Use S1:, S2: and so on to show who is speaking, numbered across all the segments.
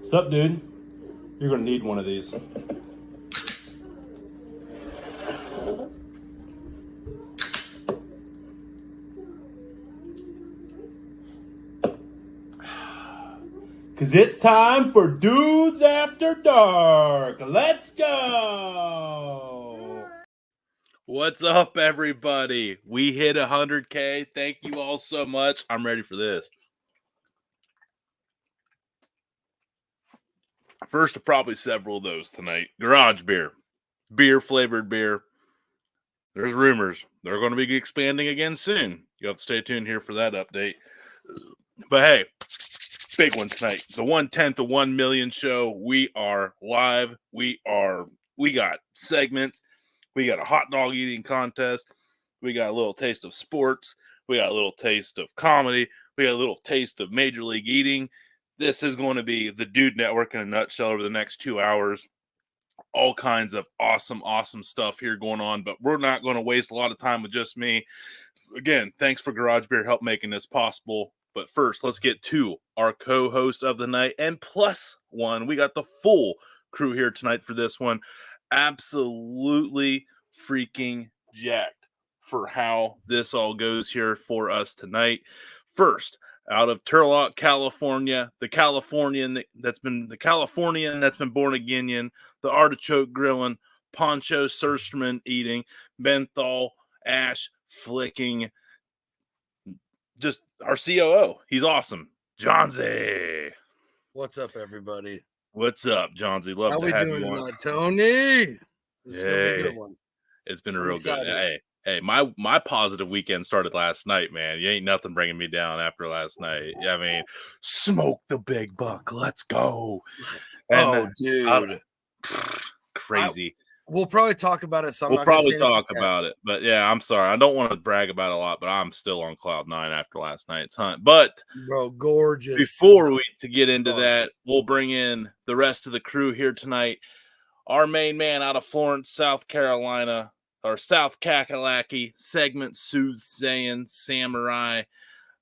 S1: Sup, dude? You're gonna need one of these. Cause it's time for Dudes After Dark. Let's go!
S2: What's up, everybody? We hit 100K. Thank you all so much. I'm ready for this. First of probably several of those tonight. Garage beer. Beer-flavored beer. There's rumors. They're going to be expanding again soon. You have to stay tuned here for that update. But hey, big one tonight. The 1/10 of 1 million show. We are live. We got segments. We got a hot dog eating contest. We got a little taste of sports. We got a little taste of comedy. We got a little taste of Major League eating. This is going to be the Dude Network in a nutshell over the next 2 hours. All kinds of awesome stuff here going on, but we're not going to waste a lot of time with just me. Again, thanks for Garage Beer help making this possible. But first, let's get to our co-host of the night and plus one. We got the full crew here tonight for this one. Absolutely freaking jacked for how this all goes here for us tonight. First, out of Turlock, California, the Californian that's been born again, the artichoke grilling, poncho sursterman eating, menthol ash flicking, just our COO. He's awesome. Johnsy.
S3: What's up, everybody?
S2: What's up, Johnsy? Love
S3: How
S2: to
S3: we
S2: have
S3: doing
S2: you on.
S3: tonight, Tony? This is gonna be a good one.
S2: It's been
S3: I'm
S2: real
S3: excited.
S2: good. Hey, my positive weekend started last night, man. You ain't nothing bringing me down after last night. I mean, smoke the big buck. Let's go. And,
S3: dude.
S2: Crazy.
S3: We'll probably talk about it. So
S2: we'll probably talk about it. But yeah, I'm sorry. I don't want to brag about it a lot, but I'm still on cloud 9 after last night's hunt. But
S3: bro, gorgeous.
S2: Before we get into that, we'll bring in the rest of the crew here tonight. Our main man out of Florence, South Carolina, our South Kakalaki segment soothsaying samurai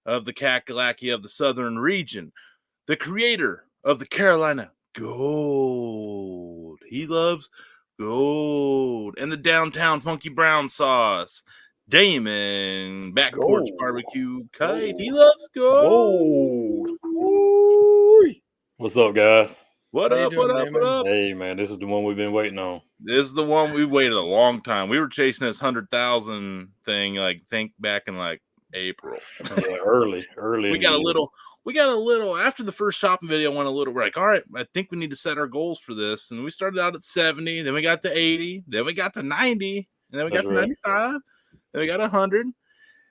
S2: of the Kakalaki of the Southern region, the creator of the Carolina Gold. He loves gold. And the downtown funky brown sauce. Damon, back porch barbecue kite. He loves gold.
S4: What's up, guys?
S2: What up?
S4: Hey, man, this is the one we've been waiting on.
S2: This is the one we waited a long time. We were chasing this 100,000 thing, think back in April.
S4: Yeah, early.
S2: We got a little after the first shopping video. We're like, all right, I think we need to set our goals for this. And we started out at 70, then we got to 80, then we got to 90, and then we got to 95, then we got 100.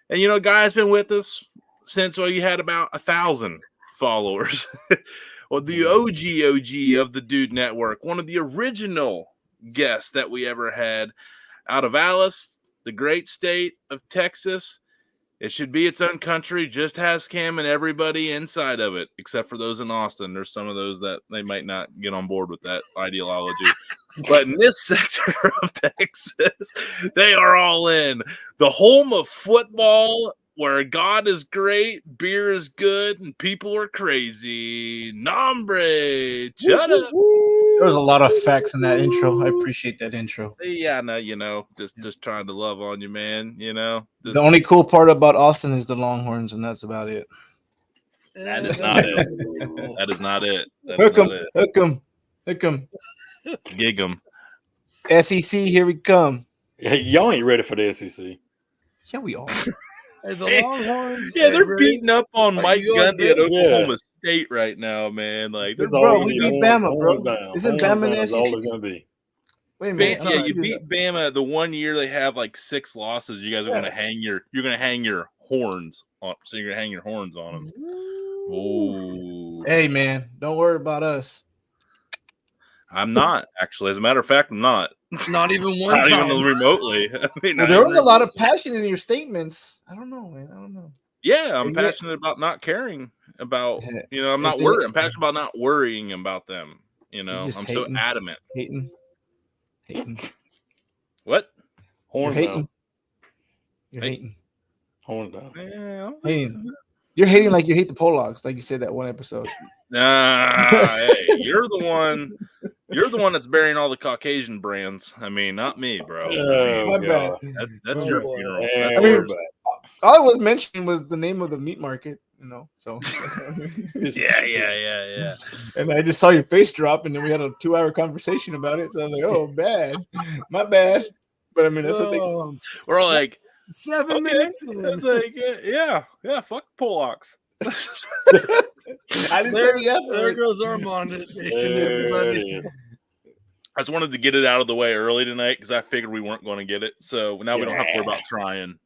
S2: And guy's been with us since you had about 1,000 followers. Well, the OG of the Dude Network, one of the original guests that we ever had out of Alice, the great state of Texas. It should be its own country. Just ask him and everybody inside of it, except for those in Austin. There's some of those that they might not get on board with that ideology. But in this sector of Texas, they are all in. The home of football, where God is great, beer is good, and people are crazy. Nombre, shut up.
S5: There was a lot of facts in that intro. I appreciate that intro.
S2: Yeah, no, just trying to love on you, man.
S5: The only cool part about Austin is the Longhorns, and that's about it.
S2: That is not it. That is not it.
S5: Hook 'em.
S2: Gig 'em.
S5: SEC, here we come.
S4: Hey, y'all ain't ready for the SEC.
S5: Yeah, we are.
S3: Hey, the Longhorns.
S2: Yeah, they're beating up on Mike Gundy at Oklahoma State right now, man.
S5: Bro, we beat Bama, bro. Isn't Bama the SEC?
S4: All it's gonna be.
S5: Wait a minute.
S2: Yeah, you beat Bama the one year they have 6 losses. You guys are gonna hang your horns on. So you're gonna hang your horns on them. Oh,
S5: hey man, don't worry about us.
S2: I'm not actually. As a matter of fact, I'm not.
S3: Not even one
S2: not
S3: time.
S2: even remotely. I mean,
S5: there was a lot of passion in your statements. I don't know, man. I don't know.
S2: Yeah, I'm passionate about not caring about. I'm not worried. I'm passionate about not worrying about them. I'm so adamant.
S5: Hating.
S2: What?
S4: Horns
S5: You're
S4: down.
S5: hating.
S4: Horns down.
S2: Yeah,
S5: hating. You're hating like you hate the Polacks, like you said that one episode.
S2: Nah, hey, you're the one. You're the one that's burying all the Caucasian brands. I mean, not me, bro.
S4: Oh,
S5: My bad.
S4: God.
S2: That's
S3: Oh,
S2: your
S3: boy.
S2: funeral.
S4: And
S2: That's
S5: I mean-
S4: we're
S2: yours.
S4: back.
S5: All I was mentioning was the name of the meat market, So,
S2: Yeah.
S5: and I just saw your face drop, and then we had a 2-hour conversation about it. So I was like, "Oh, bad, my bad." But I mean, that's what they.
S3: Oh,
S2: We're all like,
S3: 7
S2: okay.
S3: minutes in.
S2: It's like, yeah. Fuck Polacks.
S5: I didn't
S3: There,
S5: say the F
S3: there
S5: word.
S3: goes our monetization,
S4: There it
S3: everybody.
S4: is.
S2: I just wanted to get it out of the way early tonight because I figured we weren't going to get it. So now we don't have to worry about trying,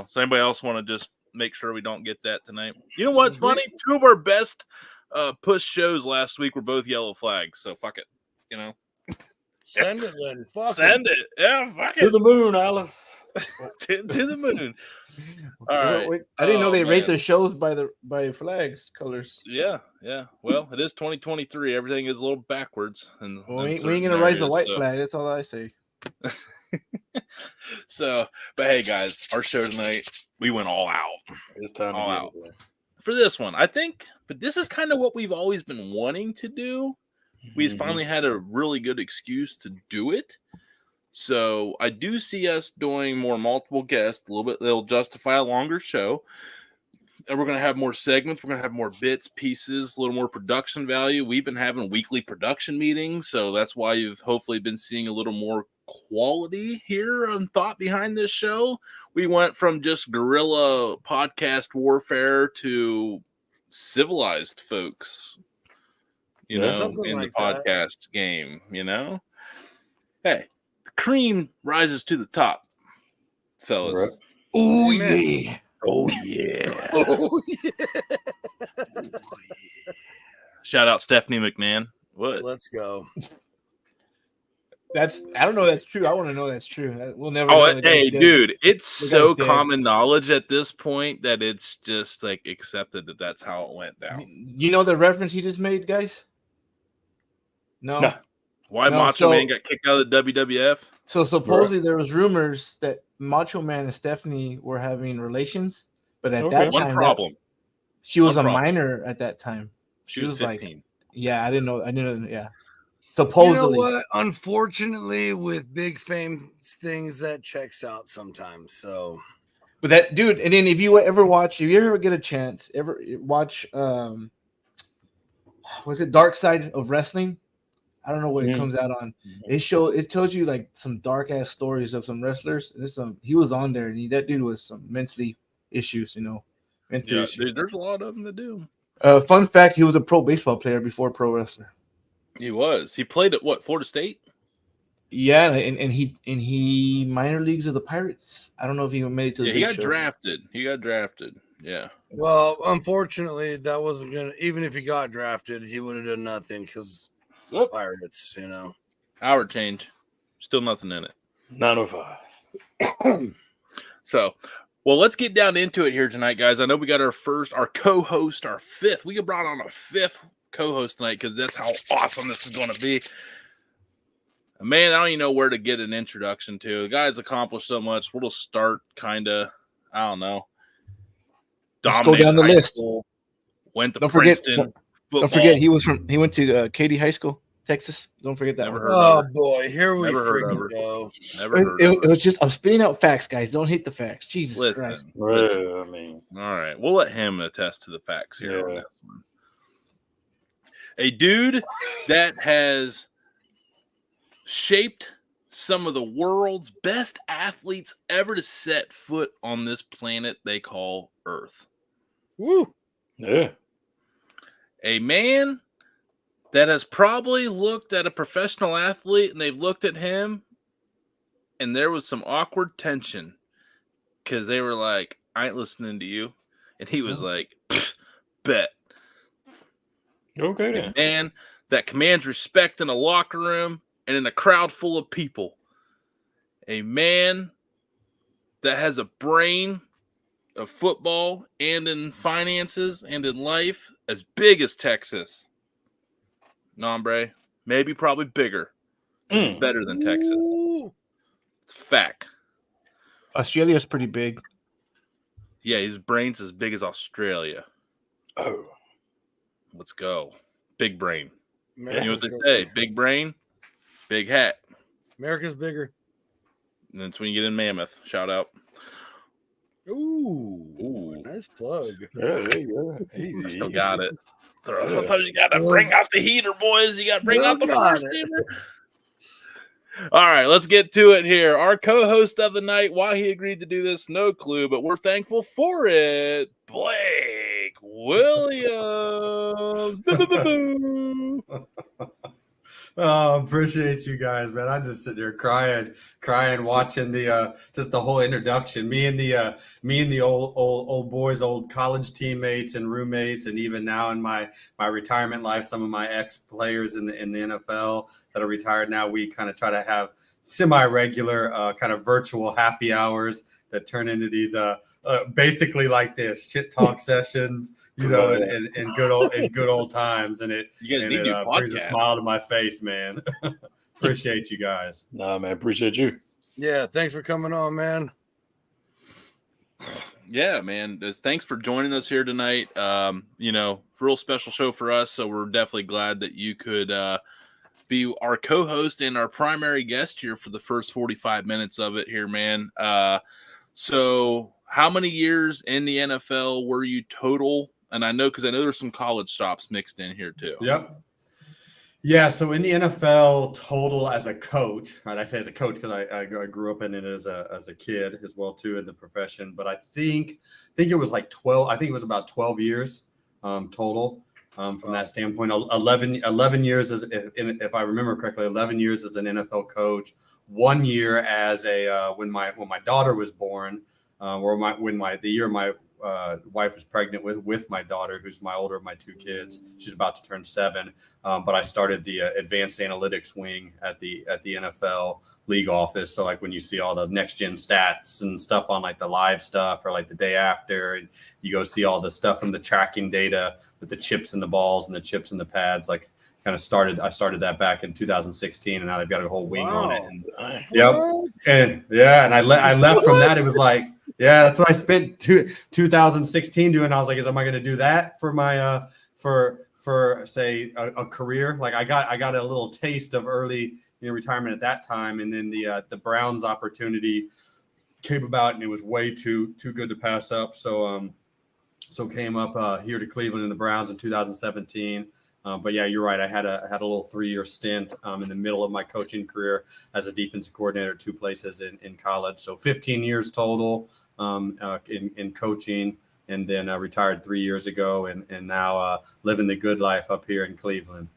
S2: So anybody else want to just make sure we don't get that tonight? You know what's funny? 2 of our best push shows last week were both yellow flags. So fuck it,
S3: Send it then. Fuck
S2: Send it. Yeah, fuck
S4: To
S2: it.
S4: the moon, Alice.
S2: to the moon. All right.
S5: Wait, I didn't know
S2: Oh,
S5: they rate
S2: man.
S5: their shows by flags colors.
S2: Yeah. Well, it is 2023. Everything is a little backwards. And
S5: Well, we ain't gonna raise the white flag. That's all I say.
S2: So, but hey, guys, our show tonight, we went all out
S4: It's time
S2: All
S4: to
S2: out.
S4: get it.
S2: for this one. I think, but this is kind of what we've always been wanting to do. We
S4: Mhm.
S2: finally had a really good excuse to do it. So I do see us doing more multiple guests, a little bit. They'll justify a longer show. And we're going to have more segments. We're going to have more bits, pieces, a little more production value. We've been having weekly production meetings. So that's why you've hopefully been seeing a little more quality here and thought behind this show. We went from just guerrilla podcast warfare to civilized folks,
S3: Something
S2: in
S3: like
S2: the
S3: that.
S2: podcast game, Hey, the cream rises to the top, fellas.
S4: Right.
S5: Oh
S3: Amen.
S5: yeah.
S2: Oh, yeah.
S3: Oh, yeah.
S2: Shout out Stephanie McMahon. What?
S3: Let's go.
S5: I don't know. That's true. I want to know that's true. We'll never.
S2: Oh,
S5: know the
S2: hey,
S5: guy's dead.
S2: dude, it's
S5: The
S2: so
S5: guy's dead.
S2: common knowledge at this point that it's just like accepted that that's how it went down.
S5: You know the reference he just made, guys? No.
S4: No.
S2: Why
S5: No,
S2: Macho
S5: so-
S2: Man got kicked out of the WWF?
S5: So supposedly there was rumors that Macho Man and Stephanie were having relations, but at
S4: Okay.
S5: that
S2: One
S5: time,
S2: problem.
S5: she was
S2: One
S5: a
S2: problem.
S5: minor at that time.
S2: She was
S5: like,
S2: 15.
S5: yeah, I didn't know. Yeah.
S3: You
S5: Supposedly,
S3: know what? Unfortunately, with big fame things, that checks out sometimes. So
S5: but that dude. And then if you ever get a chance, ever watch, was it Dark Side of Wrestling? I don't know what it
S4: Mhm.
S5: comes out on. It tells you like some dark ass stories of some wrestlers. He was on there, and that dude was some mentally issues, mental
S2: Yeah,
S5: issues.
S2: dude, there's a lot of them to do.
S5: Fun fact: he was a pro baseball player before pro wrestler.
S2: He was. He played at what, Florida State?
S5: Yeah, and he minor leagues of the Pirates. I don't know if he made it to the
S2: Yeah, he
S5: big
S2: got
S5: show.
S2: drafted. Yeah.
S3: well, unfortunately, that wasn't gonna. Even if he got drafted, he would have done nothing because
S2: Whoop.
S3: Pirates,
S2: Hour change. Still nothing in it.
S4: 905.
S2: So, well, let's get down into it here tonight, guys. I know we got our co-host, our fifth. We brought on a fifth co-host tonight because that's how awesome this is going to be. Man, I don't even know where to get an introduction to. The guy's accomplished so much. We'll just start kind of, I don't know.
S5: Let's go down the
S2: high
S5: list.
S2: school, went to
S5: Don't forget-
S2: Princeton.
S5: Don't forget he went to Katy High School, Texas. Don't forget that
S2: Never
S5: one.
S2: heard
S3: Oh
S2: of her.
S3: boy, here we
S2: Never heard of her.
S3: freaking go.
S2: Never heard of
S5: It
S2: her.
S5: was just I'm spitting out facts, guys. Don't hate the facts. Jesus
S2: Listen.
S5: Christ.
S4: Well, I mean,
S2: All right, we'll let him attest to the facts here on
S4: Yeah.
S2: this one. A dude that has shaped some of the world's best athletes ever to set foot on this planet they call Earth.
S3: Woo!
S4: yeah.
S2: A man that has probably looked at a professional athlete and they've looked at him and there was some awkward tension because they were like, I ain't listening to you. And he was like, bet.
S4: Okay
S2: A
S4: then.
S2: man that commands respect in a locker room and in a crowd full of people. A man that has a brain of football and in finances and in life as big as Texas. Nombre, maybe probably bigger.
S4: Mm.
S2: Better than Texas.
S3: Ooh.
S2: It's a fact.
S5: Australia's pretty big.
S2: Yeah, his brain's as big as Australia.
S4: Oh,
S2: Let's go. Big brain. You know what they
S3: America's
S2: say?
S3: bigger.
S2: Big brain, big hat.
S3: America's bigger.
S2: And that's when you get in Mammoth. Shout out.
S3: Ooh, nice plug.
S4: yeah, there you go.
S2: I
S4: Easy.
S2: still got it.
S4: Yeah.
S2: Sometimes you gotta bring out the heater, boys. You gotta bring
S3: Still
S2: out the
S3: got
S2: first
S3: it.
S2: heater. All right, let's get to it here. Our co-host of the night, why he agreed to do this, no clue, but we're thankful for it. Blake Williams. Boo, boo, boo, boo.
S6: Oh, appreciate you guys, man. I just sit there crying, watching the just the whole introduction. Me and the old boys, old college teammates and roommates, and even now in my retirement life, some of my ex players in the NFL that are retired now. We kind of try to have semi-regular kind of virtual happy hours that turn into these basically like this shit talk sessions, you know, and good old times, and it
S2: You guys
S6: and
S2: need
S6: it
S2: to do
S6: brings a
S2: podcasts.
S6: smile to my face, man. Appreciate you guys.
S4: Nah, man, appreciate you.
S3: Yeah, thanks for coming on, man.
S2: Yeah, man. Thanks for joining us here tonight. You know, real special show for us. So we're definitely glad that you could be our co-host and our primary guest here for the first 45 minutes of it here, man. So how many years in the NFL were you total? And I know, because I know there's some college stops mixed in here too.
S6: Yep. Yeah, so in the NFL total as a coach, right? I say as a coach because I grew up in it as a kid as well too in the profession. But I think it was like 12. I think it was about 12 years total from that standpoint. 11 years as if I remember correctly, 11 years as an NFL coach. 1 year as a when my daughter was born, the year my wife was pregnant with my daughter, who's my older of my two kids. She's about to turn 7. But I started the advanced analytics wing at the NFL league office. So like when you see all the next gen stats and stuff on like the live stuff or like the day after, and you go see all the stuff from the tracking data with the chips and the balls and the chips and the pads, like I started that back in 2016, and now they've got a whole wing on it. And yep. And yeah, and I left from that. It was like, yeah, that's what I spent 2016 doing. I was like, am I going to do that for my for say a career? Like I got a little taste of early retirement at that time, and then the Browns opportunity came about, and it was way too good to pass up. So came up here to Cleveland in the Browns in 2017. But yeah, you're right. I had a little 3-year stint in the middle of my coaching career as a defensive coordinator at 2 places in college. So 15 years total in coaching, and then retired 3 years ago, and now living the good life up here in Cleveland.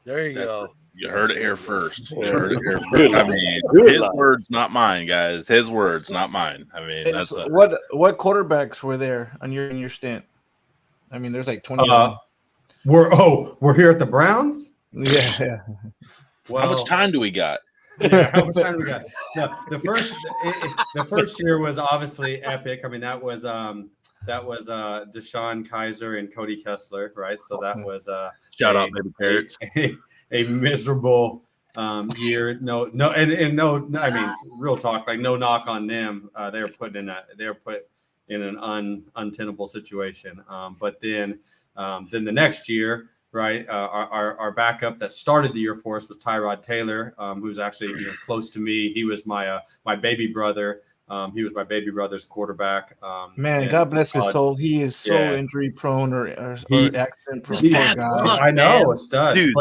S3: There you go.
S2: You heard it here first. You
S4: Yeah.
S2: heard it here
S4: Good
S2: first. I
S4: line.
S2: mean,
S4: Good
S2: his
S4: line.
S2: words, not mine, guys. His words, not mine. I mean, that's
S5: What quarterbacks were there in your stint? I mean, there's like 20 of them.
S6: We're here at the Browns.
S5: Yeah.
S6: Well,
S2: how much time do we got?
S6: Yeah, how much time we got? The first year was obviously epic. I mean, that was Deshaun Kaiser and Cody Kessler, right? So that was
S2: Shout out, baby parrots.
S6: a miserable year. No, I mean, real talk, like no knock on them. They were put in an untenable situation. But then the next year, right, our backup that started the year for us was Tyrod Taylor, who's actually close to me. He was my baby brother. He was my baby brother's quarterback.
S5: Man, God bless his soul. He is so injury prone or accident prone. Poor guy.
S6: I know, a stud.
S2: Dude,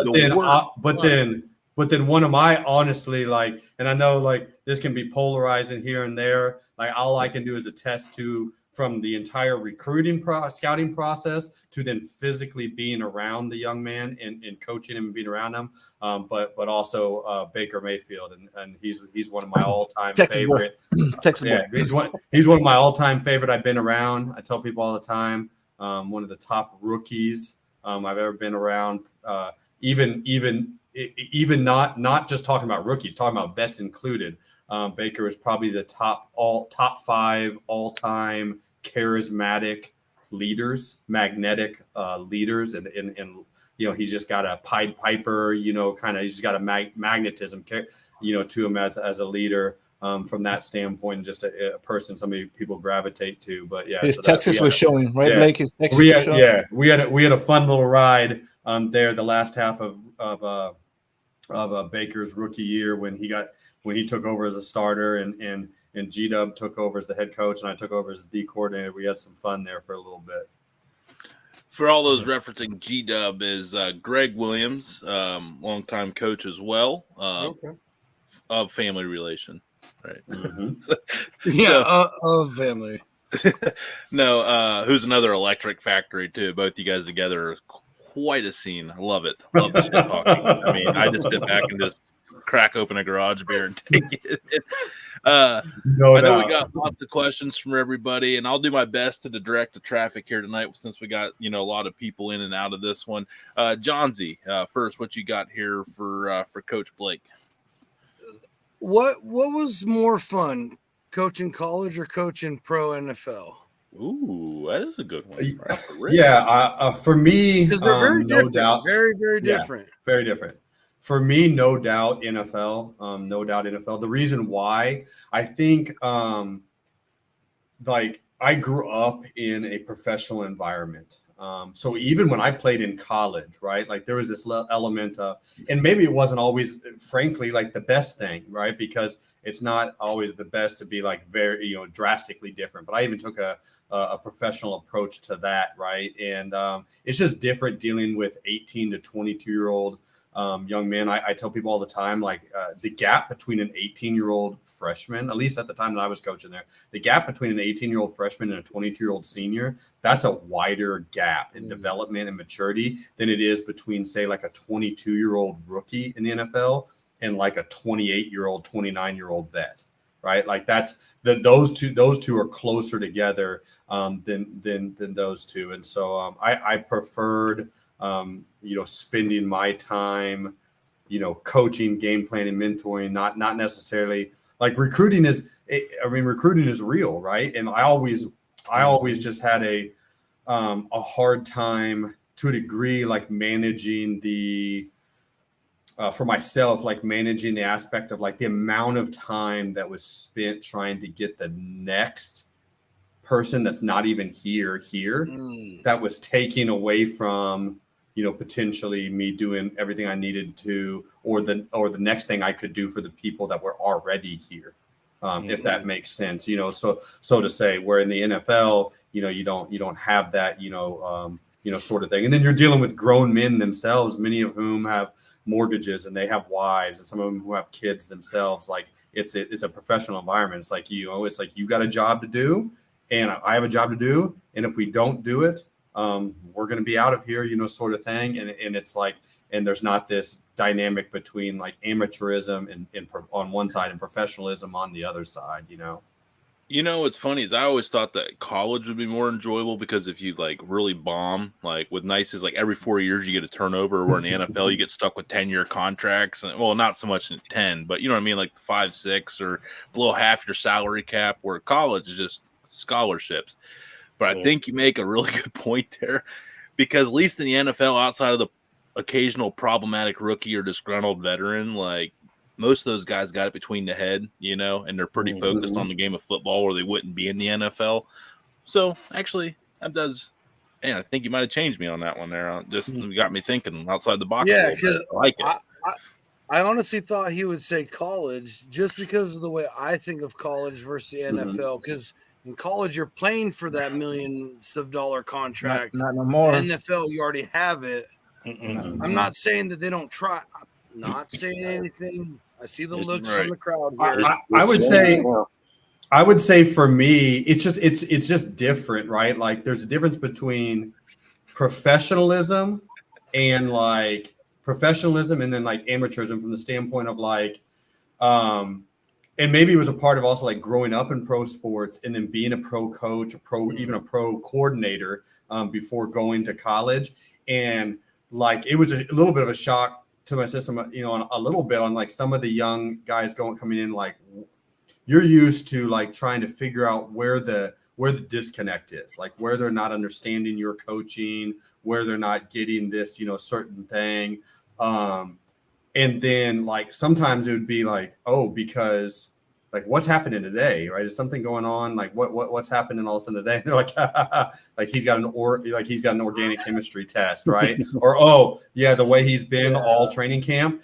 S6: but then one of my honestly, like, and I know like this can be polarizing here and there. Like all I can do is attest to from the entire recruiting scouting process to then physically being around the young man and coaching him and being around him. But also Baker Mayfield, and he's one of my all-time favorite.
S5: Yeah,
S6: he's one of my all-time favorite. I've been around. I tell people all the time. One of the top rookies I've ever been around. Even not just talking about rookies, talking about vets included. Baker is probably the top 5 all-time charismatic leaders, magnetic leaders, and he's just got a Pied Piper, he's just got a magnetism, to him as a leader. from that standpoint, just a person somebody people gravitate to. But yeah,
S5: His
S6: so
S5: Texas was showing, right,
S6: yeah.
S5: Blake? His Texas was showing.
S6: We had a fun little ride there the last half of Baker's rookie year when he took over as a starter and G-Dub took over as the head coach and I took over as the D coordinator. We had some fun there for a little bit.
S2: For all those referencing G-Dub is Greg Williams, longtime coach as well, of family relation, right?
S3: Of family.
S2: No, who's another electric factory too. Both you guys together are quite a scene. I love it. Love the shit talking. I mean, I just sit back and just crack open a garage beer and take it. I know we got lots of questions from everybody, and I'll do my best to direct the traffic here tonight since we got a lot of people in and out of this one. Johnsy, first, what you got here for Coach Blake?
S3: What was more fun, coaching college or coaching pro NFL?
S2: Ooh, that is a good one.
S6: For me,
S3: because they're very
S6: no
S3: different,
S6: doubt,
S3: very, very different.
S6: Very different. For me, no doubt NFL. No doubt NFL. The reason why, I think, like I grew up in a professional environment. So even when I played in college, right, like there was this element of, and maybe it wasn't always, frankly, like the best thing, right? Because it's not always the best to be like very, drastically different. But I even took a professional approach to that, right? And it's just different dealing with 18 to 22-year-old young men. I tell people all the time, like the gap between an 18-year-old freshman, at least at the time that I was coaching there, the gap between an 18-year-old freshman and a 22-year-old senior, that's a wider gap in development and maturity than it is between, say, like a 22-year-old rookie in the NFL and like a 28-year-old, 29-year-old vet. Right, like that's those two are closer together than those two, and so I preferred spending my time, coaching, game planning, mentoring, not necessarily like recruiting is real, right? And I always just had a hard time to a degree, like managing for myself, like managing the aspect of like the amount of time that was spent trying to get the next person that's not even here that was taking away from potentially me doing everything I needed to, or the next thing I could do for the people that were already here, if that makes sense. So to say, where in the NFL, you don't have that, sort of thing. And then you're dealing with grown men themselves, many of whom have mortgages and they have wives, and some of them who have kids themselves. Like it's a professional environment. It's like it's like you got a job to do, and I have a job to do, and if we don't do it, we're going to be out of here, sort of thing. And it's like, and there's not this dynamic between like amateurism and on one side and professionalism on the other side.
S2: What's funny is I always thought that college would be more enjoyable because if you like really bomb, like with Nice's, like every 4 years you get a turnover, where in the NFL you get stuck with 10-year contracts. And well, not so much in 10, but you know what I mean? Like 5, 6 or below half your salary cap, where college is just scholarships. But I think you make a really good point there, because at least in the NFL, outside of the occasional problematic rookie or disgruntled veteran, like most of those guys got it between the head, and they're pretty focused on the game of football, or they wouldn't be in the NFL. So actually, that does. Man, I think you might have changed me on that one there. Just got me thinking outside the box.
S3: Yeah, because
S2: I like it.
S3: I honestly thought he would say college just because of the way I think of college versus the NFL. Because in college, you're playing for that millions of dollar contract.
S5: Not no more.
S3: NFL, you already have it. I'm not saying that they don't try. I'm not saying anything. I see the looks from the crowd here.
S6: I would say for me, it's just different, right? Like there's a difference between professionalism and then like amateurism from the standpoint of like, and maybe it was a part of also like growing up in pro sports and then being a pro coach, even a pro coordinator before going to college. And like, it was a little bit of a shock to my system, a little bit on like some of the young guys coming in, like you're used to like trying to figure out where the disconnect is, like where they're not understanding your coaching, where they're not getting this, certain thing. And then like sometimes it would be like, oh, because what's happening today, right? Is something going on? Like what's happening all of a sudden today? And they're like, like he's got an organic chemistry test, right? Or oh yeah, the way he's been all training camp,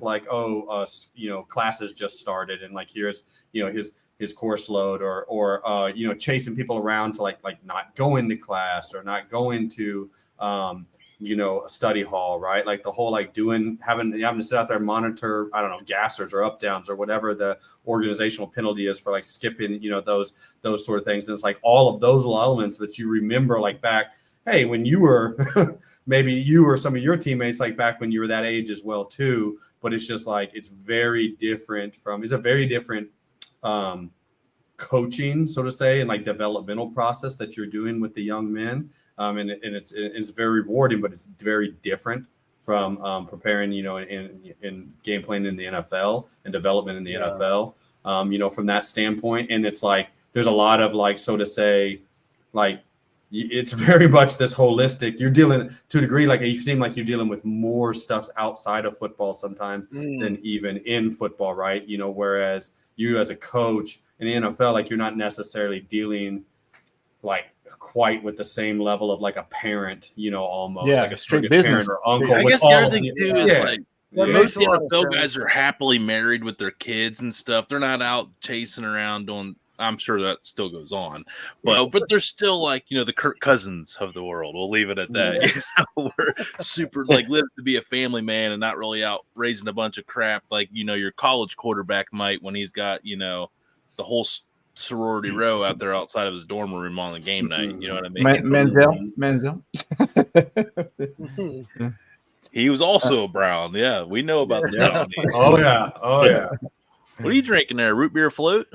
S6: like classes just started, and like here's his course load, or chasing people around to like not going to class or not going to a study hall, right? Like the whole like having to sit out there and monitor, I don't know, gassers or up downs or whatever the organizational penalty is for like skipping, those sort of things. And it's like all of those elements that you remember like back, hey, when you were maybe you or some of your teammates like back when you were that age as well too. But it's just like it's a very different coaching, so to say, and like developmental process that you're doing with the young men. And it's very rewarding, but it's very different from preparing, in game playing in the NFL and development in the NFL, from that standpoint. And it's like there's a lot of like, so to say, like it's very much this holistic. You're dealing to a degree, like you seem like you're dealing with more stuff outside of football sometimes than even in football, right? Whereas you as a coach in the NFL, like you're not necessarily dealing like quite with the same level of like a parent, almost like a straight parent or uncle.
S2: I guess the other thing too is like most
S3: makes a lot of
S2: NFL
S3: sense.
S2: guys are happily married with their kids and stuff. They're not out chasing around doing. I'm sure that still goes on, but they're still like the Kirk Cousins of the world. We'll leave it at that. We're super like live to be a family man and not really out raising a bunch of crap like your college quarterback might when he's got the whole sorority row out there outside of his dorm room on the game night. You know what I mean?
S5: Menzel.
S2: He was also a Brown. Yeah, we know about that.
S6: Oh yeah.
S2: What are you drinking there? Root beer float?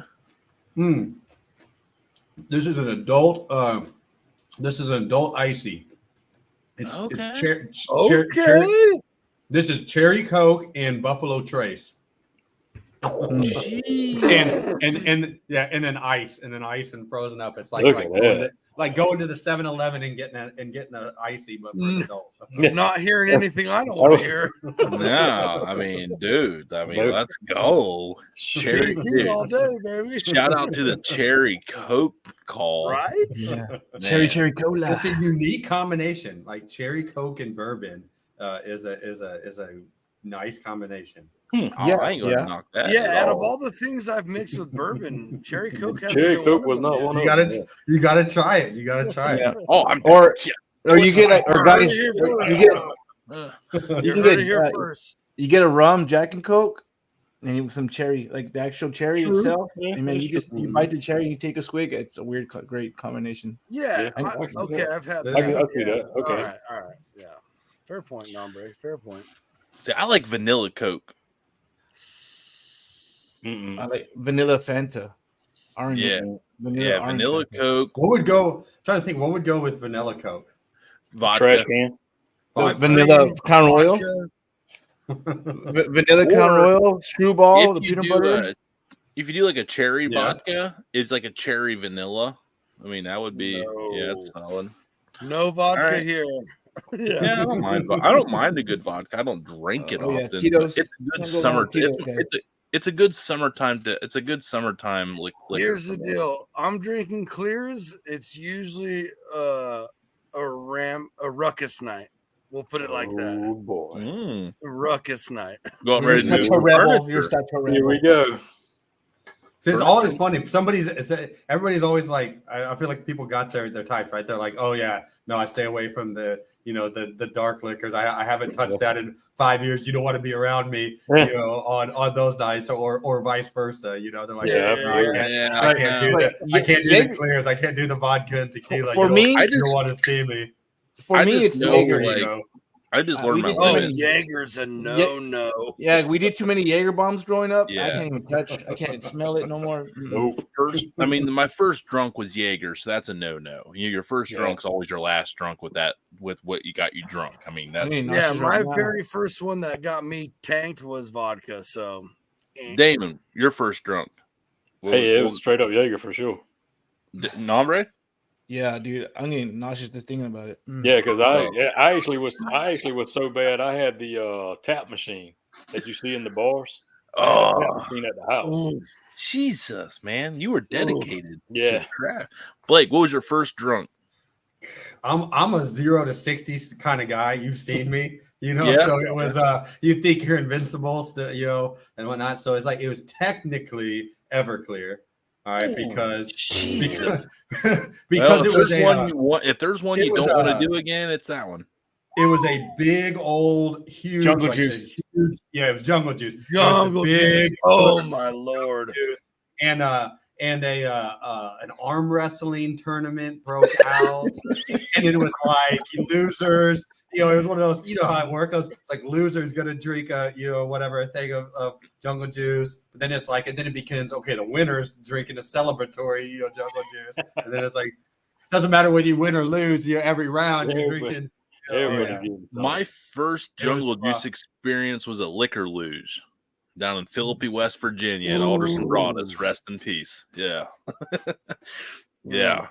S6: This is an adult. This is an adult icy. It's cherry. This is cherry Coke and Buffalo Trace. and then ice and frozen up. It's like going to the 7-Eleven and getting an icy, but for an adult.
S3: Not hearing anything I don't want to hear.
S2: No, I mean, dude. Let's go. Cherry
S3: all day, baby.
S2: Shout out to the cherry Coke call.
S3: Right?
S5: Yeah. Cherry cola.
S6: It's a unique combination. Like cherry Coke and bourbon is a nice combination.
S2: I ain't gonna knock that.
S3: Yeah, out of all the things I've mixed with bourbon, cherry Coke has
S4: Cherry Coke was not one of them.
S6: You gotta try it.
S5: Yeah.
S2: Oh,
S5: you get
S3: first.
S5: You get a rum Jack and Coke and some cherry, like the actual cherry itself.
S4: Yeah,
S5: and then you bite the cherry and you take a swig. It's a weird, great combination.
S3: Yeah.
S6: Yeah.
S3: I've had that.
S4: I see that. Okay.
S3: All right. Yeah. Fair point, Nombre. Fair point.
S2: See, I like vanilla Coke.
S5: I like vanilla Fanta. Orange.
S2: Vanilla Coke.
S6: What would go? I'm trying to think. What would go with vanilla Coke?
S2: Vodka.
S4: Trash can.
S5: Vanilla Crown Royal. Vanilla Crown Royal. Screwball. The peanut butter.
S2: If you do like a cherry vodka, it's like a cherry vanilla. I mean, that would be it's solid.
S3: No vodka here.
S2: Yeah, I don't mind. I don't mind a good vodka. I don't drink it often. It's a good summer. It's a good summertime. It's a good summertime liquor.
S3: Here's the deal. I'm drinking clears. It's usually a ruckus night. We'll put it like that.
S4: Oh boy,
S3: A ruckus night.
S2: Going ready
S5: You're
S2: to
S5: such a rebel.
S4: Here we go.
S6: It's always funny. Everybody's always like, I feel like people got their types, right? They're like, oh yeah, no, I stay away from the dark liquors. I haven't touched that in 5 years. You don't want to be around me, on those nights, or vice versa. They're like, I can't do that. I can't do the clears. I can't do the vodka and tequila.
S5: For me,
S6: you don't want to see me.
S5: For me, it's
S6: Jaeger.
S2: I just learned my
S3: limits. Jaeger's a no.
S5: Yeah, we did too many Jaeger bombs growing up. Yeah. I can't even touch. I can't smell it no more.
S2: My first drunk was Jaeger, so that's a no. Your first drunk's always your last drunk with what you got you drunk. I mean, that's
S3: my very first one that got me tanked was vodka. So,
S2: Damon, your first drunk.
S4: It was straight up Jaeger for sure.
S2: Nombre?
S5: Yeah, dude, I'm getting nauseous just thinking about it.
S4: Yeah, because I actually was so bad. I had the tap machine that you see in the bars.
S2: Oh,
S4: Clean at the house.
S3: Ooh.
S2: Jesus, man, you were dedicated.
S4: Yeah.
S2: To the craft. Blake, what was your first drunk?
S6: I'm a 0 to 60 kind of guy. You've seen me,
S2: Yeah.
S6: So it was you think you're invincible still, and whatnot. So it's like it was technically Everclear. All right, because
S2: Jesus.
S6: because
S2: Well,
S6: it was
S2: if there's one
S6: it
S2: you
S6: was,
S2: don't want to do again, it's that one.
S6: it was a big old huge
S5: Jungle
S6: like
S5: juice.
S6: It was jungle juice.
S3: Jungle
S6: it was the big
S3: juice. Oh my lord.
S6: juice. And an arm wrestling tournament broke out, and it was like losers. It was one of those. You know how it works. It's like losers gonna drink a thing of jungle juice. But then it's like, and then it becomes okay. The winners drinking a celebratory jungle juice, and then it's like doesn't matter whether you win or lose. Every round you're drinking.
S4: Everybody's getting some.
S2: My first jungle juice experience was a liquor luge down in Philippi, West Virginia, at Alderson Broadus. Rest in peace. Yeah. Yeah.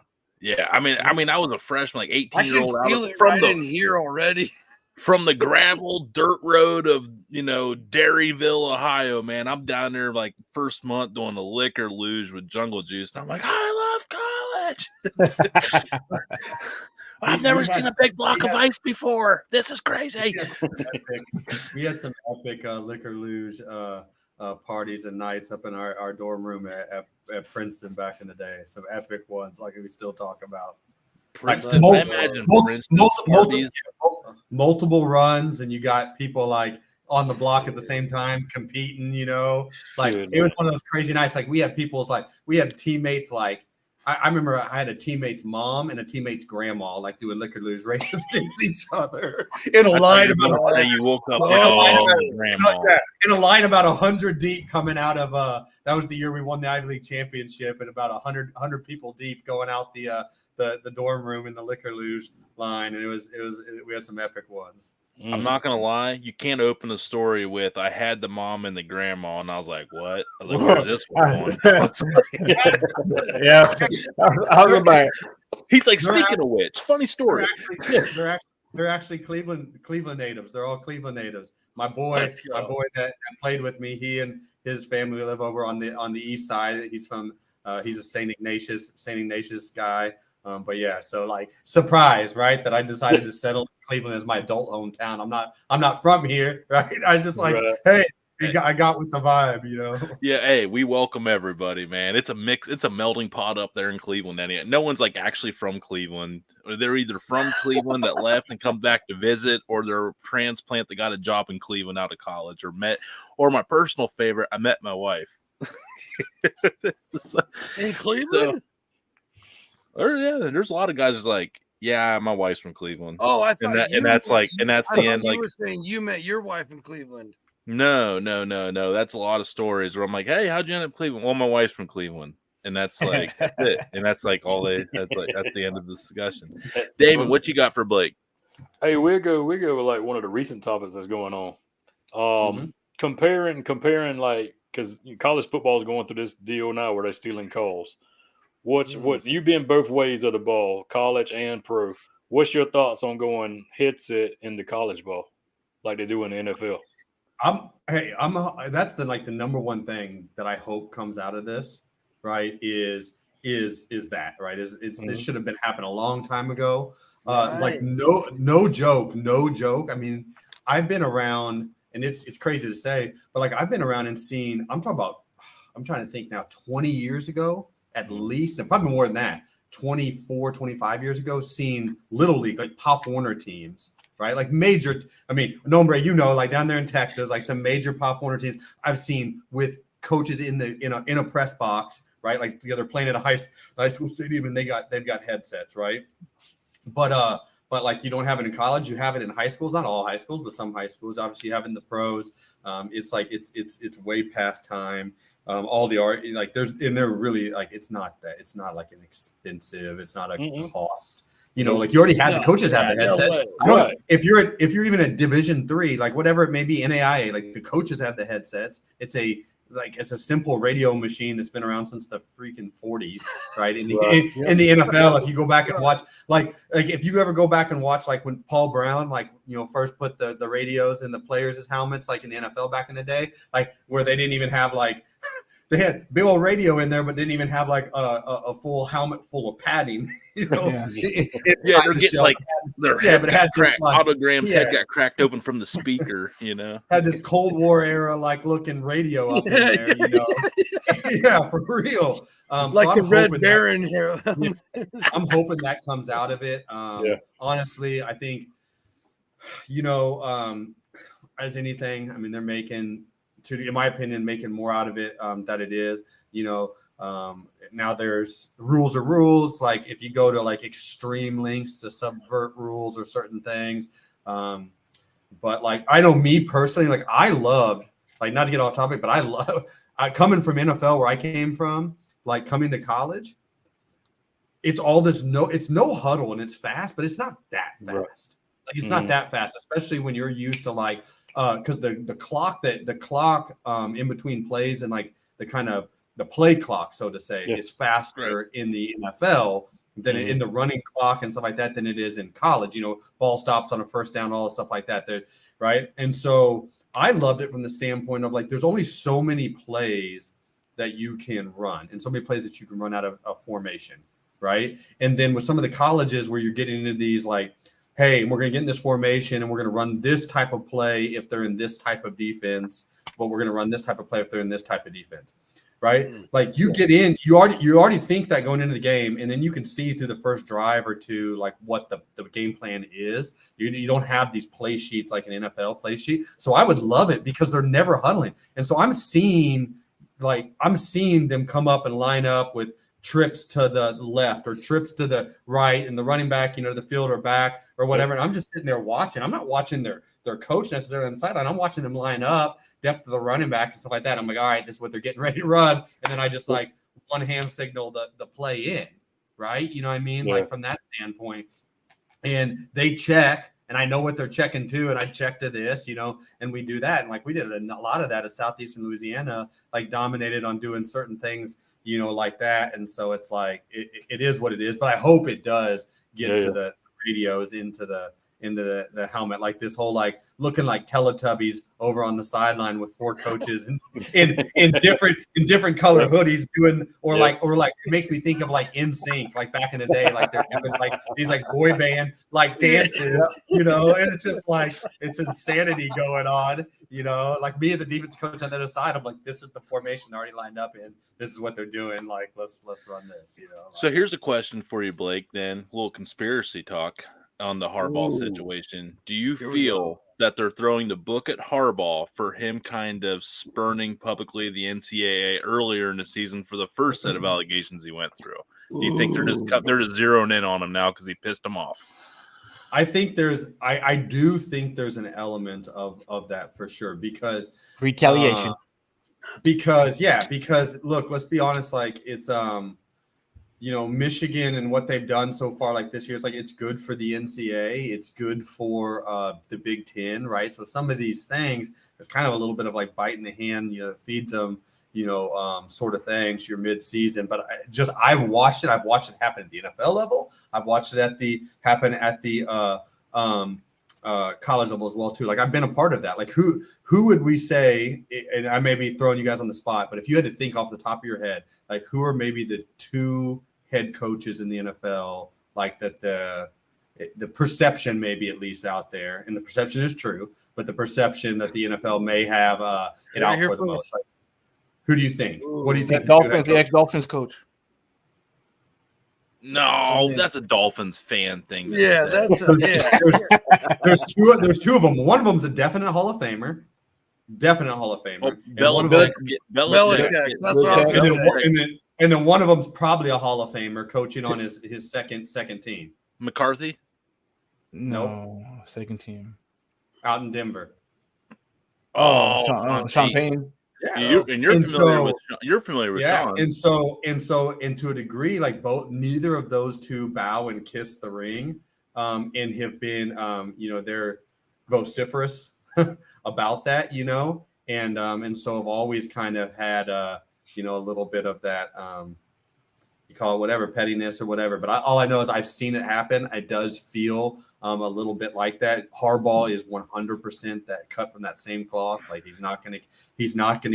S2: I mean, I was a freshman, like 18-year-old.
S3: I can feel it right in here already.
S2: From the gravel dirt road of Dairyville, Ohio, man. I'm down there like first month doing a liquor luge with jungle juice, and I'm like, I love college. I've never seen a big block of ice before. This is crazy.
S6: We had some epic liquor luge parties and nights up in our dorm room at Princeton back in the day. Some epic ones, like we still talk about.
S2: Princeton,
S6: multiple runs, and you got people like on the block at the same time competing. Like it was one of those crazy nights. Like we had teammates like. I remember I had a teammate's mom and a teammate's grandma like doing liquor luge races against each other in a line about
S2: you woke up
S6: in a line about 100 deep coming out of that was the year we won the Ivy League championship, and about 100 people deep going out the dorm room in the liquor luge line, and we had some epic ones.
S2: I'm not gonna lie, you can't open a story with I had the mom and the grandma, and I was like, what? I was like, where's this one going?
S5: Yeah. I was like,
S2: he's like, speaking of which, funny story.
S6: They're actually Cleveland natives. They're all Cleveland natives. My boy that played with me, he and his family live over on the east side. He's a St. Ignatius guy. But yeah, so like surprise, right? That I decided to settle in Cleveland as my adult hometown. I'm not from here, right? I was just like, hey, I got with the vibe,
S2: Yeah, hey, we welcome everybody, man. It's a mix, it's a melting pot up there in Cleveland. No one's like actually from Cleveland. They're either from Cleveland that left and come back to visit, or they're a transplant that got a job in Cleveland out of college, or my personal favorite, I met my wife.
S3: In Cleveland?
S2: There's a lot of guys that's like, yeah, my wife's from Cleveland.
S3: Oh, I thought
S2: that's the end.
S3: You were saying you met your wife in Cleveland.
S2: No. That's a lot of stories where I'm like, hey, how'd you end up in Cleveland? Well, my wife's from Cleveland. And that's like it. And that's like that's the end of the discussion. David, what you got for Blake?
S4: Hey, we'll go with like one of the recent topics that's going on. Comparing like, because college football is going through this deal now where they're stealing calls. What you've been both ways of the ball, college and pro. What's your thoughts on going headset into college ball like they do in the NFL?
S6: That's the number one thing that I hope comes out of this, right? Is that right? This should have been happened a long time ago.
S3: Right.
S6: Like no joke. I mean, I've been around, and it's crazy to say, but like I've been around and seen. I'm trying to think now. 20 years ago, at least, and probably more than that. 24, 25 years ago, seeing Little League, like Pop Warner teams, right? Like major, Nombre, like down there in Texas, like some major Pop Warner teams I've seen with coaches in a press box, right? Like they're playing at a high school stadium, and they've got headsets, right? But like you don't have it in college, you have it in high schools, not all high schools, but some high schools. Obviously, you have it in the pros. It's like it's way past time. All the art, like they're really like it's not like an expensive, it's not a cost. Like you already have the coaches have the headsets. If you're even at Division III, like whatever it may be, NAIA, like the coaches have the headsets. It's a like it's a simple radio machine that's been around since the freaking 40s, right? In the,
S4: Right.
S6: in the NFL, if you go back and watch, like if you ever go back and watch, like when Paul Brown, like, you know, first put the radios in the players' helmets, like in the NFL back in the day, like where they didn't even have like, they had big old radio in there, but didn't even have like a full helmet full of padding, you know?
S5: Yeah.
S2: They're getting like their
S6: Yeah,
S2: head
S6: but it
S2: got
S6: had this,
S2: cracked.
S6: like,
S2: Autogram's
S6: yeah.
S2: head got cracked open from the speaker, you know.
S6: Had this Cold War era like looking radio up in there, you know. Yeah, for real.
S3: Like
S6: so
S3: the Red Baron here.
S6: I'm hoping that comes out of it. Honestly, I think, you know, as anything, I mean, they're making, in my opinion, making more out of it that it is, you know. Now there's rules are rules. Like if you go to like extreme lengths to subvert rules or certain things. But like, I know me personally, like I loved, like not to get off topic, but coming from NFL where I came from, like coming to college, it's all this it's no huddle and it's fast, but it's not that fast.
S4: Right.
S6: Like it's not that fast, especially when you're used to like, because the clock in between plays and like the kind of the play clock, so to say, is faster in the NFL than in the running clock and stuff like that than it is in college. You know, ball stops on a first down, all the stuff like that. Right. And so I loved it from the standpoint of like, there's only so many plays that you can run and so many plays that you can run out of a formation. Right. And then with some of the colleges where you're getting into these like, hey, we're going to get in this formation and we're going to run this type of play if they're in this type of defense, but we're going to run this type of play if they're in this type of defense. Right. Like you get in, you already think that going into the game, and then you can see through the first drive or two, like what the game plan is. You don't have these play sheets like an NFL play sheet. So I would love it because they're never huddling. And so I'm seeing them come up and line up with trips to the left or trips to the right and the running back, you know, the field or back or whatever. And I'm just sitting there watching. I'm not watching their coach necessarily on the sideline. I'm watching them line up, depth of the running back and stuff like that. I'm like, all right, this is what they're getting ready to run. And then I just like one hand signal the play in, right? You know what I mean? Like from that standpoint. And they check, and I know what they're checking to, and I check to this, you know, and we do that. And like we did a lot of that at Southeastern Louisiana, like dominated on doing certain things, you know, like that. And so it's like, it is what it is, but I hope it does get to the radios, into the helmet, like this whole like looking like Teletubbies over on the sideline with four coaches in different color hoodies doing or like it makes me think of like NSYNC, like back in the day, like they're doing like these like boy band like dances, you know, and it's just like it's insanity going on, you know. Like me as a defense coach on the other side, I'm like, this is the formation already lined up in, this is what they're doing, like let's run this, you know. Like,
S2: so here's a question for you, Blake, then a little conspiracy talk on the Harbaugh situation. Do you feel that they're throwing the book at Harbaugh for him kind of spurning publicly the NCAA earlier in the season for the first set of allegations he went through? Do you think they're just zeroing in on him now because he pissed them off?
S6: I think I do think there's an element of that for sure, because
S5: retaliation.
S6: Because look, let's be honest, like it's you know, Michigan and what they've done so far, like this year, it's like it's good for the NCAA, it's good for the Big Ten, right? So some of these things, it's kind of a little bit of like biting the hand, you know, that feeds them, you know, sort of things. Your mid-season, but I've watched it happen at the NFL level. I've watched it happen at the college level as well too. Like I've been a part of that. Like who would we say? And I may be throwing you guys on the spot, but if you had to think off the top of your head, like who are maybe the two head coaches in the NFL, like that the perception maybe at least out there, and the perception is true, but the perception that the NFL may have it out for the most. Like, who do you think? What do you think?
S5: The ex-Dolphins coach.
S2: No, that's a Dolphins fan thing.
S3: Yeah,
S6: there's two of them. One of them's a definite Hall of Famer.
S2: Belichick.
S3: That's what I was going to say.
S6: And then one of them's probably a Hall of Famer coaching on his second team.
S2: McCarthy?
S5: No, second team.
S6: Out in Denver.
S5: Sean Payne.
S6: Yeah.
S2: You're familiar with Sean.
S6: And to a degree, like neither of those two bow and kiss the ring, and have been, you know, they're vociferous about that, you know, and so I've always kind of had a little bit of that. You call it whatever, pettiness or whatever. But all I know is I've seen it happen. It does feel a little bit like that. Harbaugh is 100% that cut from that same cloth. Like he's not gonna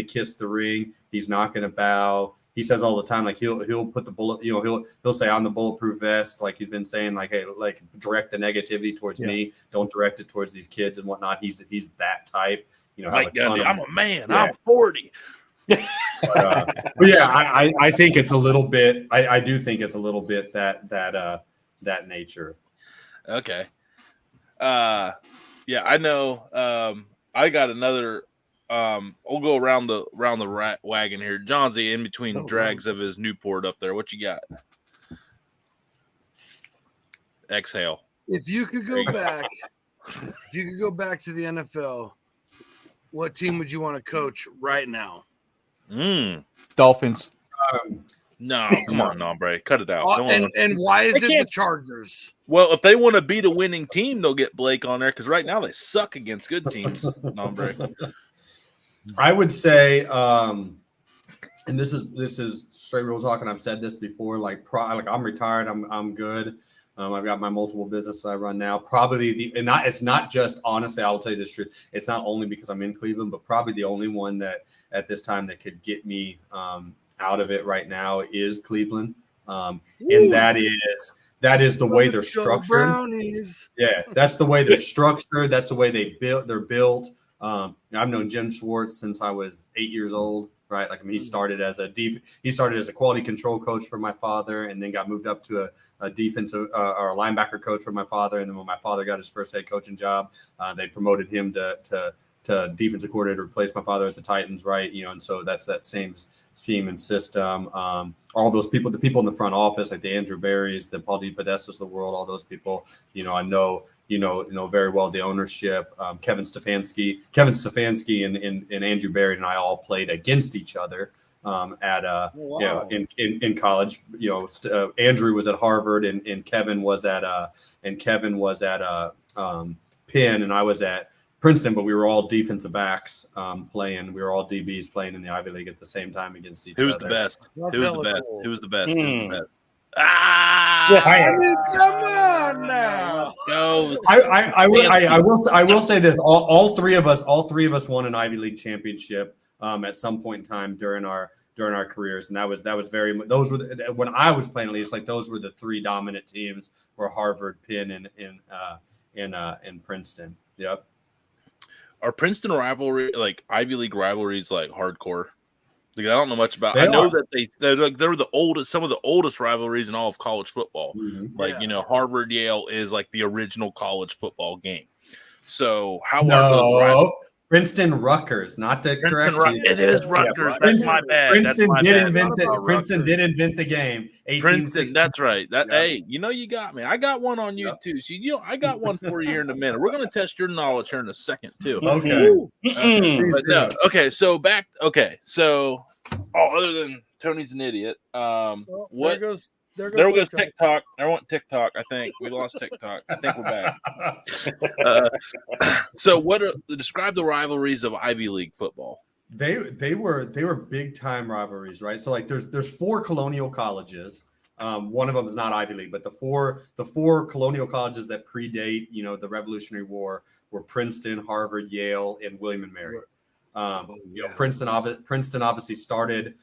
S6: kiss the ring. He's not gonna bow. He says all the time, like he'll put the bullet, he'll say on the bulletproof vest, like he's been saying, like, hey, like direct the negativity towards me. Don't direct it towards these kids and whatnot. He's that type.
S2: Mike Gundy, I'm a man. Yeah. I'm 40.
S6: But yeah, I think it's a little bit. I do think it's a little bit that nature.
S2: Okay. Yeah, I know. I got another. We'll go around the wagon here. Johnsy in between drags of his Newport up there. What you got? Exhale.
S3: If you could go back to the NFL, what team would you want to coach right now?
S5: Dolphins.
S2: No, come on, Nombre, cut it out.
S3: And why is it the Chargers?
S2: Well, if they want to beat a winning team, they'll get Blake on there because right now they suck against good teams. Nombre.
S6: I would say, and this is straight real talk, and I've said this before. Like I'm retired. I'm good. I've got my multiple businesses I run now. Probably it's not just, honestly, I will tell you this truth. It's not only because I'm in Cleveland, but probably the only one that at this time that could get me out of it right now is Cleveland. And that is the way they're structured.
S3: Brownies.
S6: Yeah, that's the way they're structured. That's the way they're built. I've known Jim Schwartz since I was 8 years old. Right, like he started as a quality control coach for my father, and then got moved up to a defensive or a linebacker coach for my father. And then when my father got his first head coaching job, they promoted him to defensive coordinator, replaced my father at the Titans. Right, and so that's that same scheme and system. All those people, the people in the front office, like the Andrew Berries, the Paul DePodestas of the world, all those people, I know. Very well the ownership. Kevin Stefanski and Andrew Berry and I all played against each other in college. Andrew was at Harvard and Kevin was at Penn, and I was at Princeton, but we were all defensive backs playing. We were all DBs playing in the Ivy League at the same time against each other.
S2: Who was the best?
S3: Cool.
S2: Who was the best?
S3: I mean, come on now.
S2: Go.
S6: I will say this: all three of us won an Ivy League championship at some point in time during our careers, and that was very. Those were when I was playing, at least, like those were the three dominant teams: were Harvard, Penn, and Princeton. Yep.
S2: Are Princeton rivalry, like Ivy League rivalries, like hardcore? Like, I don't know much about. I know that they're the oldest, some of the oldest rivalries in all of college football.
S6: Mm-hmm.
S2: Like Harvard Yale is like the original college football game. So how are those rivalries?
S6: Princeton Rutgers, not to correct you.
S2: It is Rutgers. That's my bad.
S6: Princeton did invent the game.
S2: Princeton, that's right. Hey, you got me. I got one on you too. So I got one for you here in a minute. We're gonna test your knowledge here in a second too.
S6: Okay.
S2: But no. Okay. So back. Okay. So, other than Tony's an idiot. What? There goes TikTok. I want TikTok. I think we lost TikTok. I think we're back. So, describe the rivalries of Ivy League football?
S6: They were big time rivalries, right? So like there's 4 colonial colleges. One of them is not Ivy League, but the four colonial colleges that predate the Revolutionary War were Princeton, Harvard, Yale, and William and Mary. Princeton obviously started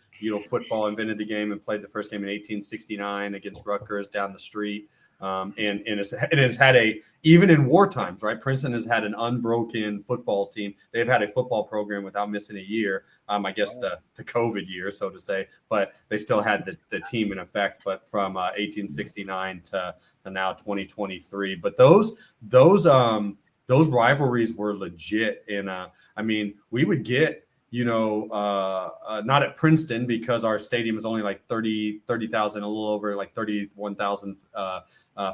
S6: football, invented the game, and played the first game in 1869 against Rutgers down the street. And it's had even in war times, right? Princeton has had an unbroken football team. They've had a football program without missing a year. I guess the COVID year, so to say, but they still had the team in effect. But from 1869 to now 2023, but those rivalries were legit. And we would get. Not at Princeton because our stadium is only like 30,000, a little over like 31,000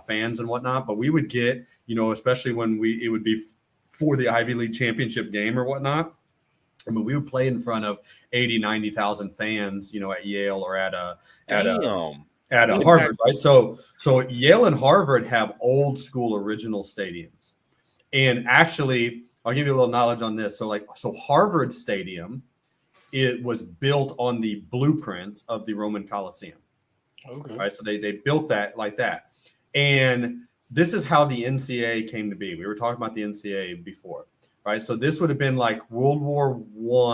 S6: fans and whatnot. But we would get, especially when it would be for the Ivy League championship game or whatnot. We would play in front of 80, 90,000 fans, at Yale or at Harvard, right? So Yale and Harvard have old school original stadiums. And actually, I'll give you a little knowledge on this. So Harvard Stadium, it was built on the blueprints of the Roman Colosseum.
S4: Okay.
S6: Right. So they built that like that. And this is how the NCAA came to be. We were talking about the NCAA before, right? So this would have been like World War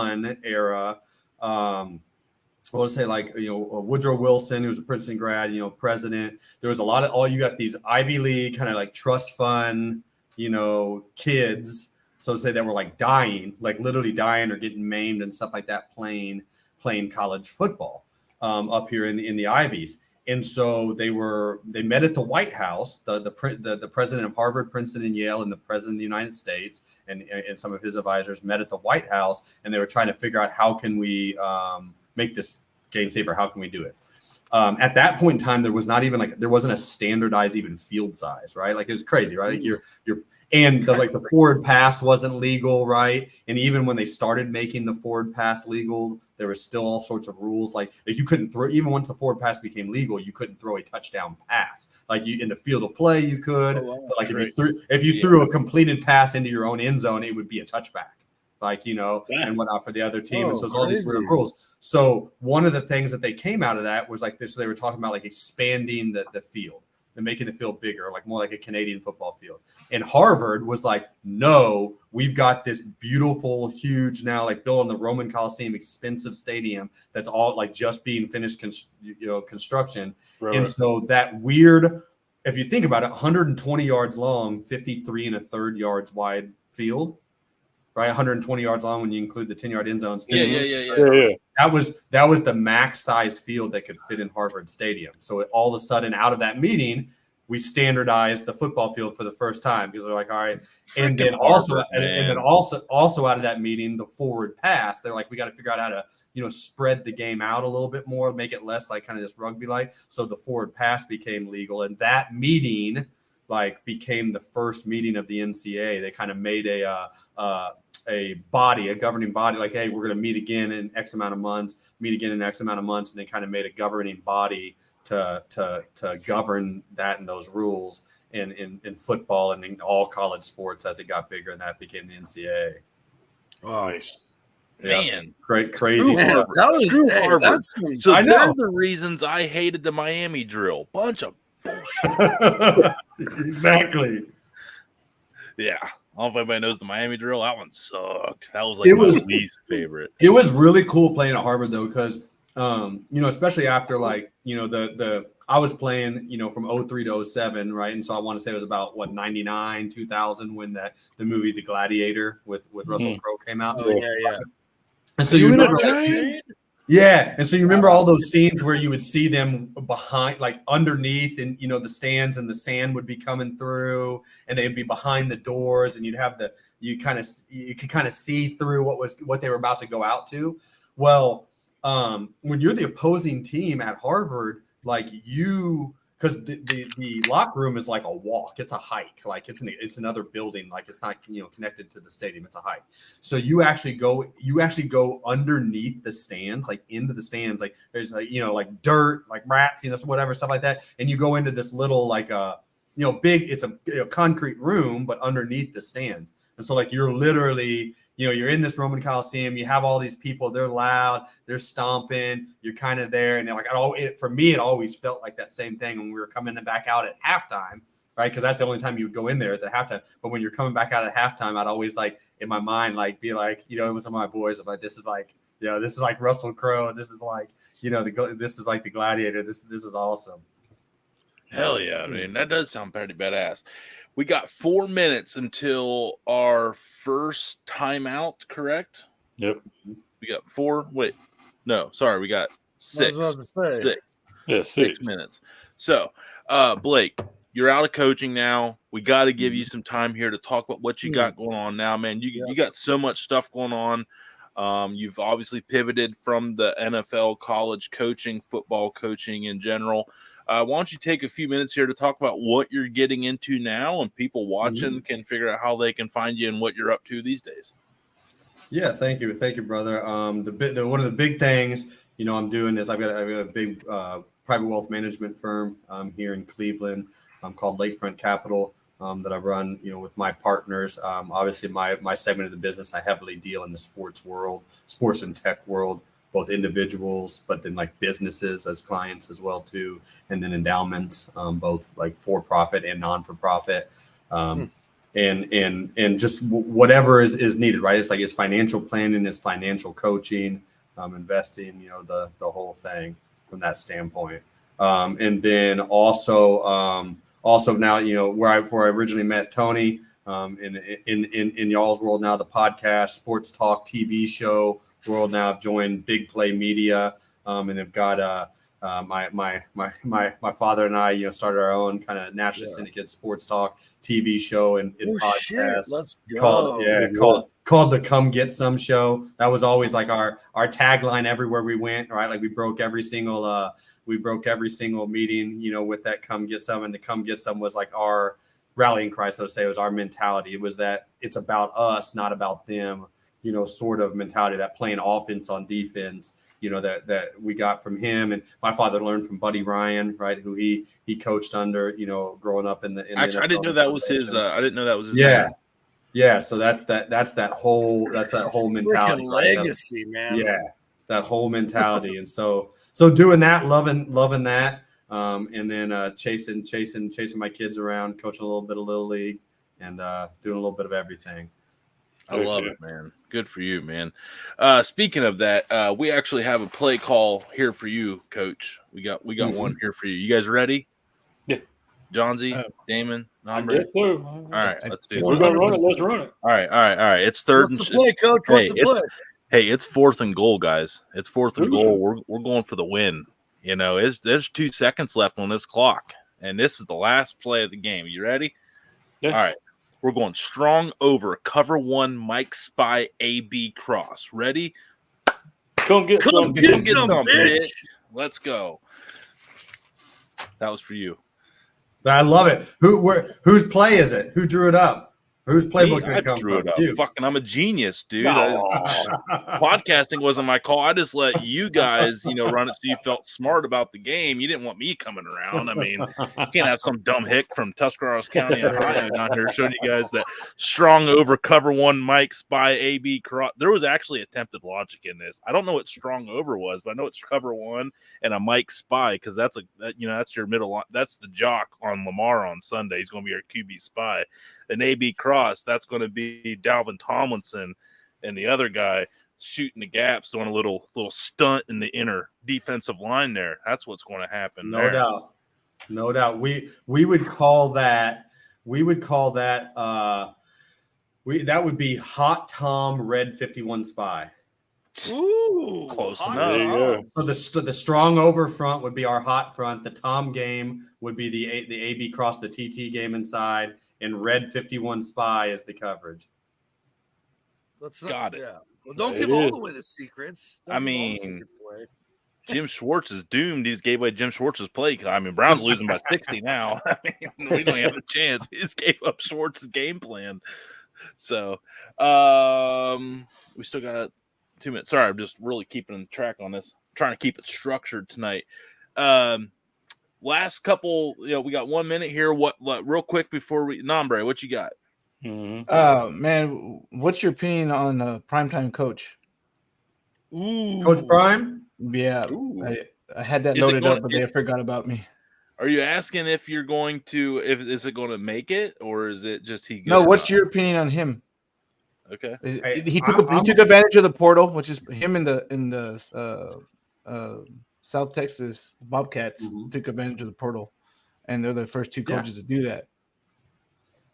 S6: I era. Let's say like, Woodrow Wilson, who was a Princeton grad, president. There was a lot of, you got these Ivy League kind of like trust fund, kids. So to say that were like dying, like literally dying or getting maimed and stuff like that, playing college football up here in the Ivies. And so they met at the White House, the president of Harvard, Princeton, and Yale, and the president of the United States, and some of his advisors met at the White House, and they were trying to figure out how can we make this game safer? How can we do it? At that point in time, there was not even there wasn't a standardized even field size, right? Like it was crazy, right? Like the forward pass wasn't legal, right? And even when they started making the forward pass legal, there was still all sorts of rules. Like you couldn't throw, even once the forward pass became legal, you couldn't throw a touchdown pass. Like in the field of play, you could.
S3: Oh, wow.
S6: But like if you threw a completed pass into your own end zone, it would be a touchback. And whatnot for the other team. And so it's all these weird rules. So one of the things that they came out of that was like this. They were talking about like expanding the field and making the field bigger, like more like a Canadian football field. And Harvard was like, no, we've got this beautiful, huge now, like built on the Roman Colosseum, expensive stadium that's all like just being finished, construction.
S4: Right.
S6: And so that weird, if you think about it, 120 yards long, 53 1/3 yards wide field. Right, 120 yards long when you include the 10-yard end zones.
S4: Yeah.
S6: That was the max size field that could fit in Harvard Stadium. So all of a sudden, out of that meeting, we standardized the football field for the first time because they're like, all right, and then also out of that meeting, the forward pass. They're like, we got to figure out how to spread the game out a little bit more, make it less like kind of this rugby like. So the forward pass became legal, and that meeting became the first meeting of the NCAA. They kind of made a governing body, like, hey, we're going to meet again in X amount of months, and they kind of made a governing body to govern that and those rules in football and in all college sports as it got bigger, and that became the NCAA.
S2: Nice.
S6: Yeah.
S2: Man,
S6: Great, crazy stuff.
S2: Harvard. So
S6: I know.
S2: they're the reasons I hated the Miami drill. Bunch of bullshit.
S6: Exactly.
S2: Yeah. I don't know if anybody knows the Miami drill. That one sucked. That was my least favorite.
S6: It was really cool playing at Harvard though, because especially after I was playing, from 03 to 07, right? And so I want to say it was about 99, 2000 when the movie The Gladiator with Russell Crowe came out.
S3: Oh yeah.
S6: And so you remember and so you remember all those scenes where you would see them behind, like underneath, and the stands, and the sand would be coming through, and they'd be behind the doors, and you could kind of see through what they were about to go out to. Well, when you're the opposing team at Harvard, because the locker room is like a walk, it's a hike, like it's another building, like it's not connected to the stadium, it's a hike. So you actually go underneath the stands, like into the stands, like there's like dirt, like rats, whatever stuff like that, and you go into this little big, it's a concrete room, but underneath the stands. And so you're literally you're in this Roman Coliseum, you have all these people, they're loud, they're stomping, you're kind of there. And for me, it always felt like that same thing when we were coming back out at halftime, right? Because that's the only time you would go in there is at halftime. But when you're coming back out at halftime, I'd always in my mind, be like, with some of my boys, I'm like, this is like Russell Crowe. This is this is like the Gladiator. This is awesome.
S2: Hell yeah. I mean, that does sound pretty badass. We got 4 minutes until our first timeout, correct?
S4: Yep.
S2: We got 4. Wait, no, sorry, we got 6.
S3: I was about to say.
S2: 6.
S4: Yeah,
S2: 6 minutes. So, Blake, you're out of coaching now. We got to give you some time here to talk about what you got going on now, man. You got so much stuff going on. You've obviously pivoted from the NFL, college coaching, football coaching in general. Why don't you take a few minutes here to talk about what you're getting into now, and people watching can figure out how they can find you and what you're up to these days.
S6: Yeah, thank you, brother. One of the big things I'm doing is I've got a big private wealth management firm here in Cleveland called Lakefront Capital. that I run, with my partners. Obviously, my segment of the business, I heavily deal in the sports world, sports and tech world, both individuals, but then like businesses as clients as well too, and then endowments, both like for profit and non for profit, and just whatever is needed, right? It's like it's financial planning, it's financial coaching, investing, the whole thing from that standpoint, and then also now, where I originally met Tony, in y'all's world now, the podcast, sports talk, TV show world now. I've joined Big Play Media, and have got my father and I, started our own kind of national syndicate sports talk TV show and podcast.
S3: Let's go.
S6: Called the Come Get Some Show. That was always like our tagline everywhere we went, right? Like we broke every single meeting, with that Come Get Some, and the Come Get Some was like our rallying cry, so to say. It was our mentality. It was that it's about us, not about them, sort of mentality, that playing offense on defense, that we got from him. And my father learned from Buddy Ryan, right, who he coached under, growing up in the
S2: Actually, I didn't know that was his. I didn't know that was his.
S6: Yeah.
S2: name.
S6: Yeah. So that's that whole mentality.
S3: Freaking legacy, man.
S6: Yeah. That whole mentality. And so doing that, loving that. And then chasing my kids around, coaching a little bit of Little League, and doing a little bit of everything.
S2: I love it, man. Good for you, man. Speaking of that, we actually have a play call here for you, Coach. We got one here for you. You guys ready?
S4: Yeah.
S2: Johnsy, Damon,
S4: I
S2: Nombre.
S4: guess so.
S2: All right, let's do
S4: We're
S2: it.
S4: gonna run it. Let's run it.
S2: All right. It's third.
S3: What's the play, Coach? What's the play?
S2: Hey, it's 4th and goal, guys. It's 4th and goal. We're going for the win. There's 2 seconds left on this clock, and this is the last play of the game. You ready?
S4: Yeah.
S2: All right. We're going strong over cover 1 Mike Spy AB cross. Ready?
S4: Come get some,
S2: bitch. Let's go. That was for you.
S6: I love it. Whose play is it? Who drew it up? Whose playbook did it come from? You.
S2: Fucking, I'm a genius, dude.
S4: No.
S2: Podcasting wasn't my call. I just let you guys, run it so you felt smart about the game. You didn't want me coming around. I mean, you can't have some dumb hick from Tuscarawas County, Ohio, down here showing you guys that strong over cover 1 Mike Spy AB cross. There was actually attempted logic in this. I don't know what strong over was, but I know it's cover 1 and a Mike Spy, because that's your middle. That's the jock on Lamar on Sunday. He's going to be our QB spy. An AB cross, that's going to be Dalvin Tomlinson, and the other guy shooting the gaps, doing a little stunt in the inner defensive line there. That's what's going to happen.
S6: No doubt. We would call that. That would be Hot Tom Red 51 Spy.
S3: Ooh,
S2: close
S3: enough.
S4: There you go.
S6: So the strong over front would be our hot front. The Tom game would be the AB cross, the TT game inside. And Red 51 Spy is the coverage.
S2: Got it.
S3: Yeah. Well, don't give all the way the secrets.
S2: Jim Schwartz is doomed. He just gave away Jim Schwartz's play. Brown's losing by 60 now. We don't have a chance. We just gave up Schwartz's game plan. So we still got 2 minutes. Sorry, I'm just really keeping track on this. I'm trying to keep it structured tonight. Last couple, we got 1 minute here. What real quick before we Nombre, what you got?
S5: Man, what's your opinion on primetime coach?
S3: Ooh.
S6: Coach Prime?
S5: Yeah, I had that
S2: Is
S5: loaded up, but they forgot about me.
S2: Are you asking if you're going to is it going to make it, or is it just he?
S5: No, what's your opinion on him?
S2: Okay,
S5: he took advantage of the portal, which is him in the South Texas Bobcats took advantage of the portal, and they're the first 2 coaches to do that.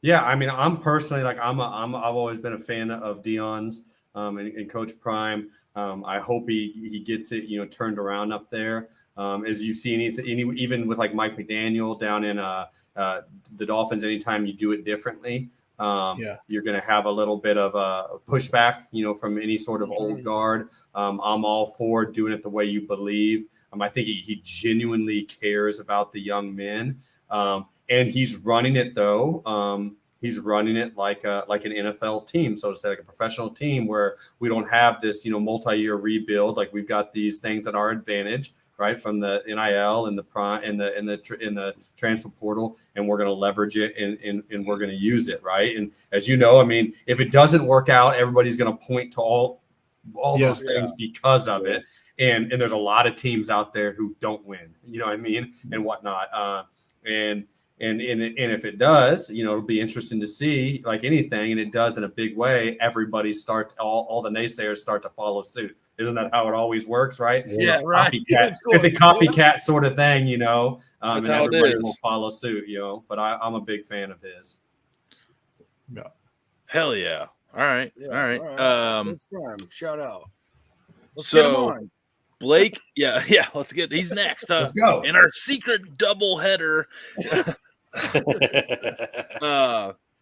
S6: Yeah, I'm personally I've always been a fan of Dion's and Coach Prime. I hope he gets it turned around up there. As you see even with like Mike McDaniel down in the Dolphins, anytime you do it differently, you're going to have a little bit of a pushback, from any sort of old guard. I'm all for doing it the way you believe. I think he genuinely cares about the young men, and he's running it though. He's running it like an NFL team, so to say, like a professional team, where we don't have this, multi-year rebuild. Like we've got these things at our advantage, right, from the NIL and the prime in the transfer portal, and we're going to leverage it and we're going to use it, right? And as you know, I mean, if it doesn't work out, everybody's going to point to all those things because of it. And there's a lot of teams out there who don't win, you know what I mean, and whatnot. And if it does, you know, it'll be interesting to see, like anything, and it does in a big way. Everybody all the naysayers start to follow suit. Isn't that how it always works, right?
S3: Yeah,
S6: it's
S3: right.
S6: It's a copycat sort of thing, you know.
S2: That's
S6: and
S2: how it
S6: everybody
S2: is.
S6: will follow suit, you know. But I'm a big fan of his.
S5: Yeah.
S2: Hell yeah! All right,
S3: Yeah,
S2: all right.
S3: That's fine. Shout out. Let's
S2: So-
S3: get him on.
S2: Blake, yeah. He's next.
S6: Let's go.
S2: In our secret double header,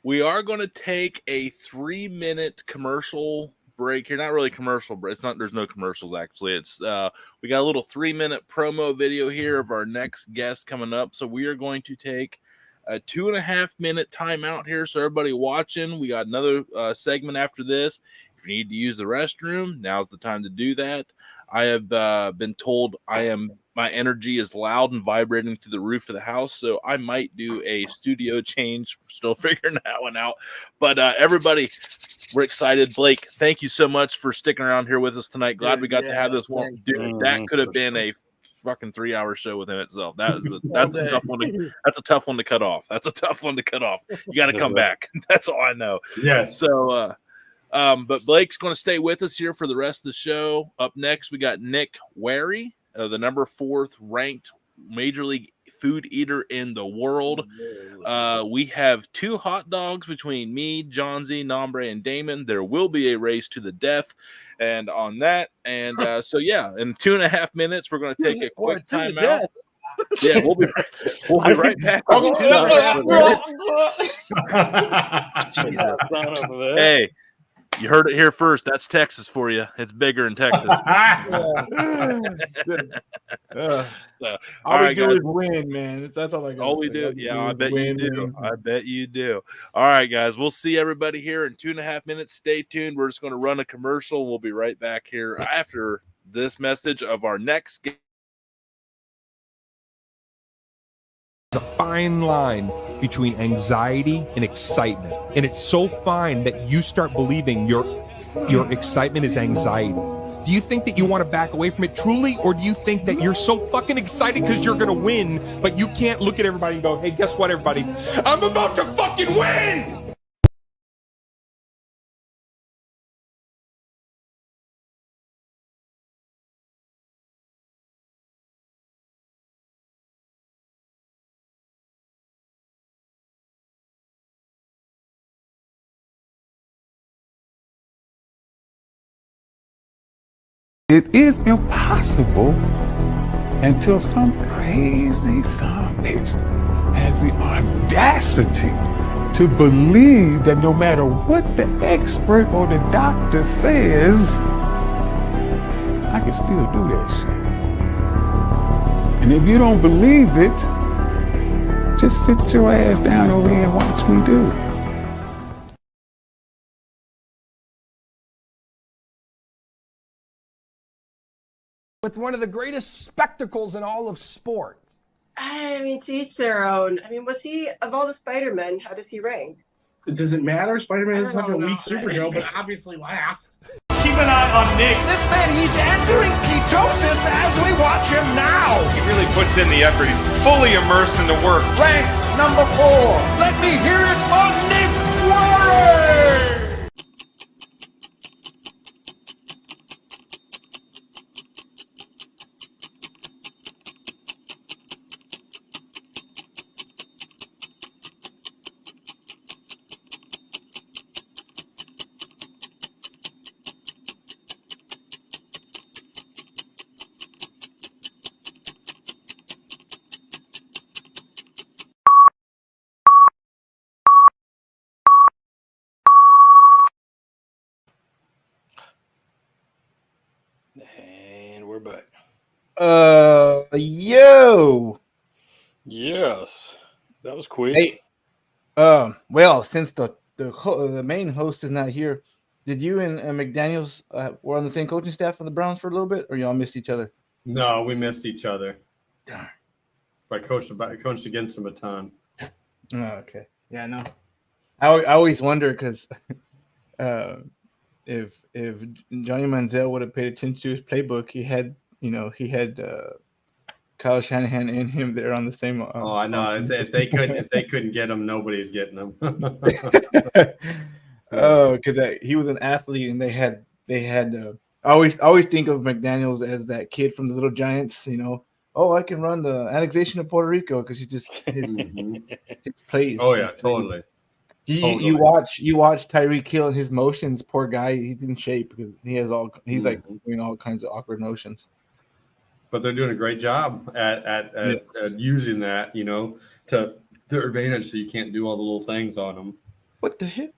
S2: we are going to take a 3-minute commercial break here. Not really commercial, but there's no commercials actually. It's we got a little 3-minute promo video here of our next guest coming up. So we are going to take a 2.5-minute timeout here. So everybody watching, we got another segment after this. If you need to use the restroom, now's the time to do that. I have been told my energy is loud and vibrating to the roof of the house, so I might do a studio change. Still figuring that one out. But everybody, we're excited. Blake, thank you so much for sticking around here with us tonight. Glad we got to have this one. Dude, that could have been a fucking 3-hour show within itself. That's a tough one. That's a tough one to cut off. You got to come back. That's all I know.
S6: Yes.
S2: So. But Blake's going to stay with us here for the rest of the show. Up next, we got Nick Wehry, the number 4th ranked Major League food eater in the world. We have 2 hot dogs between me, John Z, Nombre, and Damon. There will be a race to the death, and on that, and so yeah, in 2.5 minutes, we're going to take a quick timeout. Yeah, we'll be right back. Hey. You heard it here first. That's Texas for you. It's bigger in Texas.
S5: All we do is win, man. That's all I got.
S2: All we do. Yeah, I bet you do. I bet you do. All right, guys. We'll see everybody here in 2.5 minutes. Stay tuned. We're just going to run a commercial. We'll be right back here after this message of our next guest.
S7: A fine line between anxiety and excitement, and it's so fine that you start believing your excitement is anxiety. Do you think that you want to back away from it truly, or do you think that you're so fucking excited because you're gonna win, but you can't look at everybody and go, hey, guess what, everybody, I'm about to fucking win?
S8: It is impossible until some crazy son of a bitch has the audacity to believe that no matter what the expert or the doctor says, I can still do that shit. And if you don't believe it, just sit your ass down over here and watch me do it.
S9: With one of the greatest spectacles in all of sport.
S10: I mean, to each their own. I mean, was he, of all the Spider-Men, how does he rank?
S11: Does it matter? Spider-Man is such a weak superhero, but obviously last. Keep an eye on Nick.
S12: This man, he's entering ketosis as we watch him now.
S13: He really puts in the effort. He's fully immersed in the work.
S12: Rank number 4. Let me hear it for Nick Wehry.
S4: And we're back.
S5: Yo.
S4: Yes, that was quick.
S5: Hey, well, since the main host is not here, did you and McDaniels were on the same coaching staff for the Browns for a little bit, or y'all missed each other?
S6: No, we missed each other. I coached against him a ton.
S5: Oh, okay. Yeah, no. I always wonder because if Johnny Manziel would have paid attention to his playbook, he had Kyle Shanahan and him there on the same.
S6: I know. If they couldn't get him, nobody's getting him.
S5: Oh, because he was an athlete, and they had. I always think of McDaniels as that kid from the Little Giants. Oh, I can run the annexation of Puerto Rico because he just his plays.
S6: Oh yeah, totally.
S5: You watch Tyreek Hill and his motions. Poor guy, he's in shape because he's like doing all kinds of awkward motions.
S6: But they're doing a great job at using that, to their advantage. So you can't do all the little things on them.
S5: What the heck?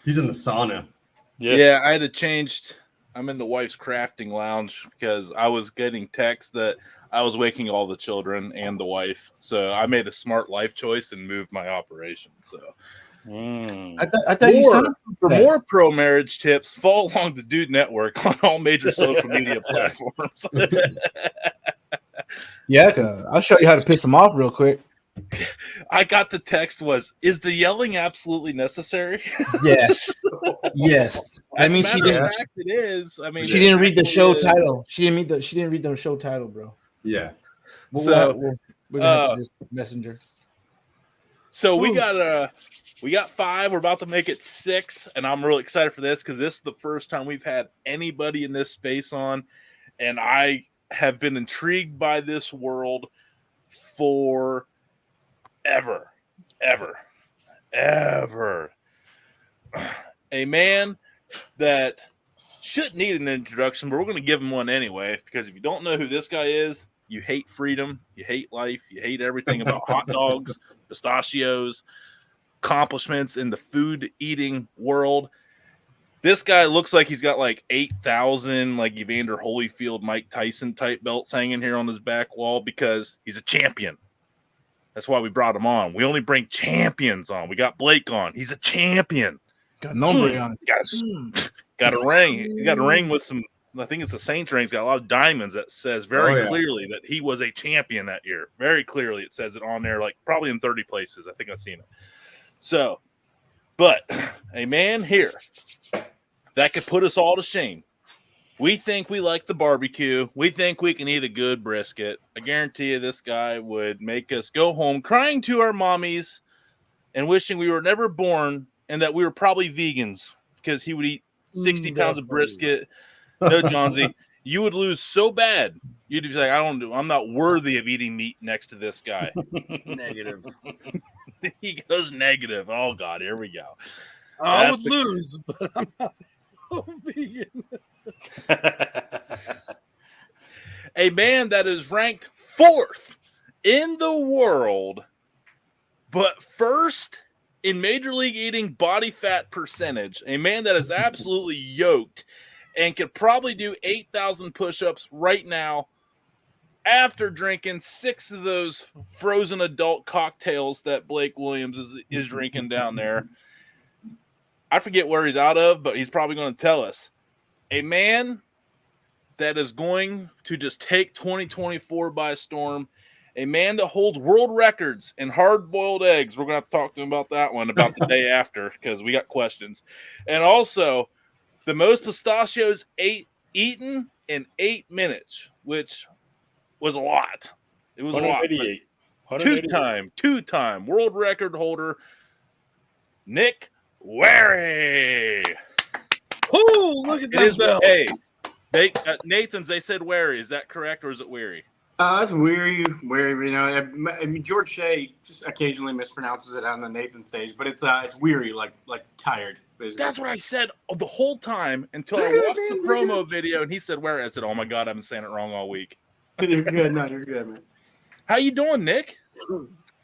S6: He's in the sauna.
S2: Yeah, I had to change. I'm in the wife's crafting lounge because I was getting texts that I was waking all the children and the wife. So I made a smart life choice and moved my operation. So
S5: I thought
S2: for more pro marriage tips, follow along the Dude Network on all major social media platforms.
S5: Yeah, I'll show you how to piss them off real quick.
S2: I got the text is the yelling absolutely necessary?
S5: Yes. Yes. I mean, she didn't.
S2: It is. I mean,
S5: she didn't read the show title. She didn't read the show title, bro.
S6: Yeah.
S5: We're gonna have to just messenger.
S2: So we got 5. We're about to make it 6, and I'm really excited for this because this is the first time we've had anybody in this space on, and I have been intrigued by this world for ever. A man that shouldn't need an introduction, but we're going to give him one anyway, because if you don't know who this guy is, you hate freedom, you hate life, you hate everything about hot dogs, pistachios, accomplishments in the food eating world. This guy looks like he's got like 8,000 like Evander Holyfield, Mike Tyson type belts hanging here on his back wall because he's a champion. That's why we brought him on. We only bring champions on. We got Blake on. He's a champion.
S5: Got nombre on.
S2: Got a ring. He got a ring with some, I think it's a Saints ring. It's got a lot of diamonds that says very clearly that he was a champion that year. Very clearly it says it on there, like probably in 30 places. I think I've seen it. So, but a man here that could put us all to shame. We think we like the barbecue. We think we can eat a good brisket. I guarantee you this guy would make us go home crying to our mommies and wishing we were never born and that we were probably vegans because he would eat 60 pounds of brisket. No, Johnsy, you would lose so bad. You'd be like, I'm not worthy of eating meat next to this guy.
S3: Negative.
S2: He goes negative. Oh, God, here we go.
S3: I would lose, but I'm not vegan.
S2: A man that is ranked 4th in the world, but first in Major League eating body fat percentage. A man that is absolutely yoked and could probably do 8,000 push-ups right now after drinking 6 of those frozen adult cocktails that Blake Williams is drinking down there. I forget where he's out of, but he's probably going to tell us. A man that is going to just take 2024 by storm. A man that holds world records in hard-boiled eggs. We're going to have to talk to him about that one about the day after because we got questions. And also, the most pistachios eaten in 8 minutes, which was a lot. It was a lot.
S4: 188.
S2: Two-time world record holder, Nick Wehry.
S3: Oh, look at that bell.
S2: Hey, Nathan's, they said Wehry. Is that correct, or is it Wehry?
S11: That's Wehry. You know, I mean, George Shea just occasionally mispronounces it on the Nathan stage, but it's Wehry, like tired. Basically.
S2: That's what I said the whole time until I watched the promo video, and he said Wehry. I said, "Oh my God, I've been saying it wrong all week."
S11: You're good. No, you're good, man.
S2: How you doing, Nick?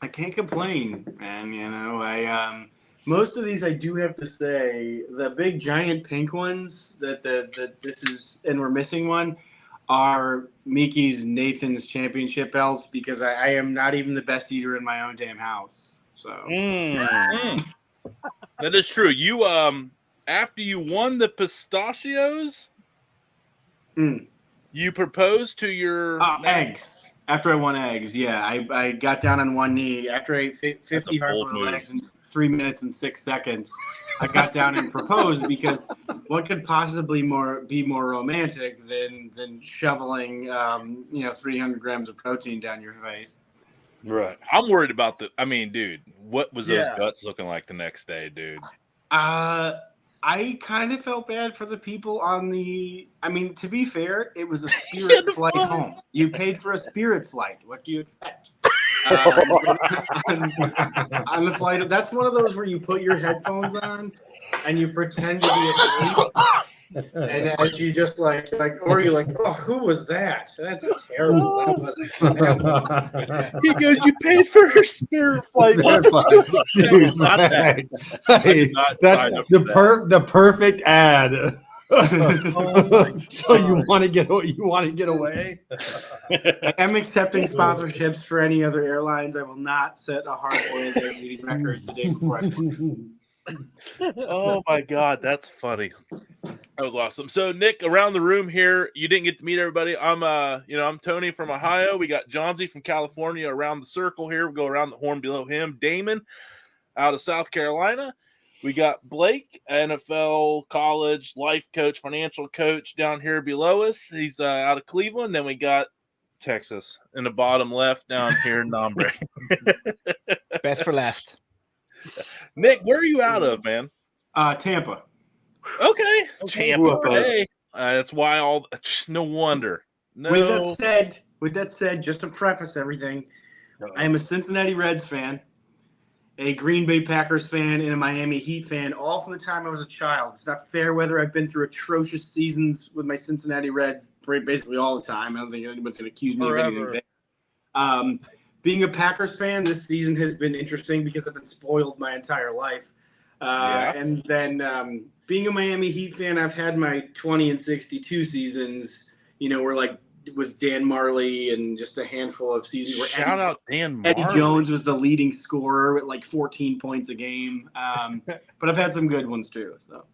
S11: I can't complain, man. You know, most of these I do have to say the big giant pink ones that this is, and we're missing one, are Mickey's Nathan's championship belts because I am not even the best eater in my own damn house. So
S2: that is true. You after you won the pistachios, You proposed to your
S11: eggs. After I won eggs, yeah. I got down on one knee. After I ate 50 hard-boiled eggs in 3 minutes and 6 seconds, I got down and proposed because what could possibly be more romantic than shoveling 300 grams of protein down your face?
S4: Right.
S2: I'm worried about dude, what was those guts looking like the next day, dude?
S11: I kind of felt bad for the people on the. I mean, to be fair, it was a Spirit flight home. You paid for a Spirit flight. What do you expect? On the flight, that's one of those where you put your headphones on and you pretend to be asleep, and as you just like, or you're like, oh, who was that? That's terrible. That wasn't.
S2: He goes, you paid for her Spirit flight.
S6: Hey, that's the perfect ad. So you want to get away?
S11: I am accepting sponsorships for any other airlines. I will not set a hard-boiled egg eating record the day before I fly.
S2: Oh my God, that's funny. That was awesome. So Nick, around the room here, you didn't get to meet everybody. I'm Tony from Ohio. We got Johnsy from California around the circle here. We go around the horn below him. Damon out of South Carolina. We got Blake, NFL, college, life coach, financial coach down here below us. He's out of Cleveland. Then we got Texas in the bottom left down here in Nombre.
S5: Best for last.
S2: Nick, where are you out of, man?
S11: Tampa.
S2: Okay. Tampa Bay. That's why no wonder. No.
S11: With that said, just to preface everything, I am a Cincinnati Reds fan, a Green Bay Packers fan, and a Miami Heat fan, all from the time I was a child. It's not fair whether I've been through atrocious seasons with my Cincinnati Reds basically all the time. I don't think anyone's going to accuse me of anything. Being a Packers fan, this season has been interesting because I've been spoiled my entire life. And then being a Miami Heat fan, I've had my 20 and 62 seasons, where like with Dan Marley and just a handful of seasons where
S2: Shout out Dan Marley.
S11: Eddie Jones was the leading scorer at like 14 points a game. But I've had some good ones too. So.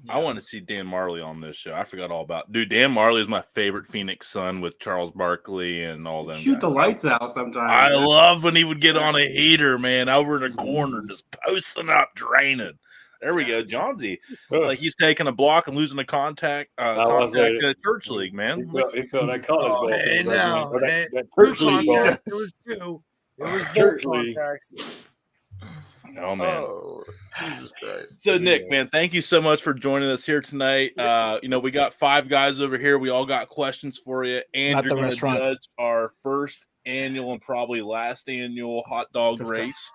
S2: I want to see Dan Marley on this show. I forgot all about dude. Dan Marley is my favorite Phoenix Sun with Charles Barkley and all them.
S11: Shoot the lights out sometimes.
S2: I love when he would get on a heater, man, over in the corner, just posting up, draining. There we go, Johnsy. Like he's taking a block and losing a contact in the church league, man.
S4: He felt that college ball.
S3: That church league ball. It was two. It was church contacts.
S2: Oh man. Oh, Jesus Christ. So Nick, man, thank you so much for joining us here tonight. We got 5 guys over here. We all got questions for you, and you're going to judge our first annual and probably last annual hot dog race.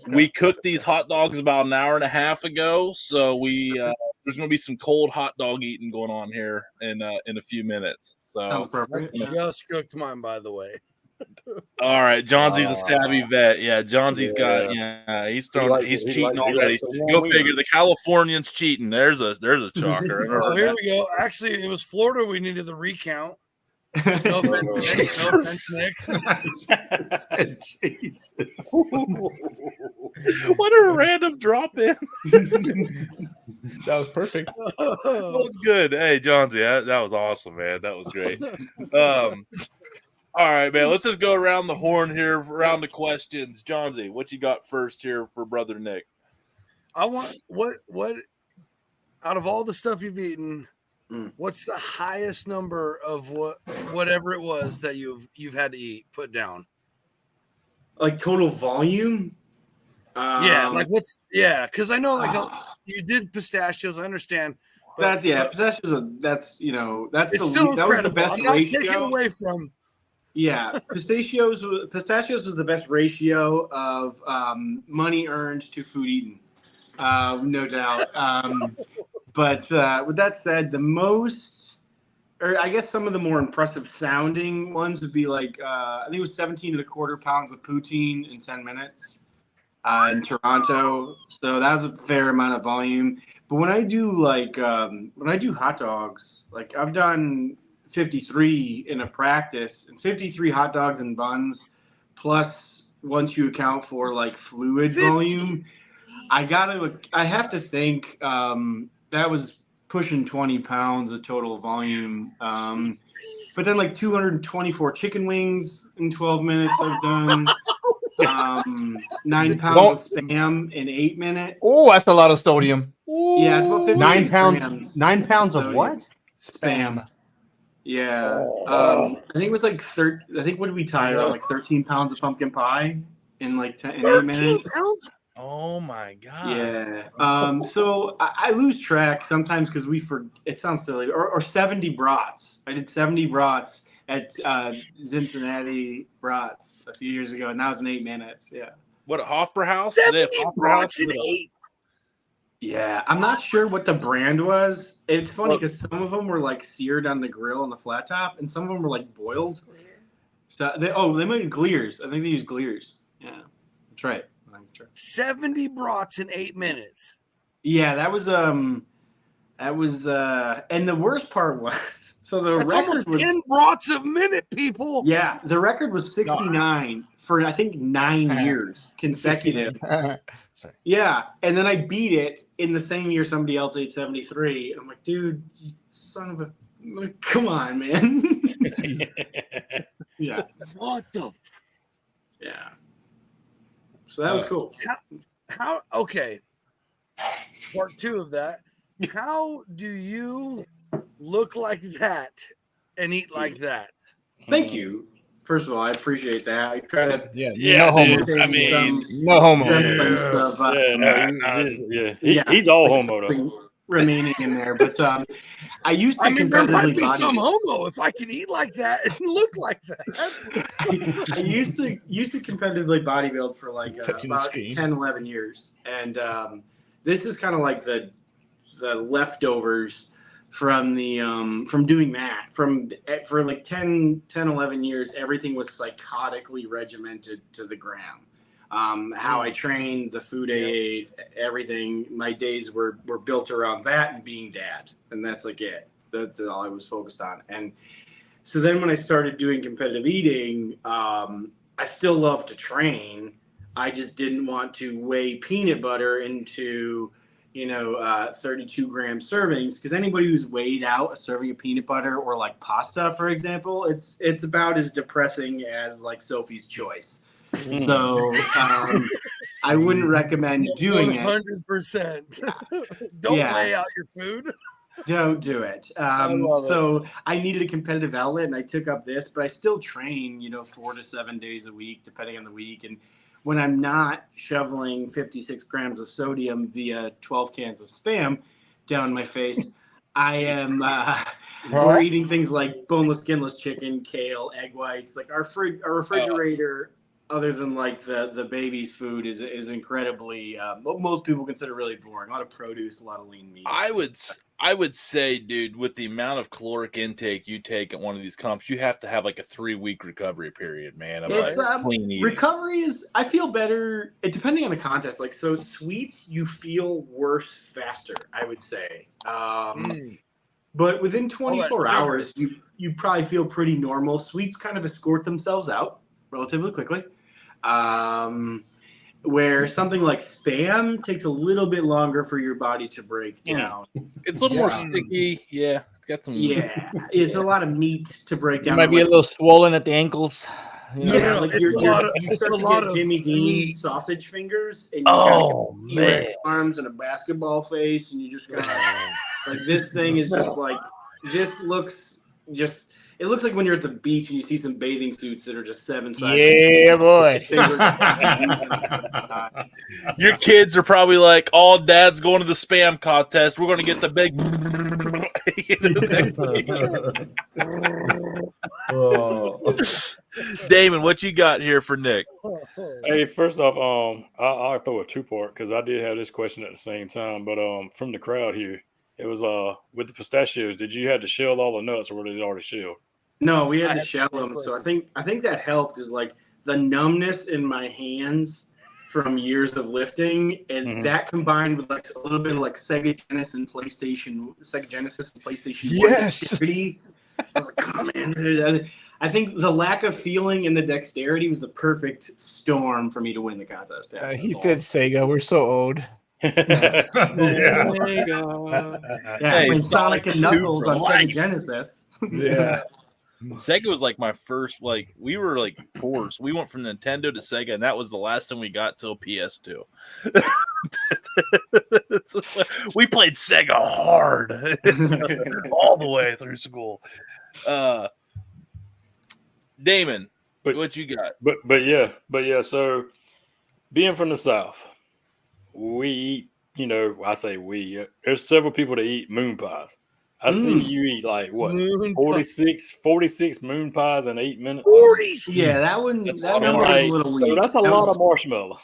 S2: We cooked these hot dogs about an hour and a half ago, so there's going to be some cold hot dog eating going on here in a few minutes. So
S3: I just cooked mine, by the way.
S2: All right, Johnsy's a savvy vet. Yeah, Johnsy's got he's cheating already. Go figure. The Californians cheating. There's a chalker.
S3: Oh, here we go. Actually, it was Florida. We needed the recount. No offense, Nick.
S6: Jesus.
S2: What a random drop in.
S5: That was perfect.
S2: That was good. Hey, Johnsy, that was awesome, man. That was great. All right, man. Let's just go around the horn here, around the questions. Johnsy, what you got first here for brother Nick?
S3: I want what out of all the stuff you've eaten, what's the highest number of whatever it was that you've had to eat? Put down.
S11: Like total volume?
S3: Because I know you did pistachios. I understand.
S11: Pistachios. That was the best
S3: I'm not
S11: ratio.
S3: taking away from.
S11: Yeah, pistachios was the best ratio of money earned to food eaten, no doubt. But with that said, I guess some of the more impressive sounding ones would be like I think it was 17.25 pounds of poutine in 10 minutes in Toronto. So that was a fair amount of volume. But when I do hot dogs, like I've done 53 in a practice, and 53 hot dogs and buns, plus once you account for like fluid 50. Volume, I have to think that was pushing 20 pounds of total volume. But then like 224 chicken wings in 12 minutes I've done. 9 pounds of spam in 8 minutes.
S5: Oh, that's a lot of sodium.
S11: Yeah, it's about
S6: 9
S11: 58
S6: pounds.
S11: grams
S6: 9 pounds of
S11: sodium.
S6: what?
S11: Spam. Yeah. I think it was like I think what did we tie around like 13 pounds of pumpkin pie in like 10 in 8 minutes.
S3: Pounds?
S2: Oh my god.
S11: Yeah. So I lose track sometimes because it sounds silly. Or 70 brats. I did 70 brats at Cincinnati Brats a few years ago, and that was in 8 minutes. Yeah.
S2: What at Hofbrauhaus?
S3: 70 brats in 8.
S11: Yeah, I'm not sure what the brand was. It's funny because some of them were like seared on the grill on the flat top, and some of them were like boiled. So they made Glears. I think they used Glears. Yeah, that's right.
S3: 70 brats in 8 minutes.
S11: Yeah, that was and the worst part was
S3: That's
S11: record
S3: almost
S11: was
S3: 10 brats a minute, people.
S11: Yeah, the record was 69 for I think 9 years consecutive. Yeah, and then I beat it in the same year somebody else ate 73. And I'm like, dude, you son of a, come on, man. Yeah.
S3: What the?
S11: Yeah. So that was cool.
S3: How okay. Part 2 of that. How do you look like that and eat like that?
S11: Thank you. First of all, I appreciate that. I try to
S5: no homo.
S11: I mean,
S5: no homo.
S4: He's all homo though.
S11: Remaining in there, but I used to
S3: there might
S11: competitively
S3: be some homo if I can eat like that and look like that.
S11: I used to competitively bodybuild for like about 10, 11 years, and this is kind of like the leftovers from the from doing that for like 10 11 years. Everything was psychotically regimented to the gram. How I trained, the food I ate, everything. My days were built around that and being dad, and that's like it. That's all I was focused on. And so then when I started doing competitive eating, I still love to train. I just didn't want to weigh peanut butter into 32 gram servings, because anybody who's weighed out a serving of peanut butter or like pasta, for example, it's about as depressing as like Sophie's Choice. So I wouldn't recommend doing
S3: 100%. Don't weigh out your food.
S11: Don't do it. So I needed a competitive outlet, and I took up this, but I still train, 4 to 7 days a week, depending on the week. And when I'm not shoveling 56 grams of sodium via 12 cans of Spam down my face, I am we're eating things like boneless, skinless chicken, kale, egg whites. Like our refrigerator, other than like the baby's food, is incredibly what most people consider really boring. A lot of produce, a lot of lean meat.
S2: I would say, dude, with the amount of caloric intake you take at one of these comps, you have to have like a 3-week recovery period, man. Clean eating.
S11: Recovery is, I feel better depending on the contest. Like, so sweets, you feel worse faster, I would say. But within 24 hours, you probably feel pretty normal. Sweets kind of escort themselves out relatively quickly. Where something like Spam takes a little bit longer for your body to break down.
S2: It's a little more sticky. Yeah. Got some.
S11: Yeah. It's a lot of meat to break down.
S5: You might be a little swollen at the ankles.
S11: Yeah, like you start to get Jimmy Dean sausage fingers, and you got T-Rex arms and a basketball face, and you just got like, this thing is just like, it looks like when you're at the beach and you see some bathing suits that are just 7 sizes.
S5: Yeah, boy.
S2: Your kids are probably like, all dad's going to the Spam contest. We're going to get the big. Damon, what you got here for Nick?
S4: Hey, first off, I'll throw a 2-part because I did have this question at the same time. But from the crowd here, it was with the pistachios. Did you have to shell all the nuts, or were they already shelled?
S11: No, we had to shell them. So I think that helped, is like the numbness in my hands from years of lifting, and that combined with like a little bit of like Sega Genesis and PlayStation.
S5: Yes.
S11: I was like, oh man. I think the lack of feeling and the dexterity was the perfect storm for me to win the contest.
S5: He said Sega. We're so old.
S11: Yeah,
S2: Hey,
S11: playing Sonic and Knuckles
S2: for
S11: on
S2: life.
S11: Sega Genesis.
S5: Yeah.
S2: Sega was like my first, like, we were like poor. So we went from Nintendo to Sega, and that was the last thing we got till PS2. We played Sega hard all the way through school. Damon, what you got?
S4: But yeah. So being from the South, we eat. I say we. There's several people that eat moon pies. I see you eat like what 46 moon pies in 8 minutes.
S3: 46.
S11: Yeah, that number was a little weak.
S4: So that's a lot of marshmallow.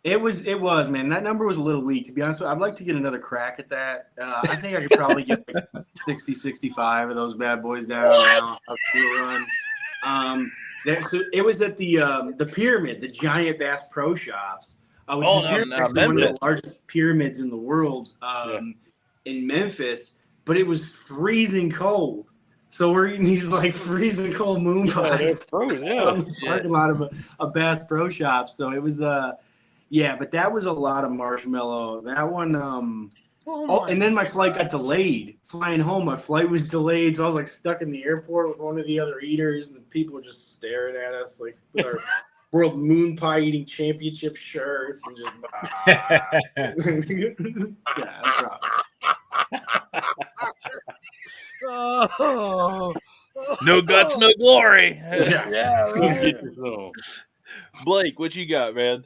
S11: It was, man. That number was a little weak, to be honest with you. I'd like to get another crack at that. I think I could probably get like 60, 65 of those bad boys down now. I'll still run. So it was at the pyramid, the giant Bass Pro Shops. Which is one of the largest pyramids in the world in Memphis. But it was freezing cold. So we're eating these like freezing cold moon pies on the parking lot of a Bass Pro Shop. So it was but that was a lot of marshmallow. That one and then my flight got delayed. Flying home, my flight was delayed. So I was like stuck in the airport with one of the other eaters, and people were just staring at us like with our World Moon Pie Eating Championship shirts and just that's rough.
S2: No guts, no glory.
S3: Yeah, right.
S2: Blake, what you got, man?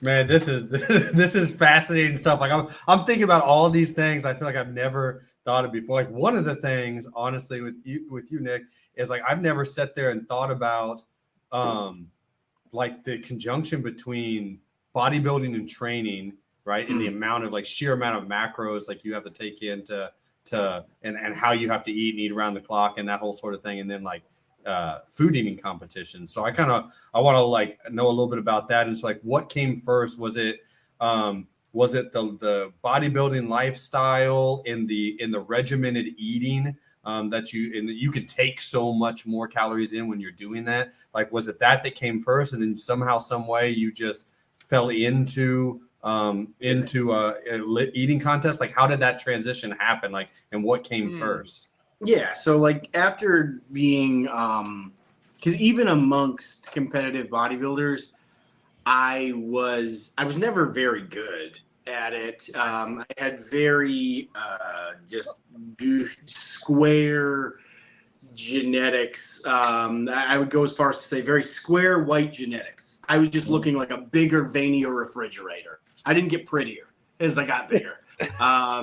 S6: Man, this is fascinating stuff. Like I'm thinking about all these things. I feel like I've never thought of before. Like one of the things, honestly, with you, Nick, is like I've never sat there and thought about like the conjunction between bodybuilding and training, right? And the amount of like sheer amount of macros like you have to take into and how you have to eat and eat around the clock and that whole sort of thing. And then like food eating competitions. So I want to like know a little bit about that. And it's like, what came first? Was it the bodybuilding lifestyle in the regimented eating that you could take so much more calories in when you're doing that? Like, was it that came first, and then somehow, some way, you just fell into eating contest? Like, how did that transition happen? Like, and what came first?
S11: Yeah, so like after being, because even amongst competitive bodybuilders, I was never very good at it. I had very just square genetics. I would go as far as to say very square white genetics. I was just looking like a bigger, veinier refrigerator. I didn't get prettier as I got bigger. I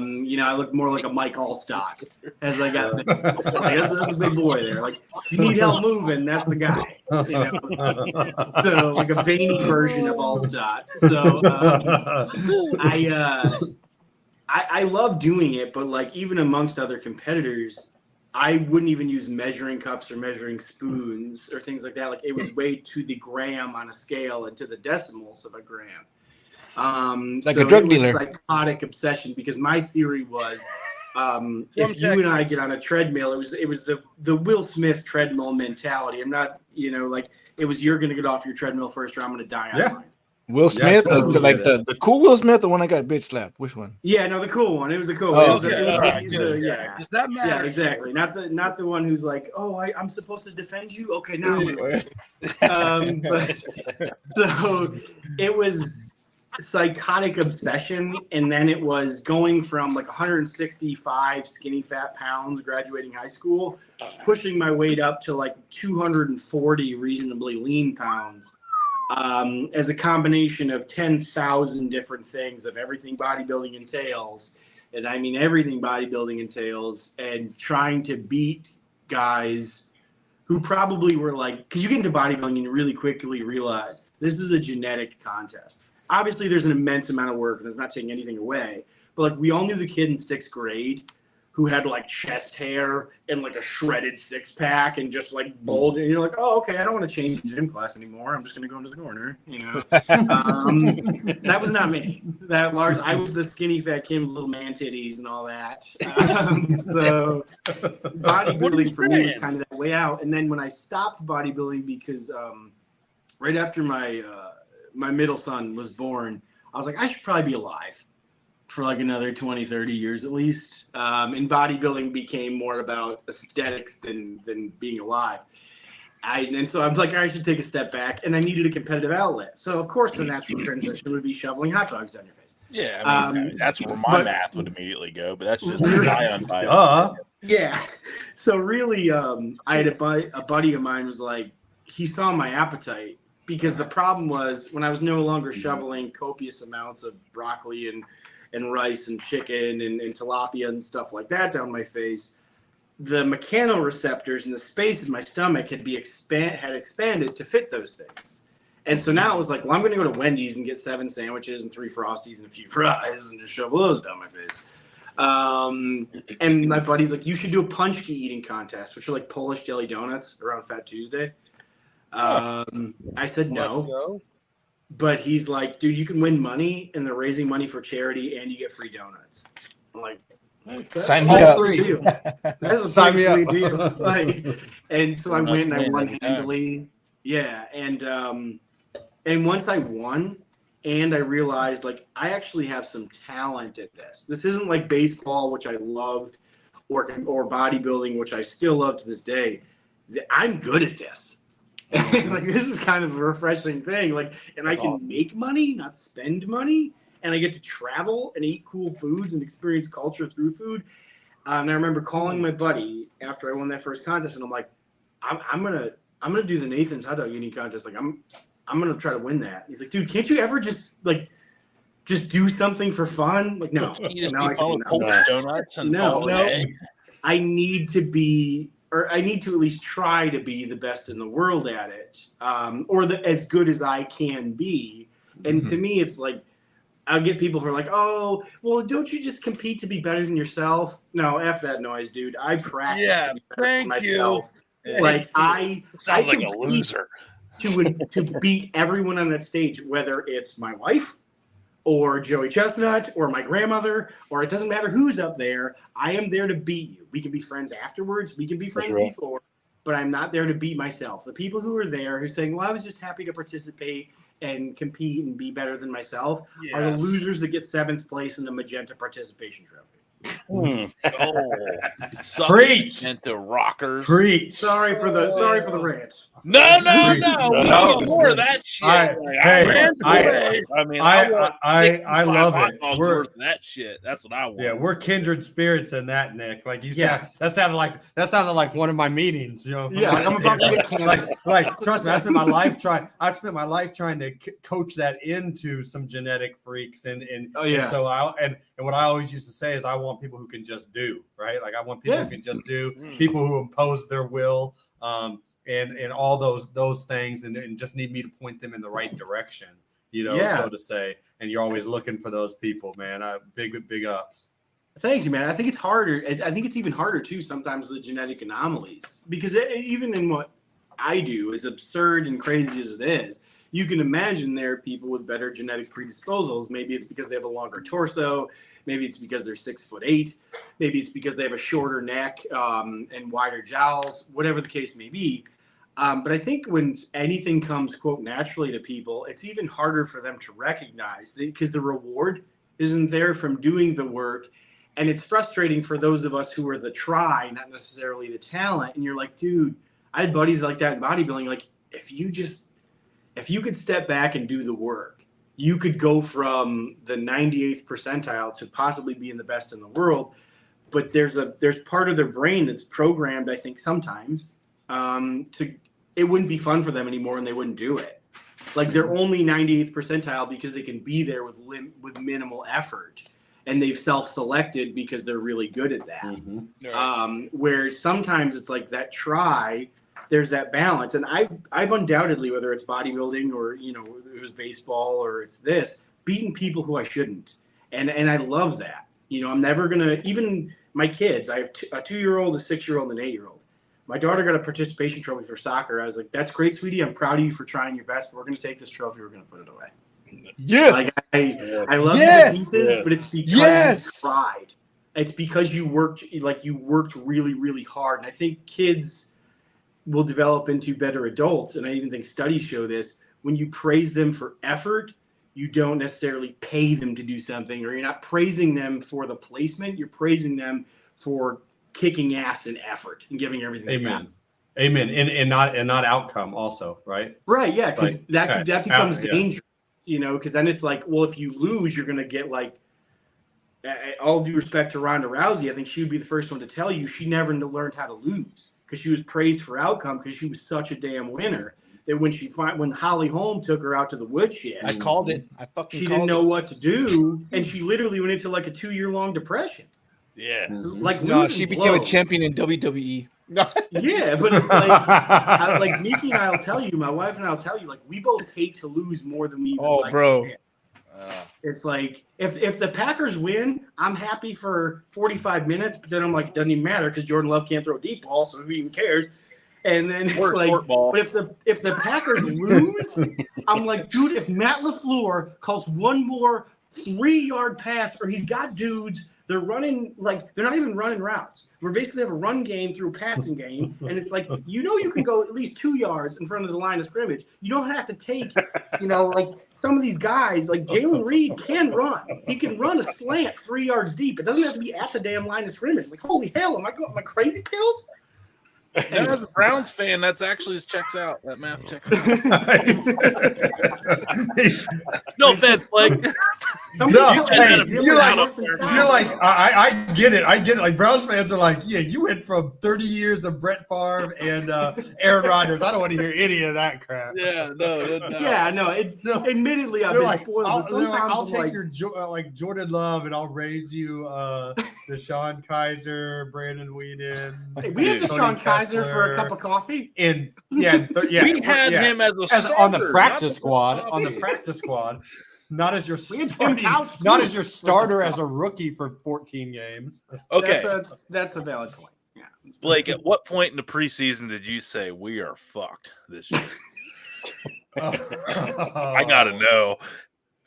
S11: looked more like a Mike Allstock as I got bigger. That's a big boy there. Like, if you need help moving, that's the guy. So like a veiny version of Allstock. So I love doing it, but like even amongst other competitors, I wouldn't even use measuring cups or measuring spoons or things like that. Like it was weighed to the gram on a scale and to the decimals of a gram.
S5: Like a drug dealer.
S11: Psychotic obsession, because my theory was if you and I get on a treadmill, it was the Will Smith treadmill mentality. I'm not, like it was, you're gonna get off your treadmill first or I'm gonna die on mine.
S5: Will Smith,
S6: totally
S5: the cool Will Smith, the one I got bitch slapped. Which one?
S11: Yeah, no, the cool one. It was the cool one.
S3: Does that matter?
S11: Yeah, exactly. Not the one who's like, oh, I'm supposed to defend you. Okay, now. So it was psychotic obsession, and then it was going from like 165 skinny fat pounds graduating high school, pushing my weight up to like 240 reasonably lean pounds. As a combination of 10,000 different things of everything bodybuilding entails. And I mean, everything bodybuilding entails, and trying to beat guys who probably were like, because you get into bodybuilding and you really quickly realize this is a genetic contest. Obviously there's an immense amount of work and it's not taking anything away, but like we all knew the kid in 6th grade who had like chest hair and like a shredded 6-pack and just like bulging. And you're like, oh, okay, I don't want to change gym class anymore. I'm just going to go into the corner, That was not me. I was the skinny fat kid with little man titties and all that. So bodybuilding for me was kind of that way out. And then when I stopped bodybuilding, because right after my middle son was born, I was like, I should probably be alive. for like another 20, 30 years at least. And bodybuilding became more about aesthetics than being alive. And so I was like, I should take a step back, and I needed a competitive outlet. So of course the natural transition would be shoveling hot dogs down your face.
S2: Yeah, I mean, that's where my math would immediately go, but that's just my unbiased.
S6: Duh.
S11: Yeah. So really, I had a buddy of mine was like, he saw my appetite, because the problem was when I was no longer shoveling copious amounts of broccoli and rice and chicken and tilapia and stuff like that down my face, the mechanoreceptors in the space in my stomach had expanded to fit those things. And so now it was like, well, I'm going to go to Wendy's and get 7 sandwiches and 3 Frosties and a few fries and just shovel those down my face. And my buddy's like, you should do a punch key eating contest, which are like Polish jelly donuts around Fat Tuesday. I said no. But he's like, dude, you can win money, and they're raising money for charity, and you get free donuts. I'm like,
S5: sign me up.
S11: That's a
S6: Sign me up.
S11: deal. Like, and so I went and I won handily. Yeah, and once I won, and I realized like I actually have some talent at this. This isn't like baseball, which I loved, or bodybuilding, which I still love to this day. I'm good at this. Like, this is kind of a refreshing thing. Like, and I can make money, not spend money, and I get to travel and eat cool foods and experience culture through food. And I remember calling my buddy after I won that first contest, and I'm like, I'm gonna do the Nathan's hot dog eating contest. Like, I'm gonna try to win that. He's like, dude, can't you ever just do something for fun? Like, no.
S2: You just be fun with Polish donuts and
S11: no. I need to be. Or I need to at least try to be the best in the world at it, or as good as I can be. And to me, it's like, I'll get people who are like, oh, well, don't you just compete to be better than yourself? No, F that noise, dude. I practice to be better than myself. Like, I
S2: sounds like a loser.
S11: To beat everyone on that stage, whether it's my wife, or Joey Chestnut, or my grandmother, or it doesn't matter who's up there. I am there to beat you. We can be friends afterwards. We can be friends before, but I'm not there to beat myself. The people who are there who saying, well, I was just happy to participate and compete and be better than myself are the losers that get 7th place in the Magenta participation trophy.
S6: Preach.
S2: Into rockers.
S6: Preach.
S11: Sorry for the rant.
S2: No. We need more of that shit.
S6: I love it.
S2: We're that shit. That's what I want.
S6: Yeah, we're kindred spirits in that, Nick. Like you said, that sounded like one of my meetings. You know,
S11: I'm about to get
S6: like trust me, I spent my life trying to coach that into some genetic freaks, and so what I always used to say is I want people who can just do, right? Like I want people who can just do, people who impose their will, and all those things, and just need me to point them in the right direction, so to say. And you're always looking for those people, man. Big ups.
S11: Thank you, man. I think it's harder. I think it's even harder too sometimes with genetic anomalies, because even in what I do, as absurd and crazy as it is, you can imagine there are people with better genetic predisposals. Maybe it's because they have a longer torso. Maybe it's because they're 6'8". Maybe it's because they have a shorter neck and wider jowls, whatever the case may be. But I think when anything comes, quote, naturally to people, it's even harder for them to recognize, because the reward isn't there from doing the work. And it's frustrating for those of us who are the try, not necessarily the talent. And you're like, dude, I had buddies like that in bodybuilding. Like, if you could step back and do the work, you could go from the 98th percentile to possibly being the best in the world. But there's part of their brain that's programmed, I think, sometimes it wouldn't be fun for them anymore, and they wouldn't do it. Like, they're only 98th percentile because they can be there with minimal effort, and they've self-selected because they're really good at that. Where sometimes it's like that try. There's that balance, and I've undoubtedly, whether it's bodybuilding or it was baseball or it's this, beaten people who I shouldn't, and I love that. I'm never gonna, even my kids. I have a 2-year-old, a 6-year-old, and an 8-year-old. My daughter got a participation trophy for soccer. I was like, "That's great, sweetie. I'm proud of you for trying your best. But we're gonna take this trophy. We're gonna put it away."
S5: Yeah,
S11: like I love the pieces, but it's because you tried. It's because you worked really, really hard, and I think kids will develop into better adults, and I even think studies show this. When you praise them for effort, you don't necessarily pay them to do something, or you're not praising them for the placement. You're praising them for kicking ass in effort and giving everything.
S6: Amen. Amen. And not outcome also, right?
S11: Right. Yeah. Because
S6: Like,
S11: that becomes
S6: yeah.
S11: dangerous, because then it's like, well, if you lose, you're going to get like, all due respect to Ronda Rousey, I think she would be the first one to tell you she never learned how to lose, because she was praised for outcome because she was such a damn winner that when Holly Holm took her out to the woodshed,
S5: I called it.
S11: She didn't know what to do, and she literally went into like a 2-year-long depression.
S2: Yeah.
S11: Like,
S5: no, she became a
S11: blows.
S5: champion in WWE.
S11: Yeah, but it's like, like Nikki and I'll tell you, my wife and I'll tell you, like, we both hate to lose more than we even like
S5: bro.
S11: to win. It's like, if the Packers win, I'm happy for 45 minutes, but then I'm like, it doesn't even matter because Jordan Love can't throw a deep ball, so who even cares? And then it's like, but if the Packers lose, I'm like, dude, if Matt LaFleur calls one more 3-yard pass, or he's got dudes, they're running, like, they're not even running routes. We basically have a run game through a passing game, and it's like, you can go at least 2 yards in front of the line of scrimmage. You don't have to take, like some of these guys, like Jalen Reed can run. He can run a slant 3 yards deep. It doesn't have to be at the damn line of scrimmage. Like, holy hell, am I crazy pills?
S2: And as a Browns fan, that's actually checks out. That math checks out. No offense, like
S6: you're like, I get it. Like, Browns fans are like, yeah, you went from 30 years of Brett Favre and Aaron Rodgers. I don't want to hear any of that crap.
S2: Yeah, no.
S11: Yeah, no. Admittedly, I've been spoiled.
S6: I'll take your like Jordan Love, and I'll raise you Deshaun Kaiser, Brandon Whedon.
S11: Hey, we had Deshaun Kaiser for a cup of coffee,
S6: and
S2: we had him as a starter,
S6: on the practice squad. On the practice squad. Not as your starter as a rookie for 14 games.
S2: Okay,
S11: that's a valid point. Yeah,
S2: Blake, at what point in the preseason did you say we are fucked this year? I gotta know.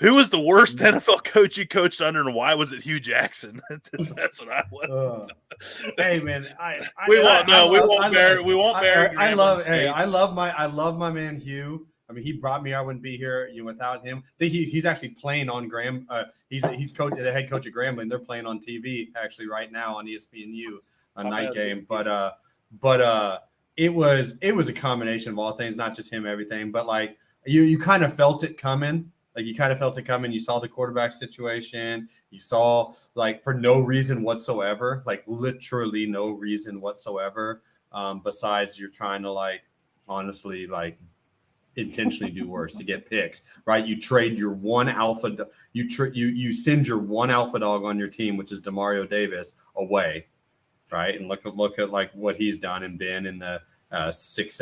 S2: Who was the worst NFL coach you coached under, and why was it Hugh Jackson? That's what I want.
S6: Hey man,
S2: we won't bear.
S6: I love my man Hugh. I mean, he brought me. I wouldn't be here without him. I think he's actually playing on Graham. He's the head coach at Grambling. They're playing on TV actually right now on ESPNU, a night game. But it was a combination of all things, not just him, everything. But like you kind of felt it coming. You saw the quarterback situation. You saw, like, for no reason whatsoever, like literally no reason whatsoever. Besides you're trying to, like, honestly, like, intentionally do worse to get picks, right? You trade your one alpha, you send your one alpha dog on your team, which is Demario Davis, away, right? And look at like what he's done and been in the 6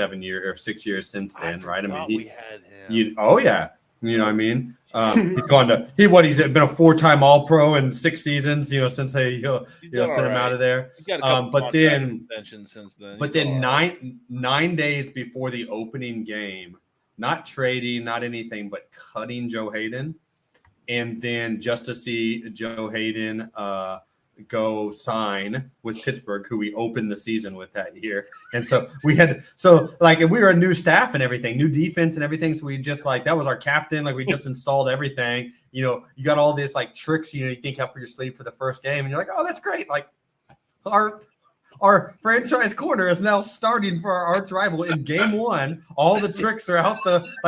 S6: years since then, right? I mean,
S2: we had him.
S6: Oh yeah, you know what I mean. He's gone to he's been a 4-time All-Pro in 6 seasons, since they sent him out of there. But then
S2: since then,
S6: 9 days before the opening game. Not trading, not anything, but cutting Joe Hayden. And then just to see Joe Hayden go sign with Pittsburgh, who we opened the season with that year. And so we were a new staff and everything, new defense and everything. So we just that was our captain. Like, we just installed everything. You got all this like tricks, you think up your sleeve for the first game. And you're like, oh, that's great. Like, our franchise corner is now starting for our arch rival in game 1. All the tricks are out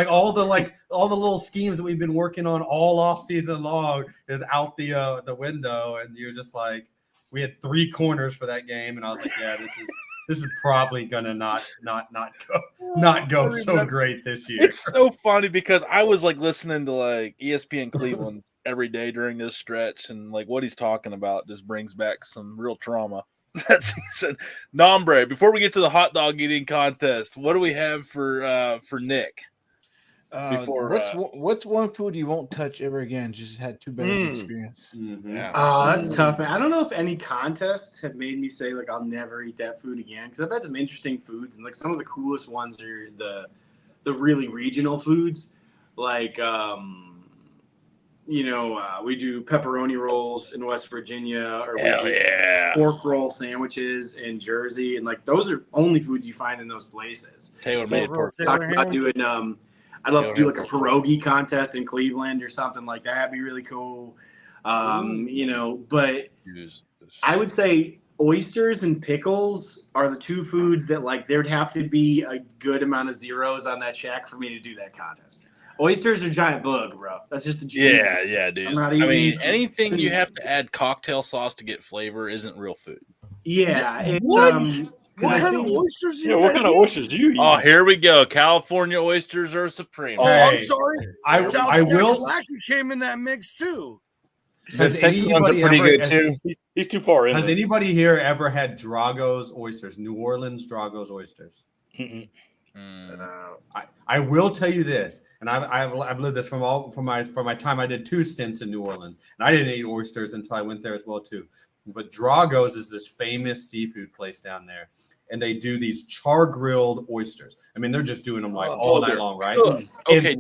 S6: all the little schemes that we've been working on all off season long is out the window. And you're just like, we had 3 corners for that game. And I was like, yeah, this is probably gonna not go so great this year.
S2: It's so funny because I was like listening to like ESPN Cleveland every day during this stretch, and like what he's talking about just brings back some real trauma. That season. Nombre, before we get to the hot dog eating contest, what do we have for Nick?
S5: What's one food you won't touch ever again? Just had too bad of an experience.
S11: Mm-hmm. Yeah. Oh, that's tough, man. I don't know if any contests have made me say like I'll never eat that food again, because I've had some interesting foods, and like some of the coolest ones are the really regional foods, like we do pepperoni rolls in West Virginia, or we do pork roll sandwiches in Jersey, and like those are only foods you find in those places.
S2: Taylor made pork.
S11: Talking about doing I'd love to do like a pierogi contest in Cleveland or something like that. That'd be really cool. But I would say oysters and pickles are the two foods that like there'd have to be a good amount of zeros on that check for me to do that contest. Oysters are giant bug, bro. That's just a
S2: yeah, dude. I mean, anything you have to add cocktail sauce to get flavor isn't real food.
S11: Yeah.
S3: What kind of oysters?
S4: What kind of oysters do you eat?
S2: Oh, here we go. California oysters are supreme.
S3: Oh, I'm sorry.
S6: I will.
S3: Came in that mix too.
S6: Has anybody ever?
S4: He's too far in.
S6: Has anybody here ever had Drago's oysters? New Orleans Drago's oysters. I will tell you this, and I've lived this from my time. I did 2 stints in New Orleans, and I didn't eat oysters until I went there as well too. But Drago's is this famous seafood place down there, and they do these char-grilled oysters. I mean, they're just doing them like all night long, right?
S2: Okay,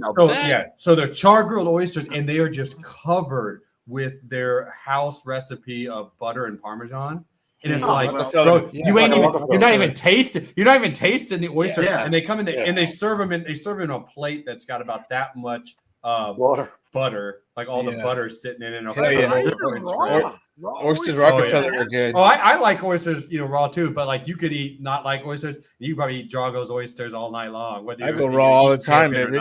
S6: so they're char-grilled oysters, and they are just covered with their house recipe of butter and Parmesan. And it's you're not even tasting the oyster. Yeah. And they come in and they serve them in a plate that's got about that much butter, like all the butter sitting in it.
S5: Oysters are good.
S6: Oh, I like oysters, raw too. But like you could eat not like oysters. You probably eat Drago's oysters all night long.
S5: I go raw all the time, baby.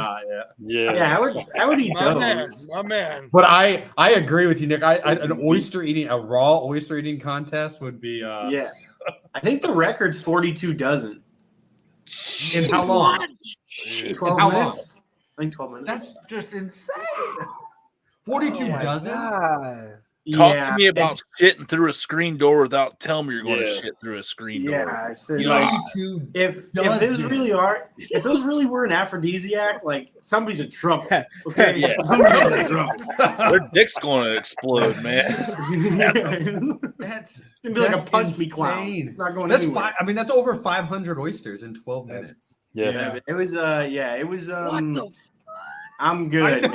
S11: Yeah. I would eat those.
S3: My man.
S6: But I agree with you, Nick. A raw oyster eating contest would be.
S11: Yeah. I think the record's 42 dozen.
S6: In how long?
S11: 12
S6: how
S11: minutes.
S6: long?
S11: I think 12 minutes.
S6: That's just insane. 42 dozen.
S2: Talk to me about shitting through a screen door without telling me you're going to shit through a screen door.
S11: Yeah, if those really were an aphrodisiac, like somebody's in trouble. Okay, somebody's in trouble.
S2: Their dick's going to explode, man.
S6: That's
S11: gonna be like a punch me clown. Not going anywhere.
S6: That's over 500 oysters in 12 minutes.
S11: Yeah. It was. I'm good.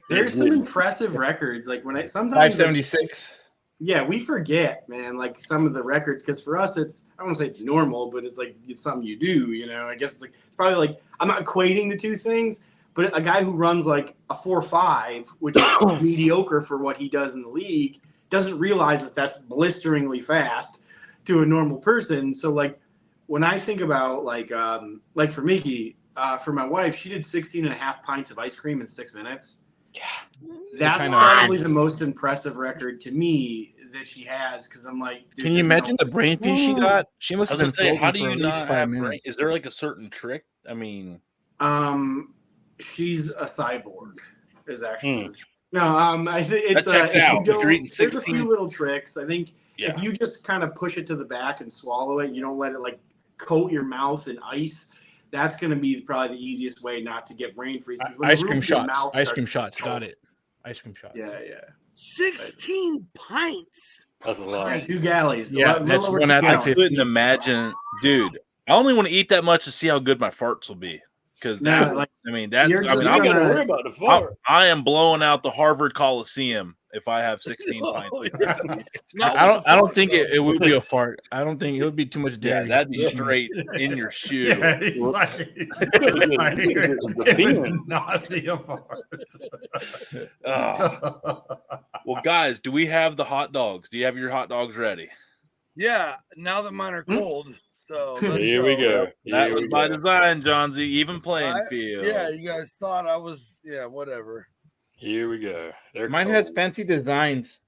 S11: There's some impressive records. Like when sometimes
S5: 576.
S11: Yeah, we forget, man. Like some of the records, because for us, I don't want to say it's normal, but it's like it's something you do. I guess it's probably like I'm not equating the two things, but a guy who runs like a 4.5, which is mediocre for what he does in the league, doesn't realize that that's blisteringly fast to a normal person. So like when I think about like for Mickey. For my wife, she did 16.5 pints of ice cream in 6 minutes. Yeah, that's probably the most impressive record to me that she has. Because I'm like, dude,
S5: can you imagine the brain piece she got? She must have been.
S2: Say, how do you not have brain? Is there like a certain trick? I mean,
S11: she's a cyborg. Is actually no. I think it's
S2: that checks out. If you're eating 16,
S11: there's a few little tricks. I think if you just kind of push it to the back and swallow it, you don't let it like coat your mouth in ice. That's going to be probably the easiest way not to get brain freeze.
S5: Ice cream shots. Got it. Ice cream shots.
S11: Yeah.
S3: 16 pints.
S4: That's a lot.
S11: 2 galleys.
S5: Yeah, that's one out of 50.
S2: I couldn't imagine, dude. I only want to eat that much to see how good my farts will be. Because I'm not
S4: worry about the fart.
S2: I am blowing out the Harvard Coliseum if I have 16 pints.
S5: I don't think it would be a fart. I don't think it would be too much dairy.
S2: Yeah, that'd be straight in your shoe.
S6: Yeah, not be a fart.
S2: Well, guys, do we have the hot dogs? Do you have your hot dogs ready?
S3: Yeah, now that mine are cold. So
S4: here we go.
S2: That was by design, John Z. Even playing field.
S3: Yeah, you guys thought I was. Yeah, whatever.
S4: Here we go.
S5: Mine has fancy designs.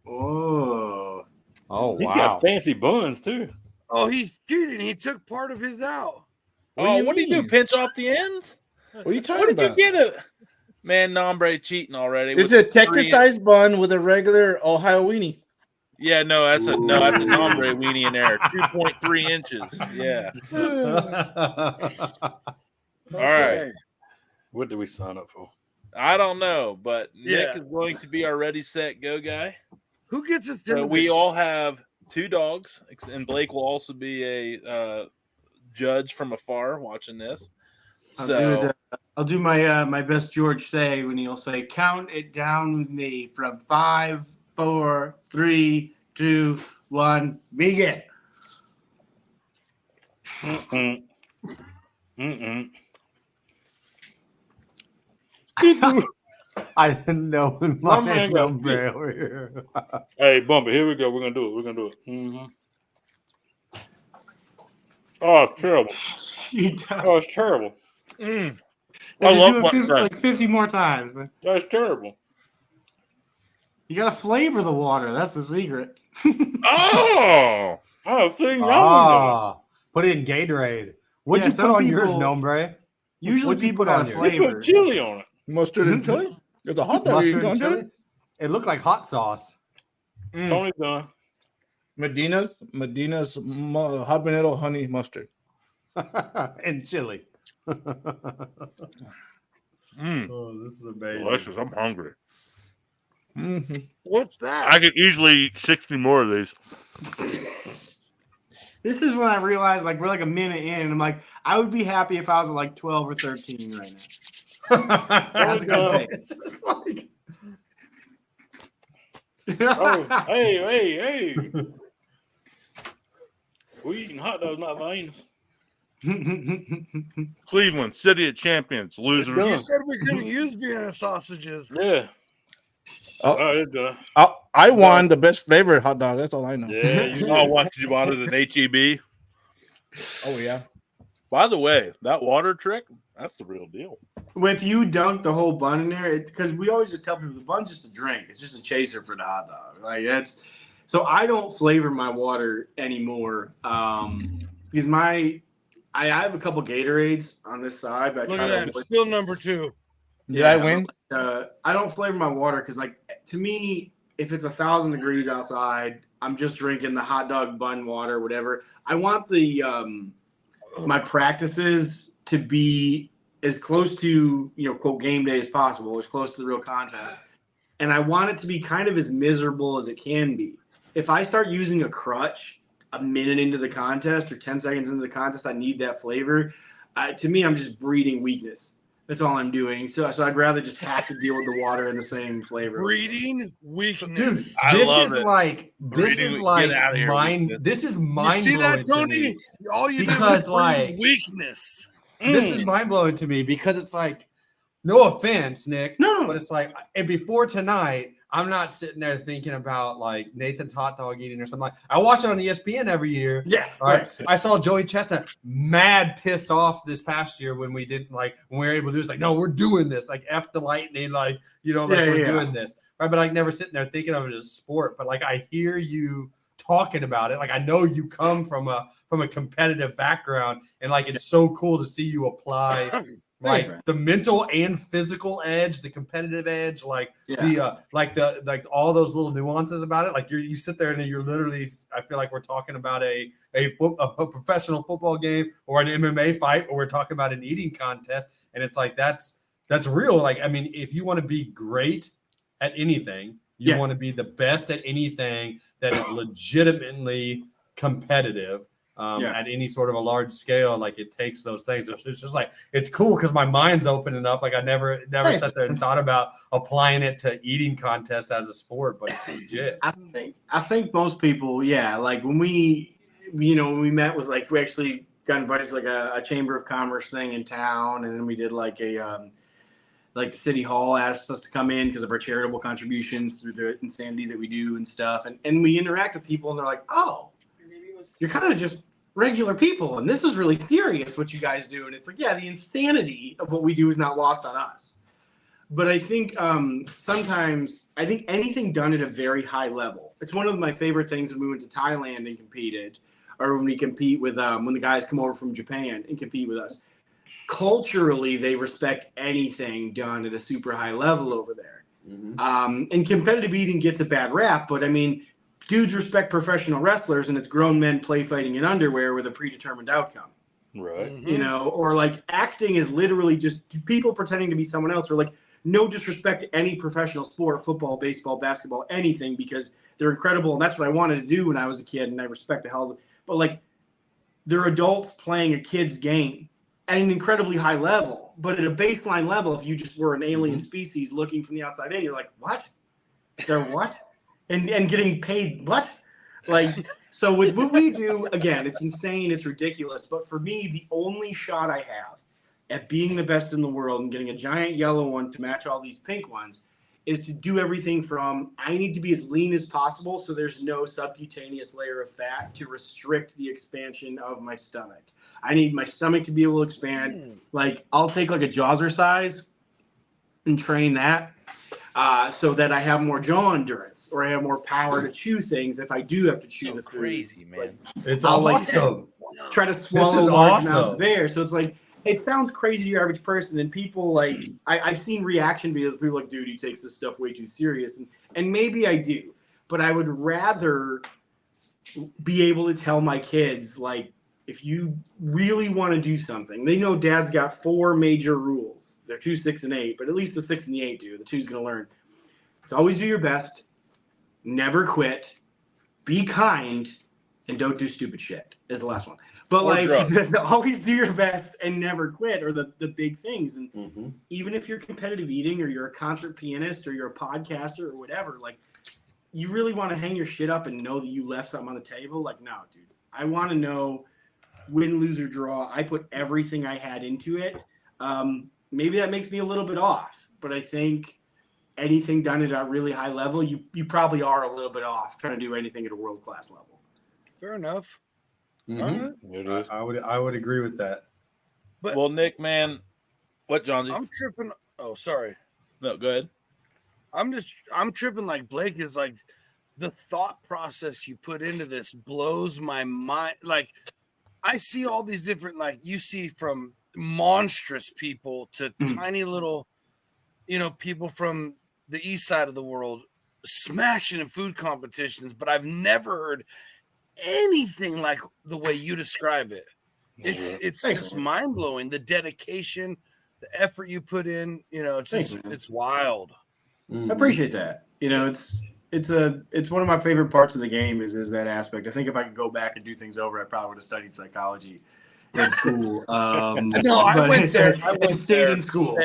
S11: Oh,
S6: wow!
S4: He's got fancy buns too.
S3: Oh, he's cheating. He took part of his out.
S2: What did you do? Pinch off the ends?
S5: What are you talking about?
S2: What did you get? Man, Nombre cheating already.
S5: It's a Texas-sized bun with a regular Ohio weenie.
S2: Yeah, that's a Nombre weenie in there. 2.3 inches. Yeah. All right.
S4: What did we sign up for?
S2: I don't know, but Nick is going to be our ready, set, go guy.
S3: Who gets us?
S2: So we all have 2 dogs, and Blake will also be a judge from afar watching this.
S11: I'll do my best George say when he'll say, "Count it down with me from 5, 4, 3, 2, 1, begin."
S6: I didn't know when
S4: My
S6: my
S4: man got
S6: nombre over here.
S4: Hey, Bumpy, here we go. We're gonna do it. Mm-hmm. Oh, it's terrible. Oh, it's terrible.
S11: I
S2: I love
S11: do it like 50 more times. Man.
S4: That's terrible.
S11: You gotta flavor the water. That's the secret.
S4: Oh, see, now
S6: Put it in Gatorade. What'd you put on yours, Nombre?
S11: Usually
S6: What'd you
S11: people
S6: put on
S11: got
S6: yours?
S11: flavor.
S4: you put chili on it.
S5: Mustard and chili? It's a hot dog.
S6: Mustard and chili? It looked like hot sauce.
S4: Tony's done.
S5: Medina's habanero honey mustard.
S6: And chili. Oh, this is amazing.
S2: Delicious. I'm hungry.
S5: Mm-hmm.
S3: What's that?
S2: I could easily eat 60 more of these.
S11: This is when I realized, like, we're like a minute in, and I'm like, I would be happy if I was at like 12 or 13 right now. That's a good thing.
S6: It's just like...
S4: Oh, hey. We eating hot dogs, not Viennas.
S2: Cleveland, City of Champions, losers.
S3: You said we couldn't use Vienna sausages.
S4: Yeah.
S5: Oh,
S4: it's done.
S5: I won the best flavored hot dog. That's all I know.
S2: Yeah, you know what you bought it at HEB.
S5: Oh yeah.
S2: By the way, that water trick, that's the real deal.
S11: If you dunk the whole bun in there, because we always just tell people the bun's just a drink. It's just a chaser for the hot dog. Like that's so I don't flavor my water anymore. Because I have a couple Gatorades on this side. But
S3: Look at that. Still number 2.
S5: Did I win?
S11: I don't flavor my water because, like, to me, if it's 1,000 degrees outside, I'm just drinking the hot dog bun water, whatever. I want the my practices to be as close to, quote, game day as possible, as close to the real contest. And I want it to be kind of as miserable as it can be. If I start using a crutch a minute into the contest or 10 seconds into the contest, I need that flavor. To me, I'm just breeding weakness. That's all I'm doing. So I'd rather just have to deal with the water in the same flavor.
S3: Breeding weakness.
S6: Dude, this is like mind. This is mind.
S3: You see
S6: blowing
S3: that, Tony? All you
S6: because
S3: do is breed weakness.
S6: This is mind blowing to me because it's like, no offense, Nick.
S11: No,
S6: but it's like, and before tonight, I'm not sitting there thinking about like Nathan's hot dog eating or something like. I watch it on ESPN every year.
S11: Yeah,
S6: right. I saw Joey Chestnut mad pissed off this past year when we didn't when we were able to do this. Like, no, we're doing this. Like, F the Lightning. We're doing this. Right, but never sitting there thinking of it as a sport. But I hear you talking about it. I know you come from a competitive background, and it's so cool to see you apply. The mental and physical edge, the competitive edge, the all those little nuances about it. You sit there and you're literally, I feel like we're talking about a professional football game or an MMA fight, or we're talking about an eating contest, and it's that's real. If you want to be great at anything, you want to be the best at anything that is legitimately competitive. At any sort of a large scale, it takes those things. It's just it's cool because my mind's opening up. I never sat there and thought about applying it to eating contests as a sport, but it's legit.
S11: I think most people, when we met with we actually got invited to a Chamber of Commerce thing in town, and then we did the City Hall asked us to come in because of our charitable contributions through the insanity that we do and stuff, and we interact with people, and they're like, oh, you're kind of just regular people, and this is really serious what you guys do. And it's the insanity of what we do is not lost on us. But I think sometimes anything done at a very high level. It's one of my favorite things when we went to Thailand and competed, or when we compete with when the guys come over from Japan and compete with us. Culturally, they respect anything done at a super high level over there. Mm-hmm. And competitive eating gets a bad rap, but dudes respect professional wrestlers, and it's grown men play fighting in underwear with a predetermined outcome.
S4: Right.
S11: Or acting is literally just people pretending to be someone else, or no disrespect to any professional sport, football, baseball, basketball, anything, because they're incredible. And that's what I wanted to do when I was a kid, and I respect the hell of it. But they're adults playing a kid's game at an incredibly high level. But at a baseline level, if you just were an alien species looking from the outside in, you're like, what? They're what? And getting paid what? So with what we do, again, it's insane, it's ridiculous. But for me, the only shot I have at being the best in the world and getting a giant yellow one to match all these pink ones is to do everything from I need to be as lean as possible so there's no subcutaneous layer of fat to restrict the expansion of my stomach. I need my stomach to be able to expand. Like I'll take like a Jazzercise and train that so that I have more jaw endurance or I have more power to chew things if I do have to chew the
S2: crazy,
S11: foods.
S2: man.
S6: It's
S11: I'll
S6: awesome.
S11: Like try to
S6: This
S11: swallow
S6: is
S11: large amounts
S6: awesome.
S11: of air. So it's like it sounds crazy to your average person, and people like I've seen reaction videos of people like, dude, he takes this stuff way too serious, and maybe I do, but I would rather be able to tell my kids like, if you really want to do something, they know Dad's got 4 major rules. They're 2, 6, and 8, but at least the 6 and the 8 do. The 2's going to learn. It's always do your best, never quit, be kind, and don't do stupid shit is the last one. But
S2: Or
S11: like
S2: drugs.
S11: always do your best and never quit are the big things. And even if you're competitive eating or you're a concert pianist or you're a podcaster or whatever, like you really want to hang your shit up and know that you left something on the table. Like, no, dude, I want to know win, lose, or draw. I put everything I had into it. Maybe that makes me a little bit off, but I think anything done at a really high level, you probably are a little bit off trying to do anything at a world-class level.
S3: Fair enough.
S6: I would agree with that.
S3: But
S2: well, Nick, man, what, John?
S3: I'm tripping. Oh, sorry.
S2: No, go ahead.
S3: I'm tripping like Blake is like the thought process you put into this blows my mind. Like I see all these different, like you see from monstrous people to tiny little, people from the east side of the world smashing in food competitions, but I've never heard anything like the way you describe it. It's just mind blowing. The dedication, the effort you put in, it's wild.
S11: I appreciate that. It's one of my favorite parts of the game is that aspect. I think if I could go back and do things over, I probably would have studied psychology in school.
S3: No, I went there. I
S11: stayed in school.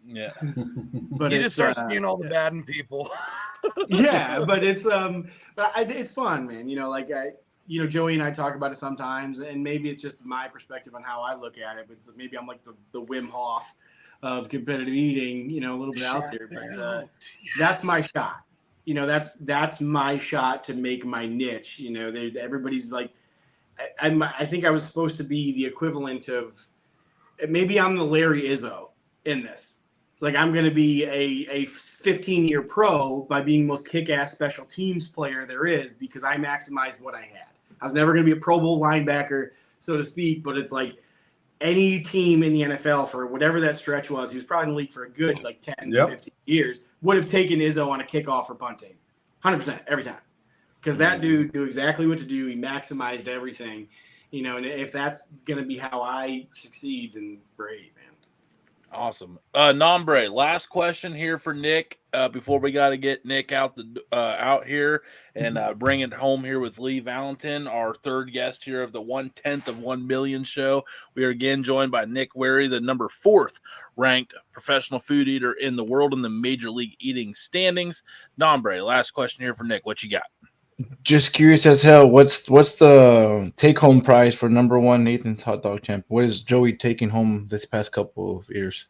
S2: Yeah,
S11: but
S3: you just start seeing all the bad in people.
S11: Yeah, but it's fun, man. Joey and I talk about it sometimes, and maybe it's just my perspective on how I look at it. But maybe I'm like the Wim Hof of competitive eating, a little bit out there. But that's my shot. That's my shot to make my niche. Everybody's like, I think I was supposed to be the equivalent of, maybe I'm the Larry Izzo in this. It's like I'm going to be a 15-year pro by being the most kick-ass special teams player there is because I maximized what I had. I was never going to be a Pro Bowl linebacker, so to speak, but it's like any team in the NFL for whatever that stretch was, he was probably in the league for a good 10 to 15 years, would have taken Izzo on a kickoff or punting. 100% every time. Because that dude knew exactly what to do. He maximized everything. And if that's going to be how I succeed, then great, man.
S2: Awesome. Nombre, last question here for Nick before we got to get Nick out here and bring it home here with Lee Valentin, our third guest here of the 1/10 of 1 million show. We are again joined by Nick Wehry, the number 4th ranked professional food eater in the world in the Major League Eating standings. Nombre, last question here for Nick. What you got?
S5: Just curious as hell. What's the take-home prize for number 1 Nathan's Hot Dog Champ? What is Joey taking home this past couple of years?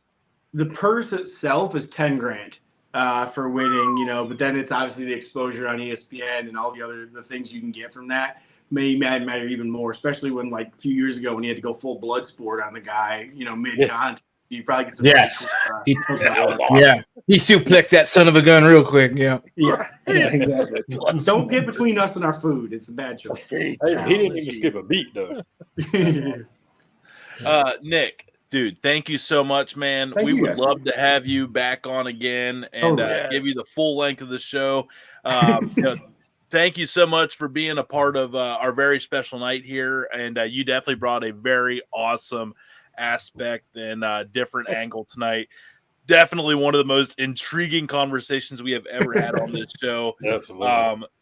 S11: The purse itself is $10,000 for winning, but then it's obviously the exposure on ESPN and all the things you can get from that may matter even more, especially when like a few years ago when he had to go full blood sport on the guy, mid-contest. You probably get some.
S5: Yes. He suplexed that son of a gun real quick. Yeah,
S11: exactly. Don't get between us and our food. It's a bad choice.
S4: He didn't even skip a beat, though.
S2: Nick, dude, thank you so much, man. We would love to have you back on again and give you the full length of the show. Thank you so much for being a part of our very special night here. And you definitely brought a very awesome aspect and different angle tonight. Definitely one of the most intriguing conversations we have ever had on this show.
S4: Absolutely.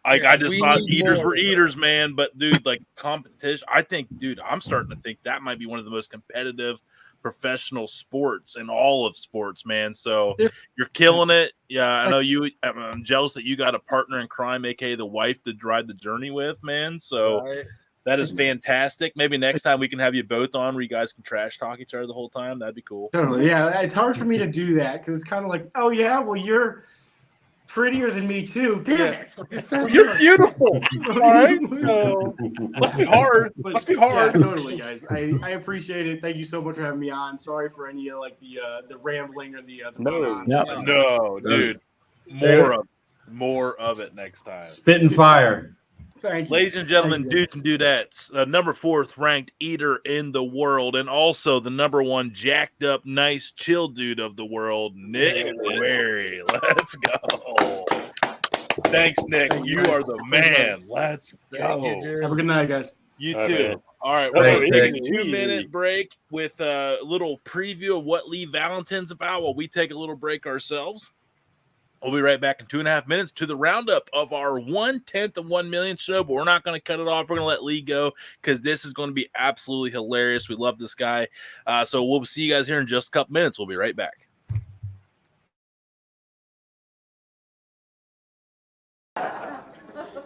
S2: I just thought eaters were eaters, man. But dude, like competition, I think, dude, I'm starting to think that might be one of the most competitive professional sports in all of sports, man. So you're killing it. Yeah, I know you. I'm jealous that you got a partner in crime, aka the wife, to ride the journey with, man. So That is fantastic. Maybe next time we can have you both on where you guys can trash talk each other the whole time. That'd be cool.
S11: Totally. Yeah, it's hard for me to do that because it's kind of like, oh yeah, well you're prettier than me too. Damn it.
S2: You're beautiful. All right. Must be hard. Must be hard.
S11: Yeah, totally, guys. I appreciate it. Thank you so much for having me on. Sorry for any like the rambling or the
S2: No, dude. More of it next time.
S6: Spitting fire.
S11: Thank you.
S2: Ladies and gentlemen, dudes and dudettes, number 4th ranked eater in the world, and also the number 1 jacked up, nice, chill dude of the world, Nick Wehry. Let's go. Thanks, Nick. You are the man. Let's go.
S11: Have a good night, guys.
S2: You
S11: All right,
S2: too.
S11: man.
S2: All right, we're
S6: Thanks,
S2: going to take
S6: Nick.
S2: a 2-minute break with a little preview of what Lee Valentin's about while we take a little break ourselves. We'll be right back in 2.5 minutes to the roundup of our 1/10 of 1 million show, but we're not going to cut it off. We're going to let Lee go because this is going to be absolutely hilarious. We love this guy. So we'll see you guys here in just a couple minutes. We'll be right back.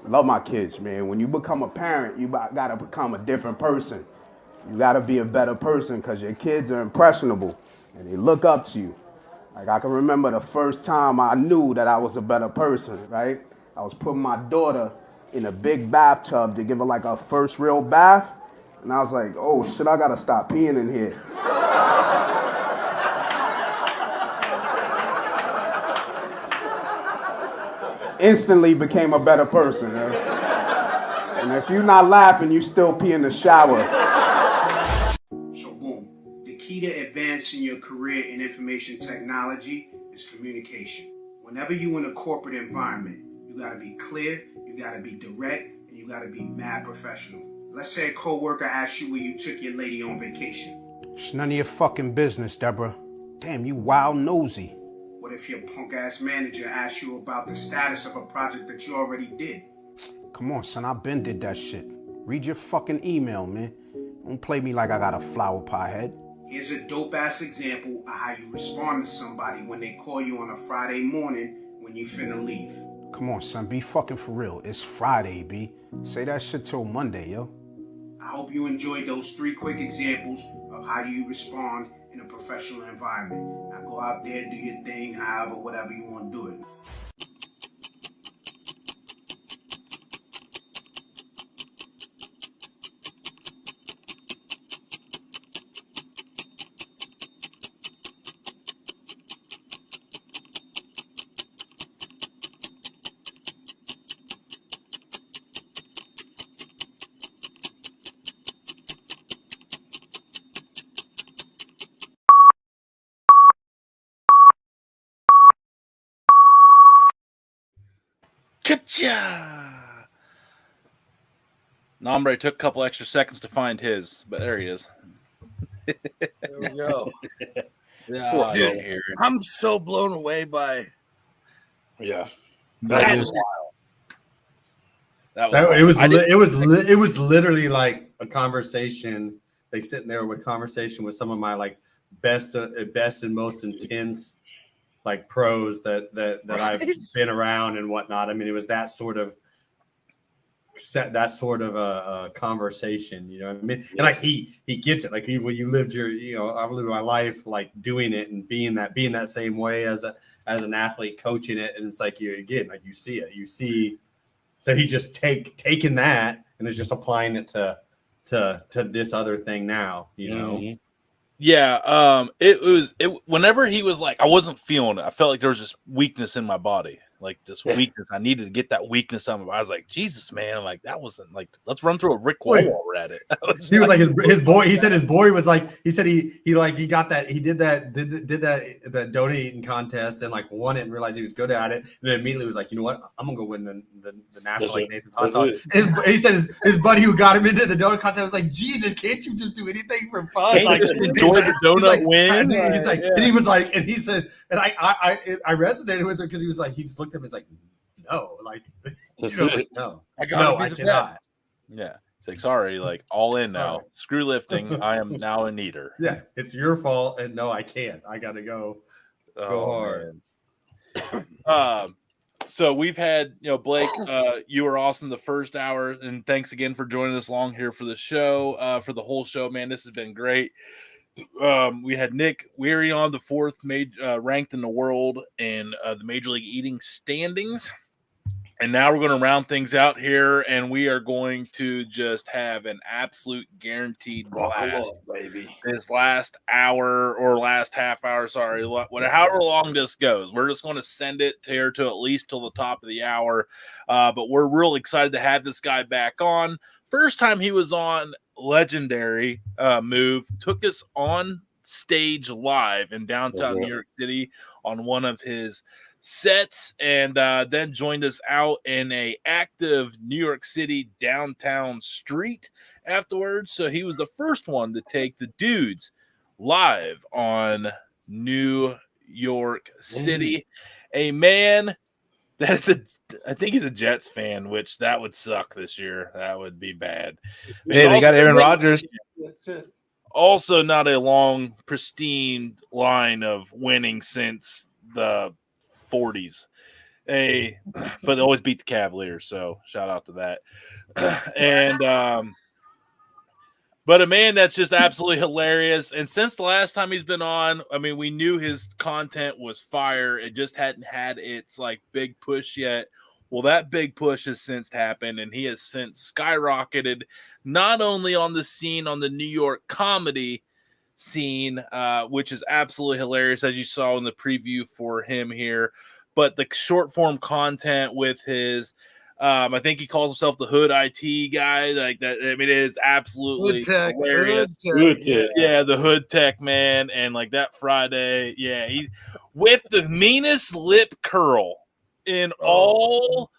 S14: Love my kids, man. When you become a parent, you got to become a different person. You got to be a better person because your kids are impressionable and they look up to you. Like, I can remember the first time I knew that I was a better person, right? I was putting my daughter in a big bathtub to give her like her first real bath. And I was like, oh shit, I gotta stop peeing in here. Instantly became a better person. And if you're not laughing, you still pee in the shower. So boom, the key to advancing your career in information technology is communication. Whenever you're in a corporate environment, you gotta be clear, you gotta be direct, and you gotta be mad professional. Let's say a coworker asks you where you took your lady on vacation.
S15: It's none of your fucking business, Deborah. Damn, you wild nosy.
S14: What if your punk-ass manager asks you about the status of a project that you already did?
S15: Come on, son, I been did that shit. Read your fucking email, man. Don't play me like I got a flower pot head.
S14: Here's a dope-ass example of how you respond to somebody when they call you on a Friday morning when you finna leave.
S15: Come on, son, be fucking for real. It's Friday, B. Say that shit till Monday, yo.
S14: I hope you enjoyed those 3 quick examples of how you respond in a professional environment. Now go out there, do your thing, however, whatever you want to do it.
S2: Ka-cha! Nombre took a couple extra seconds to find his, but there he is.
S3: There we go.
S2: Yeah,
S3: Dude, I'm so blown away by.
S2: Yeah,
S6: That
S2: was wild.
S6: It was literally like a conversation. They sitting there with conversation with some of my like best and most intense like pros that I've been around and whatnot. I mean, it was that sort of a conversation, you know what I mean? And like he gets it. Like when you lived I've lived my life like doing it and being that same way as an athlete coaching it. And it's like you see that he just taking that and is just applying it to this other thing now, you know?
S2: Mm-hmm. Yeah, whenever he was like, I wasn't feeling it. I felt like there was just weakness in my body, like this weakness. I needed to get that weakness on. I was like, Jesus, man, like that wasn't like, let's run through a Rick wall while we're at it.
S6: He was like his boy. He said his boy was like. He said he got that. He did that donut eating contest and like won it and realized he was good at it. And then immediately was like, you know what? I'm gonna go win the national like Nathan's hot dog. He said his buddy who got him into the donut contest was like, Jesus, can't you just do anything for fun?
S2: Can't
S6: like,
S2: you just enjoy the donut win?
S6: He's like, and he was like, and he said, and I resonated with him because he was like, he just looked at me and was like, no, like, no,
S3: I gotta be the best.
S2: Yeah. It's like, sorry, like all in now. Screw lifting. I am now an eater.
S6: Yeah, it's your fault. And no, I can't. I gotta go hard.
S2: So we've had, Blake, you were awesome the first hour, and thanks again for joining us along here for the show, for the whole show, man. This has been great. We had Nick Wehry on, the fourth ranked in the world in the Major League Eating standings. And now we're going to round things out here, and we are going to just have an absolute guaranteed blast,
S4: baby.
S2: This last hour or last half hour, however long this goes. We're just going to send it to at least till the top of the hour. But we're real excited to have this guy back on. First time he was on, legendary move, took us on stage live in downtown New York City on one of his sets, and then joined us out in a active New York City downtown street afterwards. So he was the first one to take the dudes live on New York City. A man I think he's a Jets fan, which that would suck this year. That would be bad.
S5: Hey, they got Aaron Rodgers.
S2: Also not a long, pristine line of winning since the 40s. But they always beat the Cavaliers, so shout out to that. And but a man that's just absolutely hilarious. And since the last time he's been on, I mean, we knew his content was fire. It just hadn't had its big push yet. Well, that big push has since happened, and he has since skyrocketed, not only on the scene on the New York comedy scene, which is absolutely hilarious, as you saw in the preview for him here, but the short form content with his I think he calls himself the hood IT guy, like that. I mean, it is absolutely hilarious.
S4: Hood tech.
S2: Yeah, the hood tech man, and that Friday, he's with the meanest lip curl in all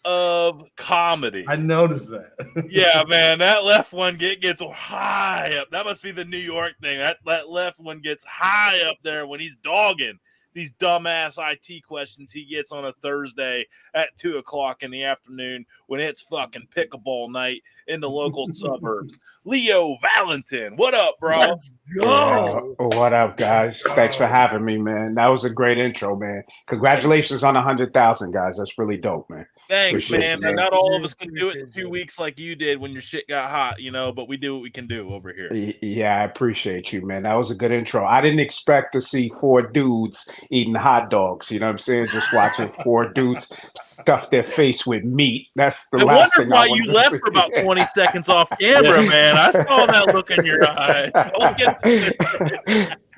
S2: of comedy.
S6: I noticed that.
S2: Yeah, man, that left one gets high up. That must be the New York thing. That left one gets high up there when he's dogging these dumbass IT questions he gets on a Thursday at 2:00 in the afternoon when it's fucking pickleball night in the local suburbs. Leo Valentin, what up, bro?
S3: Let's go.
S16: What up, guys? Thanks for having me, man. That was a great intro, man. Congratulations on 100,000, guys. That's really dope, man.
S2: Thanks,
S16: Appreciate
S2: man.
S16: it,
S2: Not all of us can do it in 2 weeks like you did when your shit got hot, but we do what we can do over here.
S16: Yeah, I appreciate you, man. That was a good intro. I didn't expect to see 4 dudes eating hot dogs. You know what I'm saying? Just watching 4 dudes stuff their face with meat. That's the last thing
S2: I
S16: I
S2: wondered why you
S16: wanted to
S2: left
S16: see.
S2: for about 20 seconds off camera, man. I saw that look in your eye.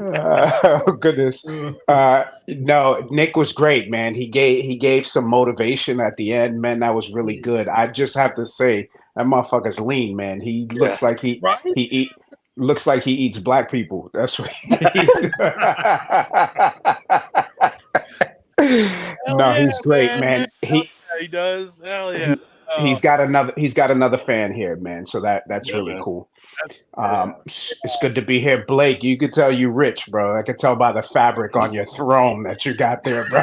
S16: Oh goodness. No, Nick was great, man. He gave some motivation at the end, man. That was really good. I just have to say that motherfucker's lean, man. He looks like he looks like he eats black people. That's what he's great, man. He
S2: does. Hell yeah.
S16: He's got another fan here, man. So that's really cool. It's good to be here, Blake. You could tell you rich, bro. I could tell by the fabric on your throne that you got there, bro.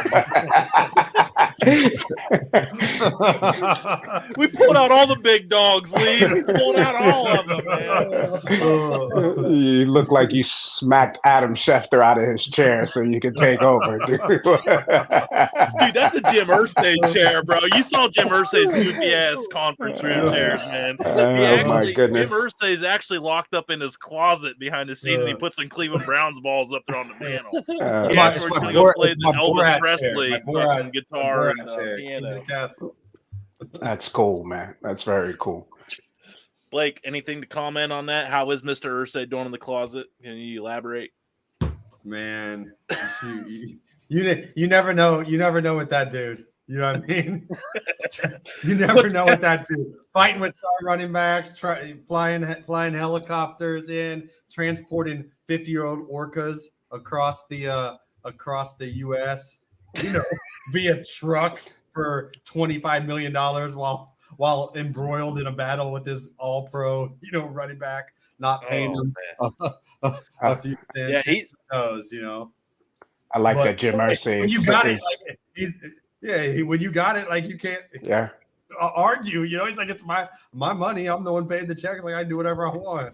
S2: We pulled out all the big dogs, Lee. We pulled out all of them, man.
S16: You look like you smacked Adam Schefter out of his chair so you can take over, dude.
S2: Dude, that's a Jim Irsay chair, bro. You saw Jim Irsay's goofy ass conference room chairs, man.
S16: My goodness.
S2: Jim Irsay's actually locked up in his closet behind the scenes, and he puts some Cleveland Browns balls up there on the mantle. He actually played the Elvis Presley fucking guitar and piano.
S16: That's cool, man. That's very cool.
S2: Blake, anything to comment on that? How is Mr. Irsay doing in the closet? Can you elaborate?
S6: Man, you never know. You never know with that dude. You know what I mean? You never know what that dude. Fighting with star running backs, flying helicopters in, transporting 50-year-old orcas across the U.S. Via truck for $25 million while embroiled in a battle with this all-pro, running back, not paying him a few cents. Yeah,
S16: I like that Jim Irsay.
S6: When you got it, when you got it, like you can't.
S16: Yeah.
S6: argue. He's like, it's my money. I'm the one paying the checks. Like I do whatever I want.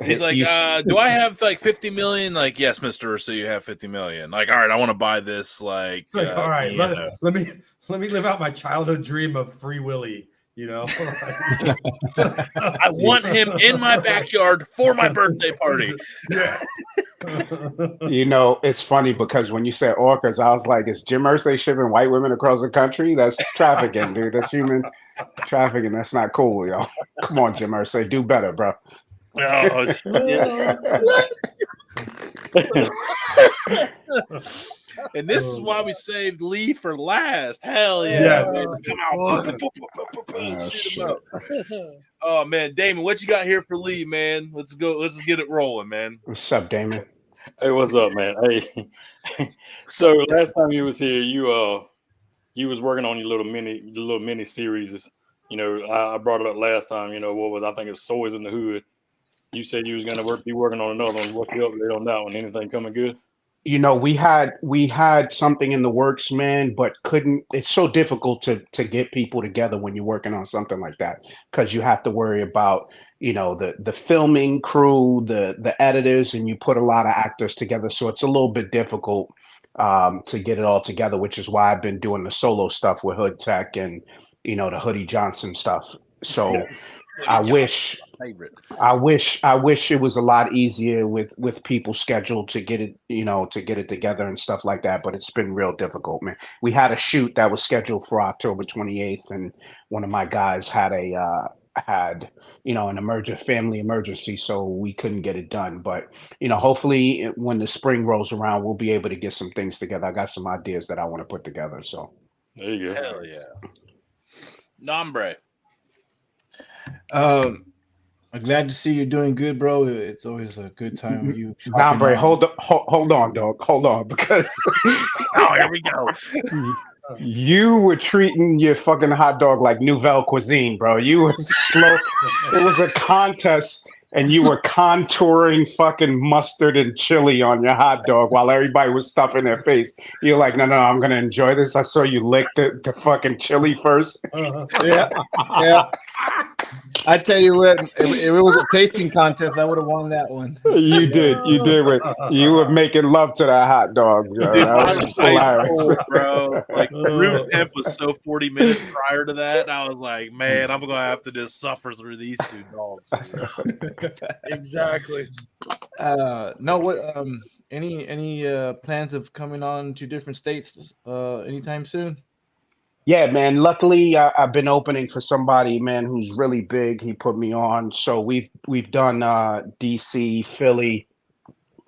S2: He's like, do I have like 50 million? Like, yes, Mr. So you have 50 million. Like, all right, I want to buy this. Like,
S6: it's like, all right, let me live out my childhood dream of Free Willy.
S2: I want him in my backyard for my birthday party.
S6: Yes.
S16: It's funny because when you said orcas, I was like, is Jim Irsay shipping white women across the country? That's trafficking, dude. That's human trafficking. That's not cool, yo. Come on, Jim Irsay, do better, bro.
S2: Oh, and this is why we saved Lee for last. Hell yeah!
S6: Yes.
S2: Come out. Oh man, Damon, what you got here for Lee, man? Let's go. Let's get it rolling, man.
S16: What's up, Damon?
S4: Hey, what's up, man? Hey, so last time you was here, you was working on your little mini series. I brought it up last time. What was I think it was Soys in the Hood. You said you was gonna be working on another one. What's the update on that one? Anything coming good?
S16: We had something in the works, man, but couldn't. It's so difficult to get people together when you're working on something like that because you have to worry about the filming crew, the editors, and you put a lot of actors together, so it's a little bit difficult to get it all together. Which is why I've been doing the solo stuff with Hood Tech and the Hoodie Johnson stuff. So I wish it was a lot easier with people's schedule to get it, to get it together and stuff like that. But it's been real difficult, man. We had a shoot that was scheduled for October 28th, and one of my guys had an family emergency, so we couldn't get it done. But hopefully when the spring rolls around, we'll be able to get some things together. I got some ideas that I want to put together. So
S4: there you go.
S2: Hell yeah. Nombre.
S5: I'm glad to see you're doing good, bro. It's always a good time with you.
S16: Nombre, hold on, dog. Hold on, because
S2: oh, here we go.
S16: You were treating your fucking hot dog like Nouvelle Cuisine, bro. You were slow. It was a contest, and you were contouring fucking mustard and chili on your hot dog while everybody was stuffing their face. You're like, no, I'm gonna enjoy this. I saw you lick the fucking chili first.
S5: Yeah. I tell you what, if it was a tasting contest, I would have won that one.
S16: You did. You were making love to that hot dog, bro. That was hilarious,
S2: bro. Like room temp was so 40 minutes prior to that. I was like, man, I'm gonna have to just suffer through these two dogs.
S3: Exactly.
S5: No, what? Any plans of coming on to different states anytime soon?
S16: Yeah, man. Luckily, I've been opening for somebody, man, who's really big. He put me on. So we've done DC, Philly,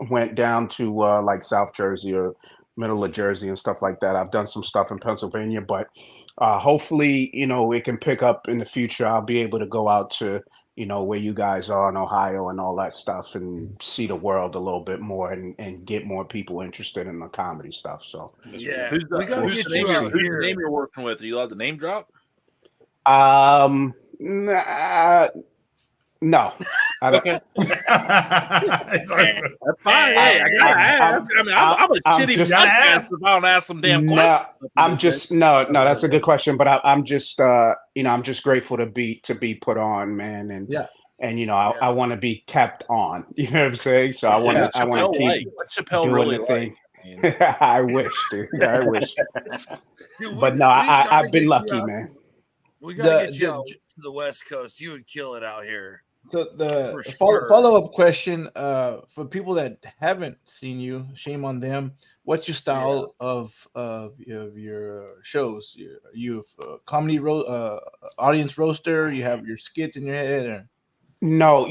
S16: went down to like South Jersey or middle of Jersey and stuff like that. I've done some stuff in Pennsylvania, but hopefully, it can pick up in the future. I'll be able to go out to where you guys are in Ohio and all that stuff and see the world a little bit more and get more people interested in the comedy stuff. So
S3: yeah,
S2: who's the name you're working with? Are you allowed to name drop?
S16: No.
S2: Okay. That's fine. Hey, I gotta ask. I'm a shitty podcast if I don't ask some damn questions.
S16: No, that's a good question. But I'm just I'm just grateful to be put on, man. And
S5: yeah.
S16: And I want to be kept on. You know what I'm saying? So I want to keep doing the thing. I wish, dude. I wish. But no, I've been lucky, man.
S3: We gotta get you out to the West Coast. You would kill it out here.
S5: So the follow-up question for people that haven't seen you, shame on them. What's your style of your shows? You comedy audience roaster? You have your skits in your head? Or?
S16: No,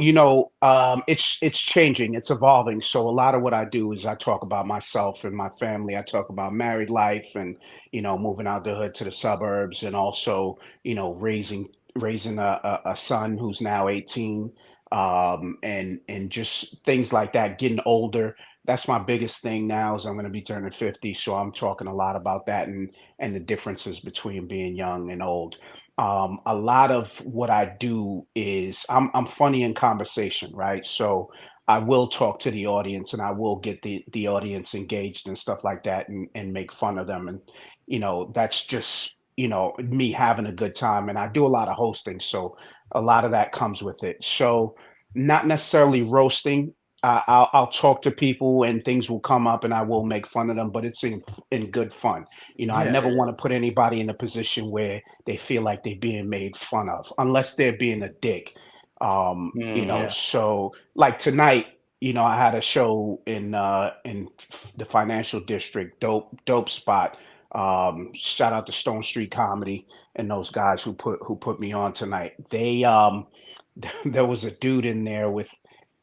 S16: it's changing. It's evolving. So a lot of what I do is I talk about myself and my family. I talk about married life and moving out the hood to the suburbs, and also raising a son who's now 18, and just things like that, getting older. That's my biggest thing now is I'm going to be turning 50. So I'm talking a lot about that and the differences between being young and old. A lot of what I do is I'm funny in conversation, right? So I will talk to the audience and I will get the audience engaged and stuff like that and make fun of them. And, that's just, me having a good time. And I do a lot of hosting, so a lot of that comes with it. So not necessarily roasting. I'll talk to people and things will come up and I will make fun of them, but it's in good fun. I never want to put anybody in a position where they feel like they're being made fun of, unless they're being a dick. So like tonight, I had a show in the financial district, dope spot. Shout out to Stone Street Comedy and those guys who put me on tonight. They there was a dude in there with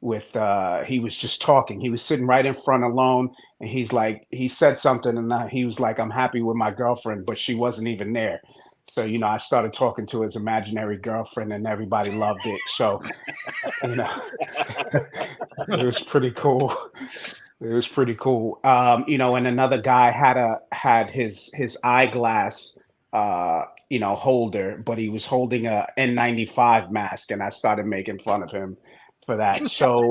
S16: he was just talking. He was sitting right in front alone, and he said something, and he was like, "I'm happy with my girlfriend," but she wasn't even there. So I started talking to his imaginary girlfriend, and everybody loved it. So it was pretty cool. It was pretty cool. And another guy had his eyeglass holder, but he was holding a N95 mask, and I started making fun of him for that. So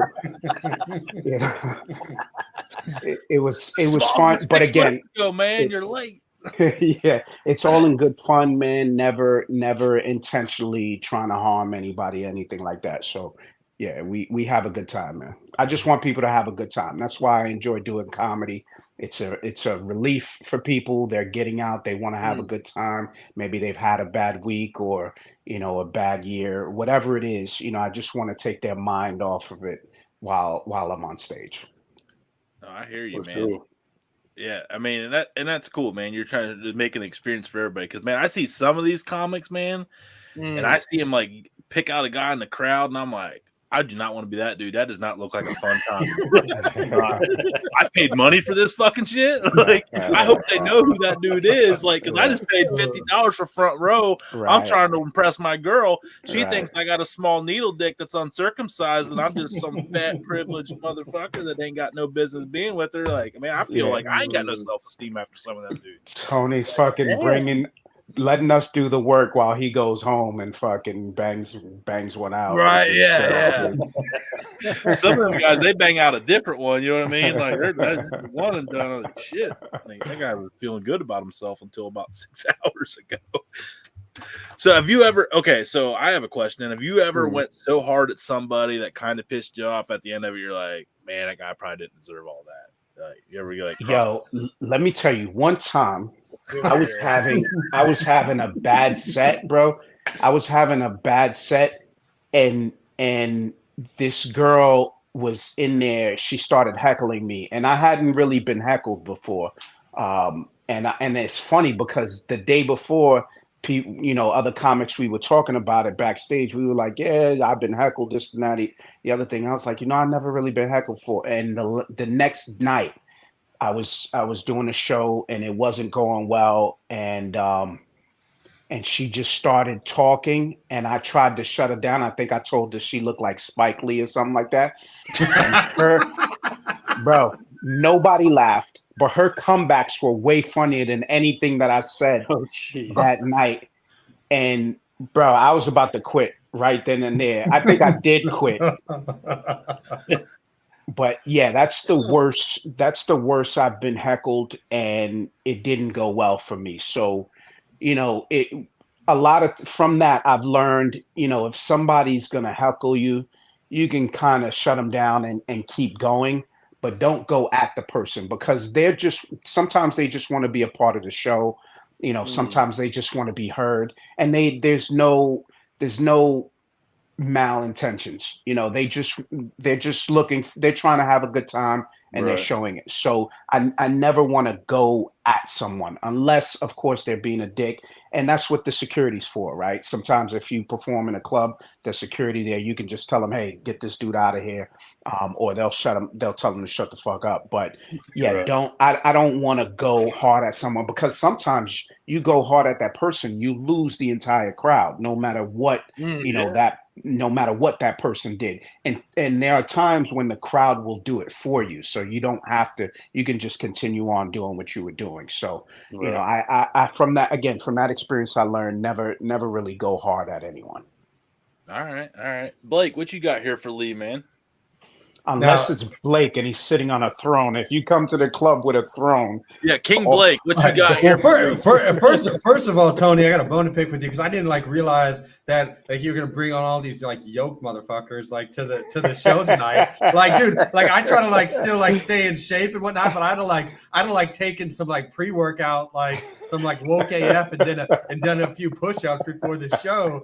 S16: it was fun. But again,
S2: man, you're late.
S16: Yeah, it's all in good fun, man. Never intentionally trying to harm anybody, anything like that. So yeah, we have a good time, man. I just want people to have a good time. That's why I enjoy doing comedy. It's a relief for people. They're getting out. They want to have a good time. Maybe they've had a bad week or a bad year, whatever it is. I just want to take their mind off of it while I'm on stage.
S2: Oh, I hear you,
S16: That's
S2: man.
S16: cool.
S2: Yeah, I mean, and that's cool, man. You're trying to just make an experience for everybody. Because, man, I see some of these comics, man, and I see him like pick out a guy in the crowd, and I'm like, I do not want to be that dude. That does not look like a fun time. I paid money for this fucking shit. Like, I hope they know who that dude is. Like, because I just paid $50 for front row.
S16: Right.
S2: I'm trying to impress my girl. She
S16: Right.
S2: thinks I got a small needle dick that's uncircumcised, and I'm just some fat, privileged motherfucker that ain't got no business being with her. Like, man, I feel like I ain't got no self-esteem after some of them dudes.
S16: Tony's fucking letting us do the work while he goes home and fucking bangs one out.
S3: Right? Yeah.
S2: Some of them guys, they bang out a different one. You know what I mean? Like, that's one and done. Like, shit. Like, that guy was feeling good about himself until about 6 hours ago. So have you ever? Okay, so I have a question. Have you ever went so hard at somebody that kind of pissed you off? At the end of it, you're like, man, that guy probably didn't deserve all that. Like, you ever like,
S16: yo? Let me tell you. One time, I was having a bad set, bro. I was having a bad set, and this girl was in there. She started heckling me, and I hadn't really been heckled before. And it's funny because the day before, people, other comics we were talking about it backstage. We were like, yeah, I've been heckled, this and that. The other thing, I was like, I've never really been heckled for. And the next night, I was doing a show and it wasn't going well, and she just started talking, and I tried to shut her down. I think I told her she looked like Spike Lee or something like that. And bro, nobody laughed, but her comebacks were way funnier than anything that I said that night. And bro, I was about to quit right then and there. I think I did quit. But yeah, that's the worst. That's the worst I've been heckled, and it didn't go well for me. So, from that I've learned, if somebody's gonna heckle you, you can kind of shut them down and keep going, but don't go at the person, because sometimes they just want to be a part of the show. Sometimes they just want to be heard, and there's no malintentions. They're just looking, they're trying to have a good time, and they're showing it. So I never want to go at someone unless, of course, they're being a dick. And that's what the security's for, right? Sometimes if you perform in a club, there's security there. You can just tell them, hey, get this dude out of here. Or they'll tell them to shut the fuck up. But yeah, I don't want to go hard at someone, because sometimes you go hard at that person, you lose the entire crowd, no matter what, no matter what that person did. And there are times when the crowd will do it for you. So you don't have to, you can just continue on doing what you were doing. So, I from that experience, I learned never really go hard at anyone.
S2: All right. Blake, what you got here for Lee, man?
S16: Unless it's Blake and he's sitting on a throne. If you come to the club with a throne,
S2: yeah, King Blake, what you got here?
S6: First of all, Tony, I got a bone to pick with you because I didn't realize that you're gonna bring on all these yoke motherfuckers to the show tonight. Dude, I try to still stay in shape and whatnot, but I'd have taken some pre-workout, some woke AF and done a few push-ups before the show,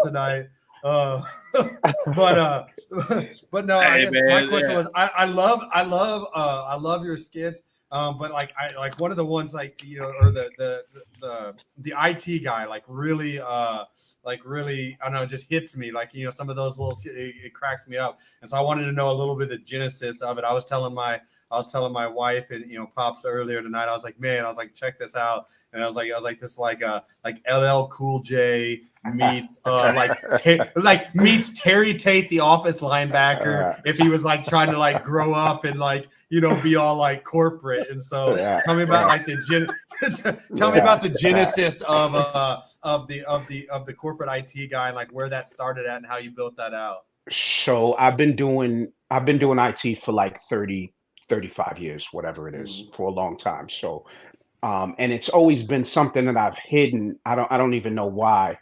S6: tonight. But no, I guess my question was I love your skits, but one of the ones or the IT guy really really, I don't know, just hits me some of those little it cracks me up, and so I wanted to know a little bit of the genesis of it. I was telling my wife and Pops earlier tonight. I was like, man, check this out, and I was like this is like LL Cool J meets meets Terry Tate, the Office linebacker, if he was trying to grow up and be all corporate. And so tell me about tell me about the genesis of the corporate IT guy, and where that started at and how you built that out.
S16: So I've been doing IT for 30, 35 years, whatever it is, for a long time. So and it's always been something that I've hidden. I don't even know why.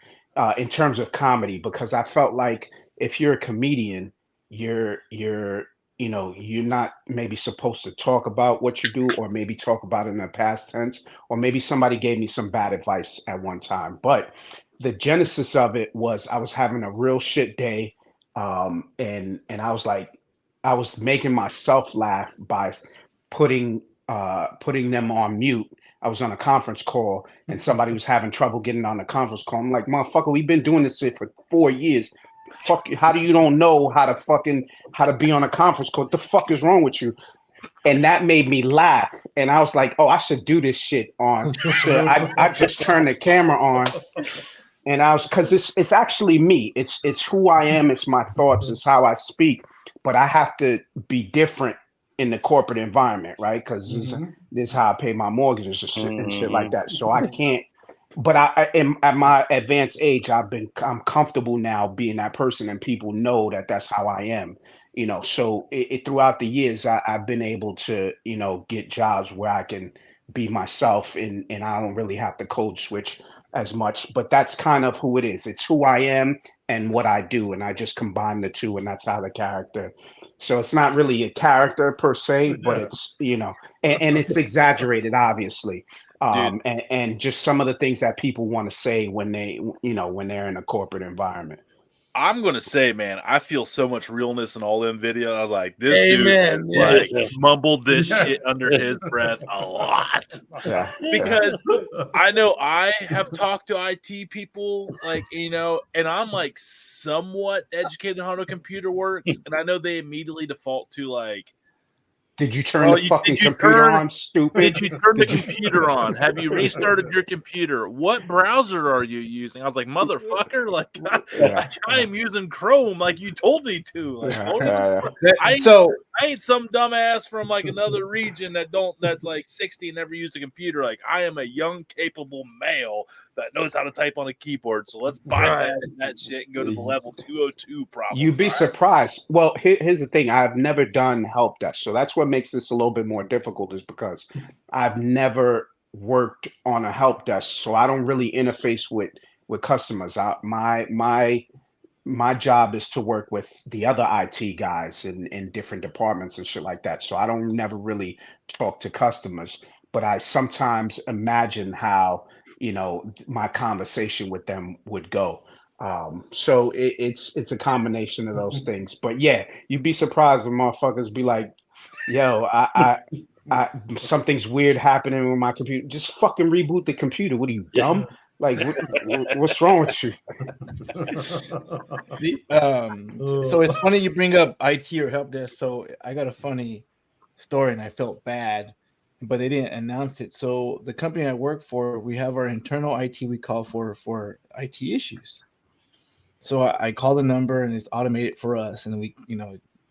S16: In terms of comedy, because I felt like if you're a comedian, you're not maybe supposed to talk about what you do, or maybe talk about it in the past tense, or maybe somebody gave me some bad advice at one time. But the genesis of it was I was having a real shit day, and I was making myself laugh by putting them on mute. I was on a conference call and somebody was having trouble getting on the conference call. I'm like, motherfucker, we've been doing this shit for 4 years. Fuck you. How do you don't know how to be on a conference call? What the fuck is wrong with you? And that made me laugh. And I was like, oh, I should do this shit on. So I just turned the camera on, and because it's actually me. It's who I am. It's my thoughts. It's how I speak. But I have to be different in the corporate environment, right? Because this is how I pay my mortgages and shit like that. So I can't. But I am at my advanced age. I'm comfortable now being that person, and people know that that's how I am. So throughout the years, I've been able to get jobs where I can be myself, and I don't really have to code switch as much. But that's kind of who it is. It's who I am and what I do, and I just combine the two, and that's how the character. So it's not really a character per se, but it's, and it's exaggerated, obviously. And just some of the things that people want to say when when they're in a corporate environment.
S2: I'm going to say, man, I feel so much realness in all them videos. I was like, this dude mumbled this shit under his breath a lot.
S16: Yeah.
S2: Because I know I have talked to IT people, and I'm somewhat educated on how a computer works. And I know they immediately default to
S16: did you turn the fucking computer on, stupid?
S2: Did you turn the computer on? Have you restarted your computer? What browser are you using? I was like, motherfucker, I am using Chrome like you told me to. I ain't some dumbass from another region that's 60 and never used a computer. I am a young, capable male that knows how to type on a keyboard. So let's bypass that shit and go to the level 202 problem.
S16: You'd be surprised. Well, here's the thing. I've never done help desk. So that's what makes this a little bit more difficult, is because I've never worked on a help desk. So I don't really interface with customers. My job is to work with the other IT guys in different departments and shit like that. So I don't never really talk to customers, but I sometimes imagine how, my conversation with them would go. So it's a combination of those things. But yeah, you'd be surprised when motherfuckers be like, yo, I something's weird happening with my computer. Just fucking reboot the computer. What are you, dumb? What's wrong with you?
S5: So it's funny you bring up IT or help desk. So I got a funny story, and I felt bad, but they didn't announce it. So the company I work for, we have our internal IT we call for IT issues. So I call the number, and it's automated for us, and we,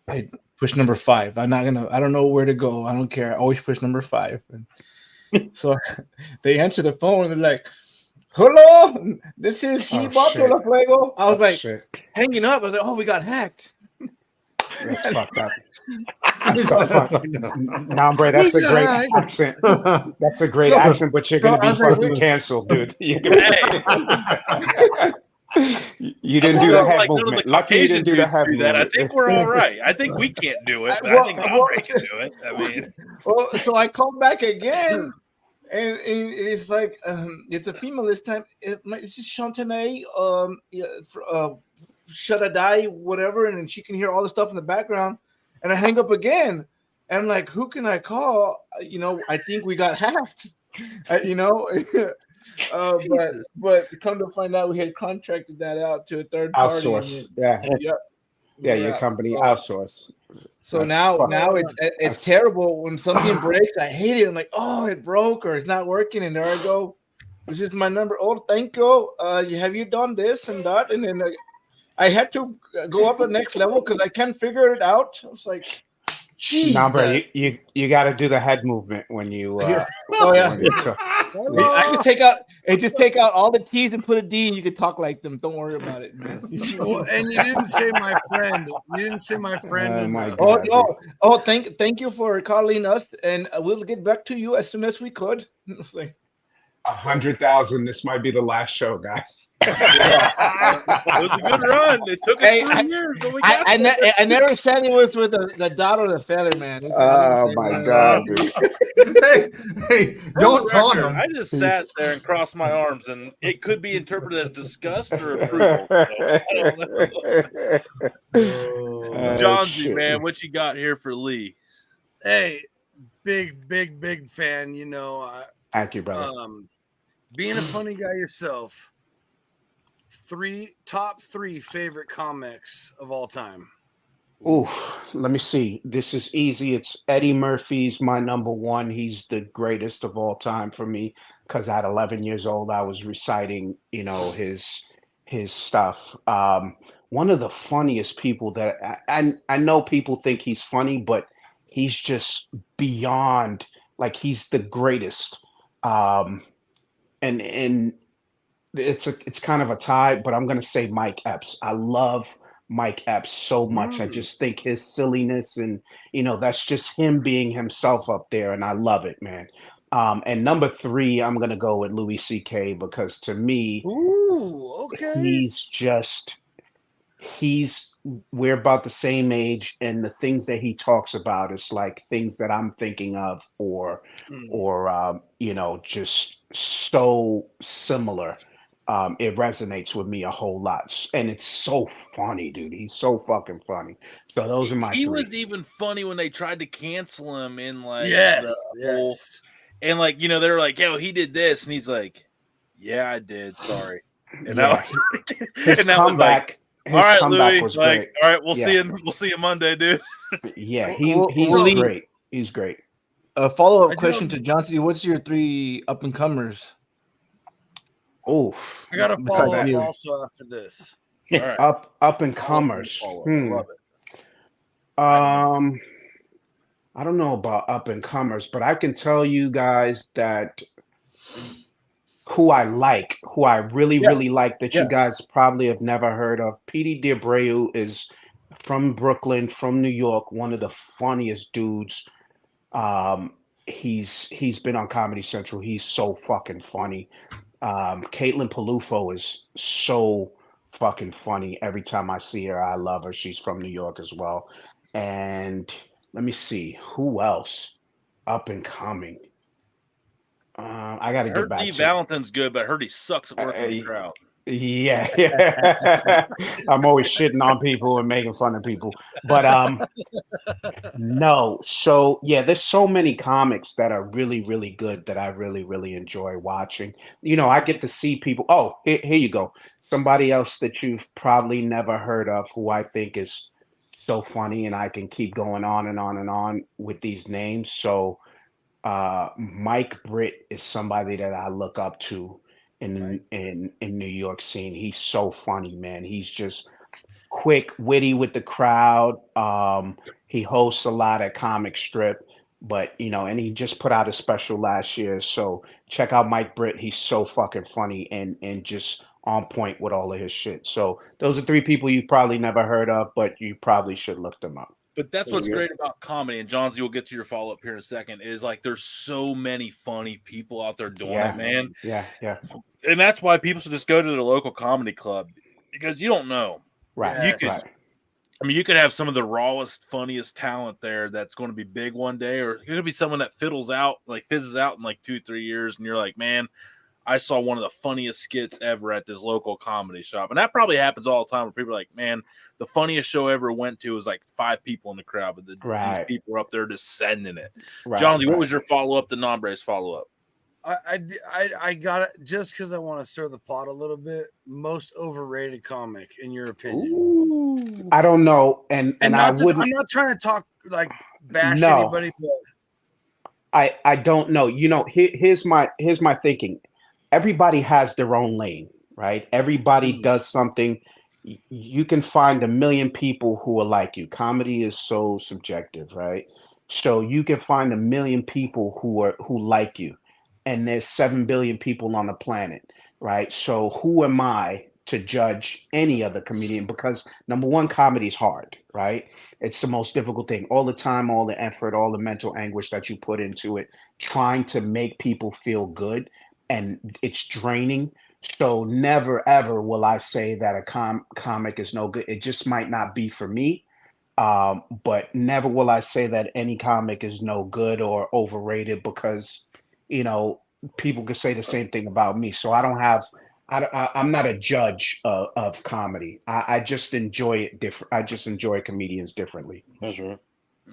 S5: I push number 5. I don't know where to go. I don't care. I always push number 5. And so they answer the phone, and they're like, hello, this is Fuego. I was hanging up. I was like, oh, we got hacked.
S16: That's fucked up. That's so fucked up. Nah, bro, that's a great accent. That's a great accent, but you're gonna be fucking canceled, dude. You're gonna... You didn't do the head movement. Lucky you didn't do the head movement.
S2: I think we're all right. I think we can't do it, but I think Andre can do it. I mean,
S5: well, so I called back again, and it's like it's a female this time. It's just Chantenay, Shadadai, whatever, and then she can hear all the stuff in the background. And I hang up again, and I'm like, "Who can I call?" I think we got hacked. But come to find out, we had contracted that out to a third party.
S16: Outsource, your company outsource.
S5: So now it's terrible when something breaks. I hate it. I'm like, oh, it broke or it's not working, and there I go. This is my number. Oh, thank you. Have you done this and that? And then I had to go up the next level because I can't figure it out. I was like, geez.
S16: Nah, bro, you got to do the head movement when you.
S5: Oh yeah. I just take out all the T's and put a D, and you can talk like them. Don't worry about it, man.
S3: Well, and you didn't say my friend. You didn't say my friend.
S16: Oh my God.
S5: Oh, thank you for calling us, and we'll get back to you as soon as we could. It's like
S16: 100,000. This might be the last show, guys.
S2: It was a good run. It took us 3 years. But we got
S5: I never said it was with the dot or the feather, man.
S16: Oh my God, dude.
S6: hey, don't taunt him.
S2: I just sat there and crossed my arms, and it could be interpreted as disgust or approval. So, I don't know. Johnsy, man, what you got here for Lee?
S3: Hey, big fan.
S16: Thank you, brother.
S3: Being a funny guy yourself, top three favorite comics of all time.
S16: Ooh, let me see. This is easy. It's Eddie Murphy's my number one. He's the greatest of all time for me because at 11 years old, I was reciting, his stuff. One of the funniest people that I know people think he's funny, but he's just beyond, like he's the greatest. And it's kind of a tie, but I'm gonna say Mike Epps. I love Mike Epps so much. I just think his silliness and that's just him being himself up there, and I love it, man. And number three, I'm gonna go with Louis C.K. because to me, we're about the same age, and the things that he talks about is like things that I'm thinking of, or just so similar. It resonates with me a whole lot, and it's so funny, dude. He's so fucking funny. So those are my
S2: He
S16: three.
S2: was even funny when they tried to cancel him in like
S3: Yes.
S2: And like they were like, yo, he did this, and he's like, yeah, I did, sorry. And
S16: Yeah.
S2: that was
S16: His
S2: and that was like,
S16: comeback. His
S2: all right,
S16: comeback
S2: Louis,
S16: was
S2: like,
S16: great.
S2: all right, we'll
S16: Yeah.
S2: see you Monday, dude.
S16: Yeah, he's
S5: Lee,
S16: great. He's great.
S5: A follow-up question to Johnson. What's your three up-and-comers?
S16: Oh,
S3: I got a follow up also after this.
S2: All right.
S16: up and comers.
S2: Love it.
S16: I don't know about up and comers, but I can tell you guys that who I really like that you guys probably have never heard of. P.D. D'Abreu is from Brooklyn, from New York, one of the funniest dudes. He's been on Comedy Central. He's so fucking funny. Caitlin Palufo is so fucking funny. Every time I see her, I love her. She's from New York as well. And let me see who else up and coming. I got to get back.
S2: Lee Valentine's good, but I heard he sucks at working with the crowd.
S16: Yeah. I'm always shitting on people and making fun of people. But no. So yeah, there's so many comics that are really, really good that I really, really enjoy watching. I get to see people. Oh, here you go. Somebody else that you've probably never heard of who I think is so funny, and I can keep going on and on and on with these names. So Mike Britt is somebody that I look up to in New York scene. He's so funny, man. He's just quick, witty with the crowd. He hosts a lot at Comic Strip, but and he just put out a special last year. So check out Mike Britt. He's so fucking funny and just on point with all of his shit. So those are 3 people you probably never heard of, but you probably should look them up.
S2: But that's what's great about comedy, and Johnsy, we'll get to your follow up here in a second. Is like there's so many funny people out there doing it, man.
S16: Yeah.
S2: And that's why people should just go to the local comedy club, because you don't know.
S16: Right.
S2: You could, I mean, you could have some of the rawest, funniest talent there that's going to be big one day, or it could be someone that fizzes out in like 2-3 years, and you're like, man, I saw one of the funniest skits ever at this local comedy shop. And that probably happens all the time where people are like, man, the funniest show I ever went to was like 5 people in the crowd, but these people were up there just sending it. Johnsy, what was your follow-up, the non-brace follow-up?
S3: I got it just because I want to stir the pot a little bit. Most overrated comic, in your opinion?
S16: Ooh. I don't know. And I wouldn't.
S3: I'm not trying to talk like bash anybody, but
S16: I don't know. You know, here's my thinking. Everybody has their own lane, right? Everybody does something. You can find a million people who are like you. Comedy is so subjective, right? So you can find a million people who like you, and there's 7 billion people on the planet, right? So who am I to judge any other comedian? Because number one, comedy is hard, right? It's the most difficult thing. All the time, all the effort, all the mental anguish that you put into it, trying to make people feel good. And it's draining. So never, ever will I say that a comic is no good. It just might not be for me. But never will I say that any comic is no good or overrated, because, you know, people could say the same thing about me. So I'm not a judge of comedy. I just enjoy it different. I just enjoy comedians differently.
S4: That's right.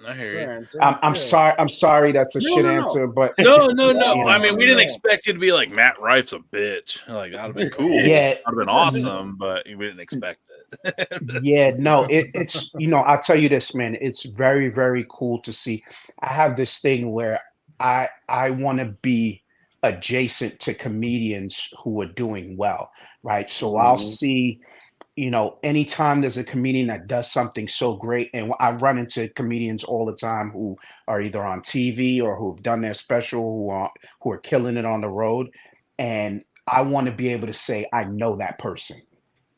S2: I hear you.
S16: I'm sorry. I'm sorry. That's a shit answer, but
S2: no.
S16: You know,
S2: I mean, we didn't expect it to be like Matt Rife's a bitch. Like that'd have been cool.
S16: Yeah,
S2: that'd have been awesome, but we didn't expect it.
S16: Yeah, no, it's you know, I'll tell you this, man. It's very, very cool to see. I have this thing where I want to be adjacent to comedians who are doing well, right? So I'll see, you know, anytime there's a comedian that does something so great, and I run into comedians all the time who are either on TV or who've done their special, who are killing it on the road, and I want to be able to say I know that person.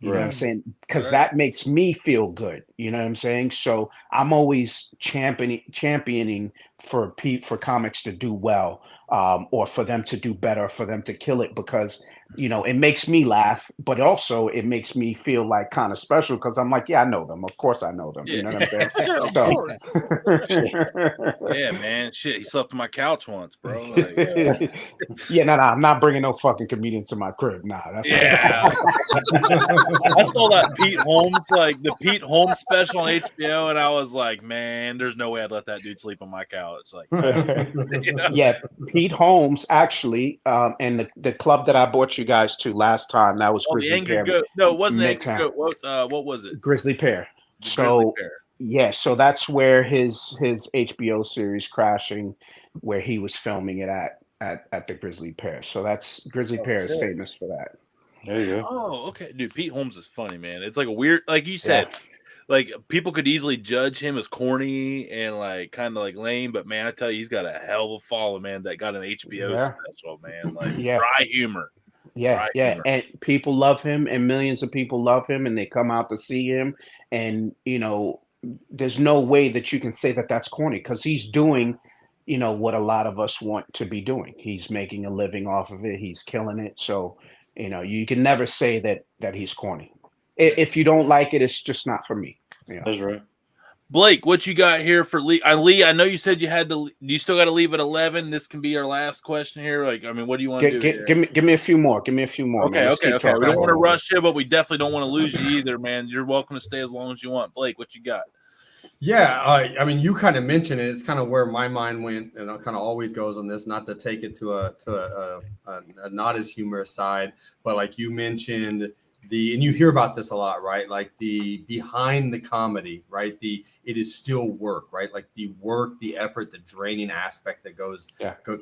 S16: You know what I'm saying? Because that makes me feel good. You know what I'm saying? So I'm always championing for comics to do well, or for them to do better, for them to kill it, because, you know, it makes me laugh, but also it makes me feel like kind of special, because I'm like, yeah, I know them. Of course I know them. You know what I'm saying?
S2: Of course. Yeah, man. Shit, he slept on my couch once, bro. Like,
S16: yeah, no, I'm not bringing no fucking comedian to my crib. Nah, that's
S2: I saw that Pete Holmes, like the Pete Holmes special on HBO, and I was like, man, there's no way I'd let that dude sleep on my couch. Like, you know?
S16: Yeah, Pete Holmes actually, and the club that I brought you guys to last time, that was
S2: the Angry Goat. No, it wasn't Angry Goat. What was it?
S16: Grizzly Pear. Yeah, so that's where his HBO series Crashing, where he was filming it at the Grizzly Pear. So that's Grizzly Pear is famous for that.
S4: There you go.
S2: Oh, okay, dude. Pete Holmes is funny, man. It's like a weird, like you said, like people could easily judge him as corny and like kind of like lame, but man, I tell you, he's got a hell of a follow, man. That got an HBO special, man. Like dry humor.
S16: Yeah, and people love him, and millions of people love him, and they come out to see him. And you know, there's no way that you can say that that's corny, because he's doing, you know, what a lot of us want to be doing. He's making a living off of it. He's killing it. So, you know, you can never say that he's corny. If you don't like it, it's just not for me. You know?
S4: That's right.
S2: Blake, what you got here for Lee? Lee, I know you said you still got to leave at 11. This can be our last question here. Like, I mean, what do you want to do?
S16: Give me a few more. Okay.
S2: We don't want to rush you, but we definitely don't want to lose you either, man. You're welcome to stay as long as you want. Blake, what you got?
S6: Yeah, I mean, you kind of mentioned it. It's kind of where my mind went, and it kind of always goes on this. Not to take it to a not as humorous side, but like you mentioned, and you hear about this a lot, right? Like the behind the comedy, right? It is still work, right? Like the work, the effort, the draining aspect that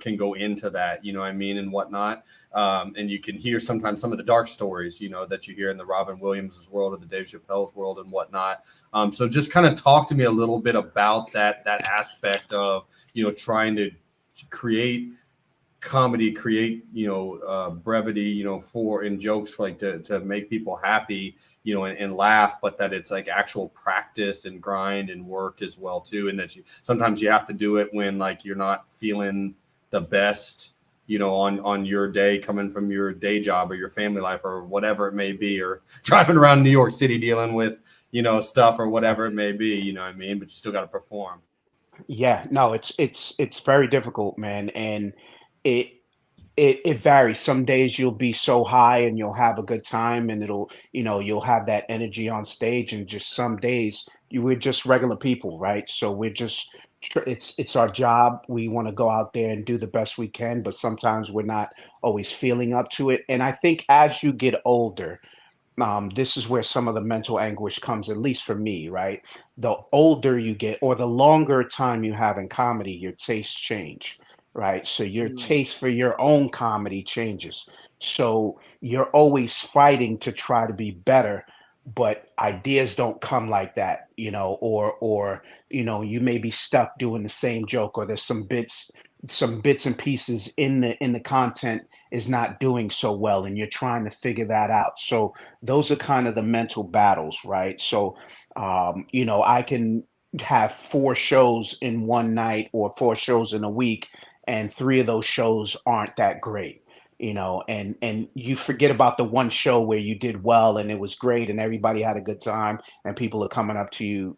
S6: can go into that, you know what I mean, and whatnot. And you can hear sometimes some of the dark stories, you know, that you hear in the Robin Williams' world or the Dave Chappelle's world and whatnot. So just kind of talk to me a little bit about that aspect of, you know, trying to create comedy, create, brevity, for in jokes, like to make people happy, and laugh, but that it's like actual practice and grind and work as well too. And that sometimes you have to do it when like you're not feeling the best, on your day, coming from your day job or your family life or whatever it may be, or driving around New York City dealing with, stuff or whatever it may be, you know what I mean? But you still got to perform.
S16: Yeah, no, it's very difficult, man, and it it varies. Some days you'll be so high and you'll have a good time, and you'll have that energy on stage, and just some days we're just regular people, right? So we're just it's our job. We want to go out there and do the best we can, but sometimes we're not always feeling up to it. And I think as you get older, this is where some of the mental anguish comes, at least for me, right? The older you get, or the longer time you have in comedy, your tastes change, right? So your taste for your own comedy changes. So you're always fighting to try to be better, but ideas don't come like that, or you may be stuck doing the same joke, or there's some bits and pieces in the content is not doing so well, and you're trying to figure that out. So those are kind of the mental battles, right? So I can have 4 shows in one night or 4 shows in a week, and 3 of those shows aren't that great, and you forget about the one show where you did well and it was great and everybody had a good time and people are coming up to you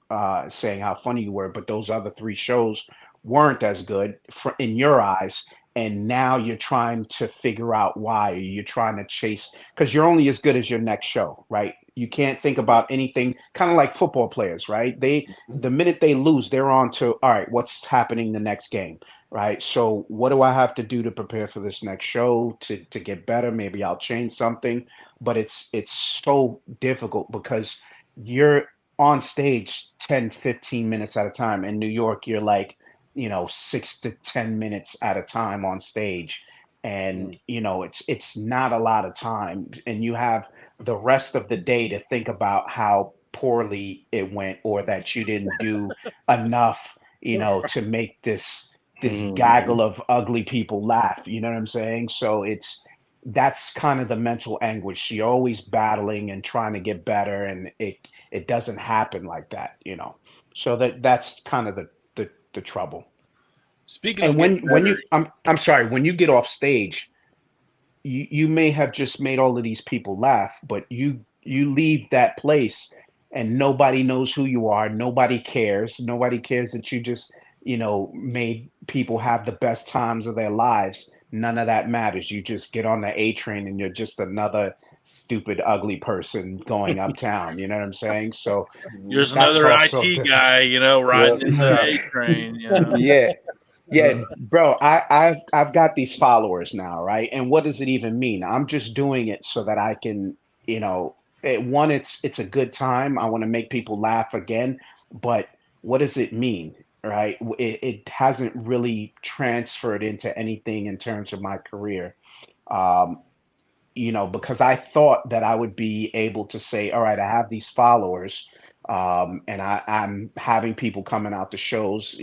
S16: saying how funny you were, but those other 3 shows weren't as good in your eyes. And now you're trying to figure out why. You're trying to chase, because you're only as good as your next show, right? You can't think about anything, kind of like football players, right? The minute they lose, they're on to, all right, what's happening the next game, right? So what do I have to do to prepare for this next show to get better? Maybe I'll change something, but it's so difficult because you're on stage 10, 15 minutes at a time. In New York, you're like, 6 to 10 minutes at a time on stage. And, it's not a lot of time. And you have the rest of the day to think about how poorly it went, or that you didn't do enough, to make this gaggle of ugly people laugh. You know what I'm saying? So that's kind of the mental anguish. You're always battling and trying to get better, and it doesn't happen like that, So that's kind of the trouble.
S2: Speaking
S16: And
S2: of
S16: when you I'm sorry, when you get off stage, you may have just made all of these people laugh, but you leave that place and nobody knows who you are. Nobody cares. Nobody cares that you just, made people have the best times of their lives. None of that matters. You just get on the A train and you're just another stupid, ugly person going uptown. You know what I'm saying? So
S2: here's
S16: that's
S2: another
S16: also
S2: IT
S16: different.
S2: guy, riding in the A train.
S16: Yeah, bro. I've got these followers now, right? And what does it even mean? I'm just doing it so that I can, it's a good time. I want to make people laugh again, but what does it mean, right? It hasn't really transferred into anything in terms of my career. Because I thought that I would be able to say, all right, I have these followers, and I'm having people coming out to shows,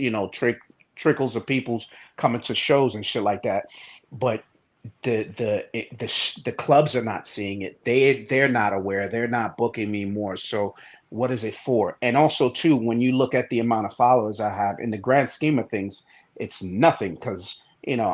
S16: trickles of people's coming to shows and shit like that. But the clubs are not seeing it. They're not aware. They're not booking me more. So what is it for? And also too, when you look at the amount of followers I have, in the grand scheme of things, it's nothing, because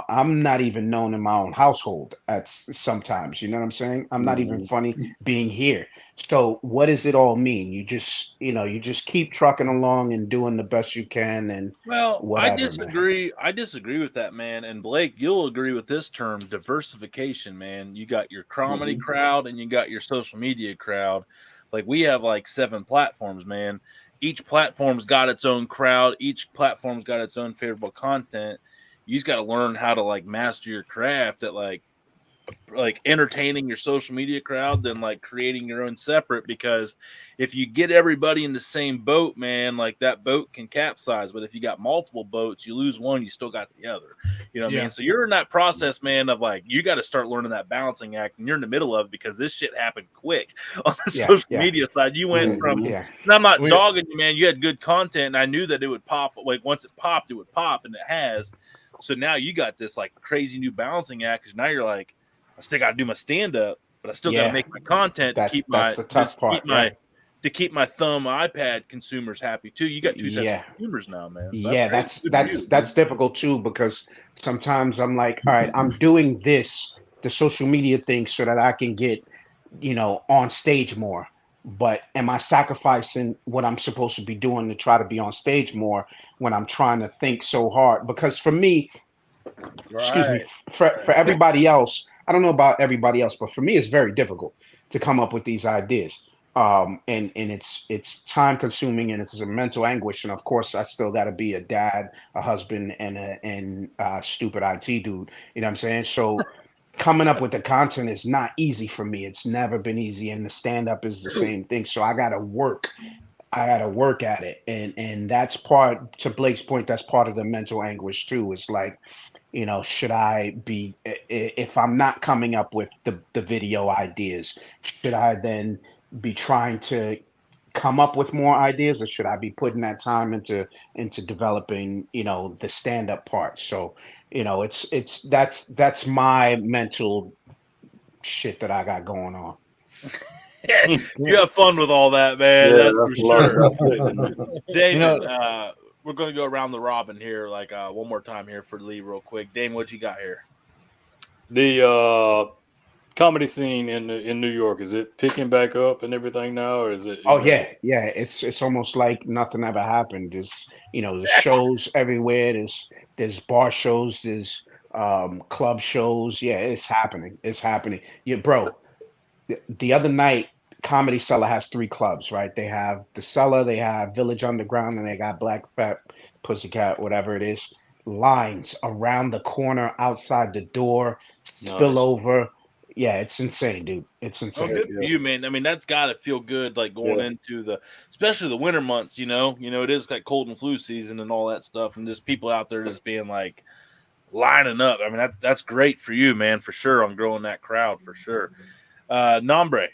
S16: I'm not even known in my own household at sometimes, you know what I'm saying? I'm not even funny being here. So what does it all mean? You just keep trucking along and doing the best you can, and whatever,
S2: I disagree. Man. I disagree with that, man. And Blake, you'll agree with this term, diversification, man. You got your comedy crowd and you got your social media crowd. Like, we have like 7 platforms, man. Each platform's got its own crowd. Each platform's got its own favorable content. You just got to learn how to like master your craft at like entertaining your social media crowd than like creating your own separate, because if you get everybody in the same boat, man, like that boat can capsize. But if you got multiple boats, you lose one, you still got the other. You know what I mean? So you're in that process, man, of like, you got to start learning that balancing act, and you're in the middle of it, because this shit happened quick on the social media side. You went from, and I'm not dogging you, man, you had good content, and I knew that it would pop. Like, once it popped, it would pop, and it has. So now you got this like crazy new balancing act because now you're like, I still got to do my stand up, but I still got to make my content to keep
S16: that's the tough part.
S2: To keep my thumb iPad consumers happy too. You got two sets of consumers now, man. So
S16: that's difficult too, because sometimes I'm like, all right, I'm doing the social media thing so that I can get, on stage more. But am I sacrificing what I'm supposed to be doing to try to be on stage more when I'm trying to think so hard? Because for me, excuse me, for everybody else, I don't know about everybody else, but for me, it's very difficult to come up with these ideas. And it's time consuming and it's a mental anguish. And of course, I still got to be a dad, a husband, and a stupid IT dude. You know what I'm saying? So coming up with the content is not easy for me. It's never been easy. And the stand up is the same thing. So I got to work at it. And that's part, to Blake's point, that's part of the mental anguish too. It's like, should I be, if I'm not coming up with the video ideas, should I then be trying to come up with more ideas, or should I be putting that time into developing, the stand-up part? So, that's my mental shit that I got going on.
S2: You have fun with all that, man. That's for sure. Damon, we're going to go around the robin here, like one more time here for Lee, real quick. Damon, what you got here?
S4: The comedy scene in New York, is it picking back up and everything now, or is it?
S16: Yeah. It's almost like nothing ever happened. There's there's shows everywhere. There's bar shows. There's club shows. Yeah, it's happening. Yeah, bro. The other night, Comedy Cellar has 3 clubs, right? They have the Cellar, they have Village Underground, and they got Black Fat Pussycat, whatever it is. Lines around the corner, outside the door, spill over. Yeah, it's insane, dude. It's insane.
S2: Oh, good for you, man. I mean, that's got to feel good, like going into especially the winter months. It is like cold and flu season and all that stuff, and just people out there just being like lining up. I mean, that's great for you, man, for sure. On growing that crowd, for sure. Nombre.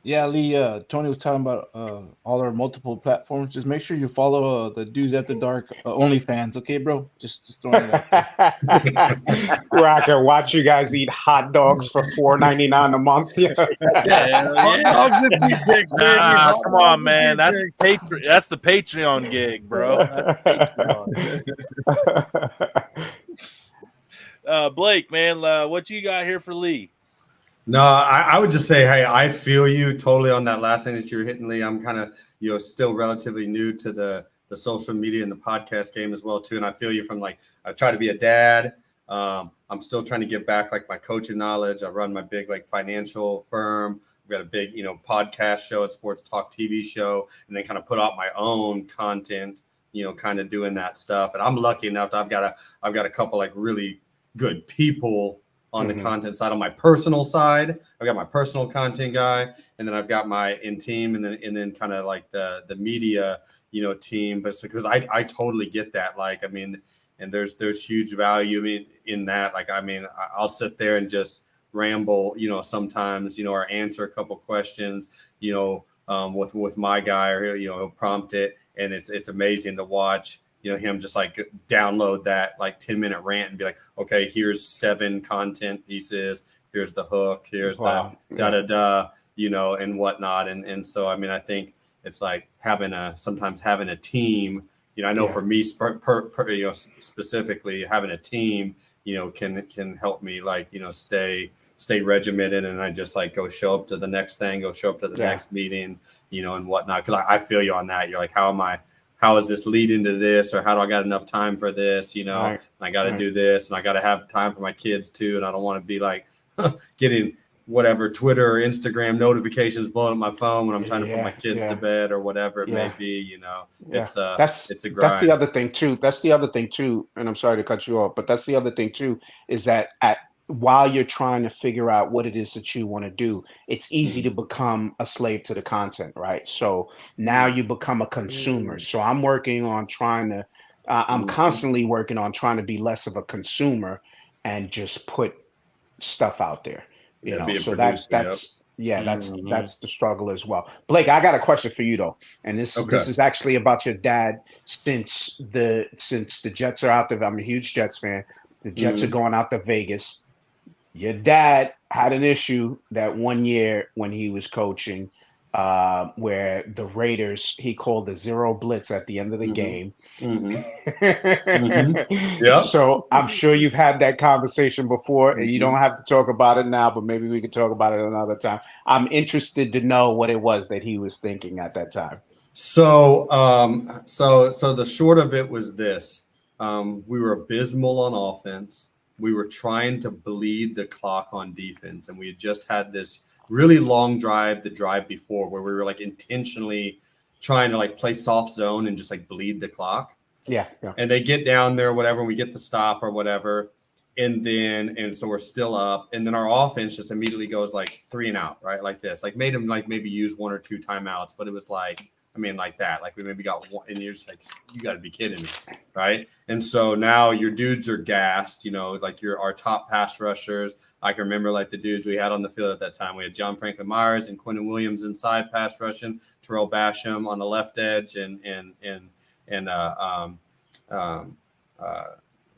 S5: Yeah, Lee, Tony was talking about all our multiple platforms. Just make sure you follow the Dudes After Dark OnlyFans, okay, bro? Just throwing it out there.
S16: Where I can watch you guys eat hot dogs for $4.99 a month.
S3: Hot dogs and meat picks, baby.
S2: Come on, man. That's the Patreon gig, bro. Blake, man, what you got here for Lee?
S6: No, I would just say, hey, I feel you totally on that last thing that you're hitting, Lee. I'm kind of, still relatively new to the social media and the podcast game as well, too. And I feel you from I try to be a dad. I'm still trying to give back my coaching knowledge. I run my big financial firm. I've got a big, podcast show, a sports talk TV show, and then kind of put out my own content, kind of doing that stuff. And I'm lucky enough that I've got a couple really good people on the content side. On my personal side, I've got my personal content guy, and then I've got my team, and then kind of the media, team. But because I totally get that. And there's huge value in that. I'll sit there and just ramble, sometimes, or answer a couple questions, with my guy, or he'll prompt it, and it's amazing to watch. Him just download that 10-minute rant and be like, okay, here's 7 content pieces. Here's the hook. Here's the da-da-da, and whatnot. And so, I think it's sometimes having a team, I know for me, specifically having a team, can help me stay regimented. And I just go show up to the next thing, go show up to the next meeting, and whatnot. Cause I feel you on that. You're how is this lead into this, or how do I got enough time for this? And I got to do this, and I got to have time for my kids too. And I don't want to be getting whatever Twitter or Instagram notifications blowing up my phone when I'm trying to put my kids to bed or whatever it may be. It's a grind.
S16: That's the other thing too. And I'm sorry to cut you off, but that's the other thing too, is that while you're trying to figure out what it is that you want to do, it's easy to become a slave to the content, right? So now you become a consumer. So I'm working on I'm constantly working on trying to be less of a consumer and just put stuff out there. So Yeah, that's the struggle as well. Blake, I got a question for you though, and this is actually about your dad. Since the Jets are out there, I'm a huge Jets fan. The Jets are going out to Vegas. Your dad had an issue that one year when he was coaching, where the Raiders, he called the zero blitz at the end of the game.
S6: Yeah.
S16: So I'm sure you've had that conversation before, and you don't have to talk about it now, but maybe we could talk about it another time. I'm interested to know what it was that he was thinking at that time.
S6: So, so the short of it was this: we were abysmal on offense. We were trying to bleed the clock on defense, and we had just had this really long drive, the drive before, where we were like intentionally trying to like play soft zone and just like bleed the clock.
S16: Yeah.
S6: And they get down there, whatever, and we get the stop or whatever. And so we're still up. And then our offense just immediately goes like 3 and out, right? Like this, like made them like maybe use 1 or 2 timeouts, but it was like, I mean, like that, like we maybe got 1, and you're just like, you got to be kidding me, right? And so now your dudes are gassed, you know, like our top pass rushers. I can remember like the dudes we had on the field at that time. We had John Franklin Myers and Quentin Williams inside pass rushing, Terrell Basham on the left edge, and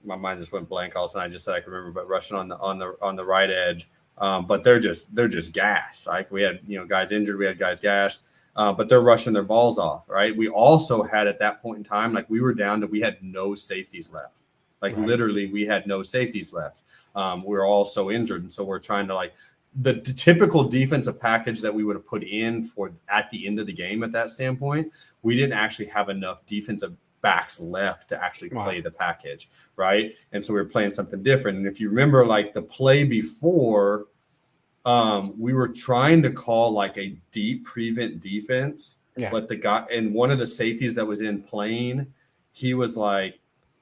S6: my mind just went blank all of a sudden. I just said I can remember, but rushing on the right edge. But they're just gassed. Like we had, you know, guys injured, we had guys gassed. But they're rushing their balls off, right? We also had at that point in time, like we had no safeties left. Like literally we had no safeties left. We were all so injured. And so we're trying to like the typical defensive package that we would have put in for at the end of the game at that standpoint, we didn't actually have enough defensive backs left to actually play the package, right? And so we were playing something different. And if you remember like the play before, we were trying to call like a deep prevent defense, but the guy and one of the safeties that was in playing, he was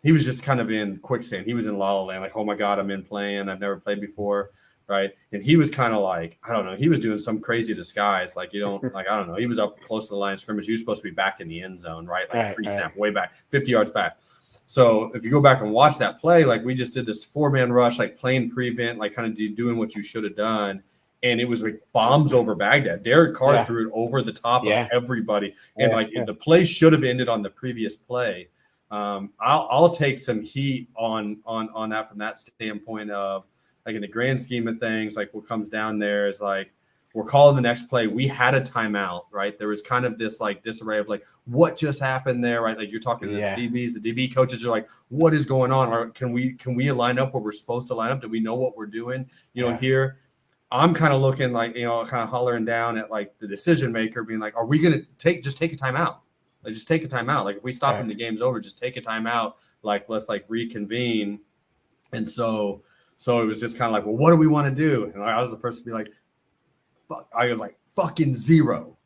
S6: just kind of in quicksand. He was in la la land, like, oh my God, I'm in playing. I've never played before, right? And he was kind of like, I don't know, he was doing some crazy disguise. Like, you don't, like, I don't know. He was up close to the line of scrimmage. He was supposed to be back in the end zone, right? Like pre-snap, way back, 50 yards back. So if you go back and watch that play, like we just did this 4-man rush, like playing prevent, like kind of doing what you should have done. And it was like bombs over Baghdad. Derek Carr threw it over the top of everybody. And the play should have ended on the previous play. I'll take some heat on that from that standpoint of like in the grand scheme of things, like what comes down there is like, we're calling the next play. We had a timeout, right? There was kind of this like disarray of like, what just happened there, right? Like you're talking to the DBs, the DB coaches are like, what is going on? Or can we line up where we're supposed to line up? Do we know what we're doing? You know, here I'm kind of looking like, you know, kind of hollering down at like the decision maker being like, are we going to just take a timeout? Like just take a timeout. Like if we stop and the game's over, just take a timeout. Like, let's like reconvene. And so it was just kind of like, well, what do we want to do? And I was the first to be like, I was like fucking zero.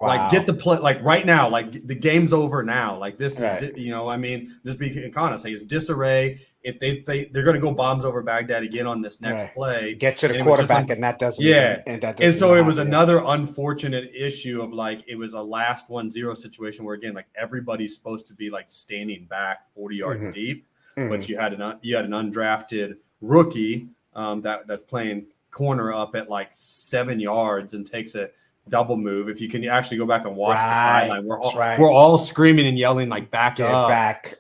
S6: Wow. Like get the play, like right now, like the game's over now. Like this is, you know, I mean, just being honest, like it's disarray. If they're going to go bombs over Baghdad again on this next play,
S16: get to the quarterback, and that doesn't.
S6: And so it was another unfortunate issue of like it was a last 1-0 situation where again, like everybody's supposed to be like standing back 40 yards deep, but you had an undrafted rookie that's playing corner up at like 7 yards and takes a double move. If you can actually go back and watch the sideline, we're all screaming and yelling like back up,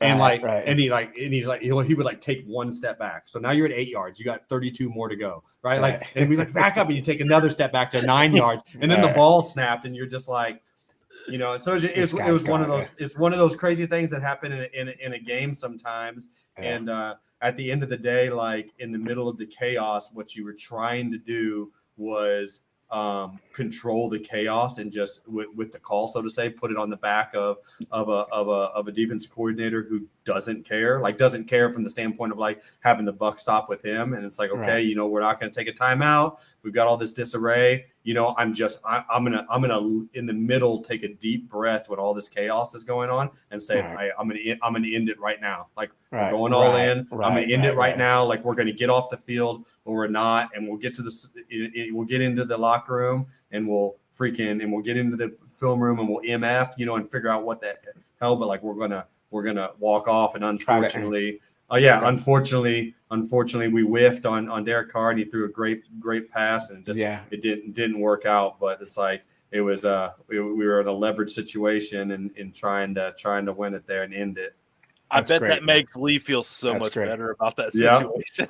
S6: and like and he's like he would like take 1 step back. So now you're at 8 yards. You got 32 more to go, right? Like and we like back up and you take another step back to 9 yards, and then the ball snapped, and you're just like, you know. So it was one of those. It's one of those crazy things that happen in a game sometimes, and at the end of the day, like in the middle of the chaos, what you were trying to do was control the chaos and just with the call, so to say, put it on the back of a defense coordinator who doesn't care from the standpoint of like having the buck stop with him. And it's like, okay, you know, we're not going to take a timeout. We've got all this disarray. You know, I'm gonna in the middle take a deep breath when all this chaos is going on and say, I'm gonna end it right now. Like we're going all in. I'm gonna end it right now. Like we're gonna get off the field or we're not, and we'll get to we'll get into the locker room and we'll get into the film room and we'll MF, you know, and figure out what the hell. But like we're gonna walk off, and unfortunately, Oh yeah, unfortunately, we whiffed on Derek Carr, and he threw a great pass, and it didn't work out. But it's like it was we were in a leverage situation and trying to win it there and end it.
S2: I bet that makes Lee feel so much better about that situation.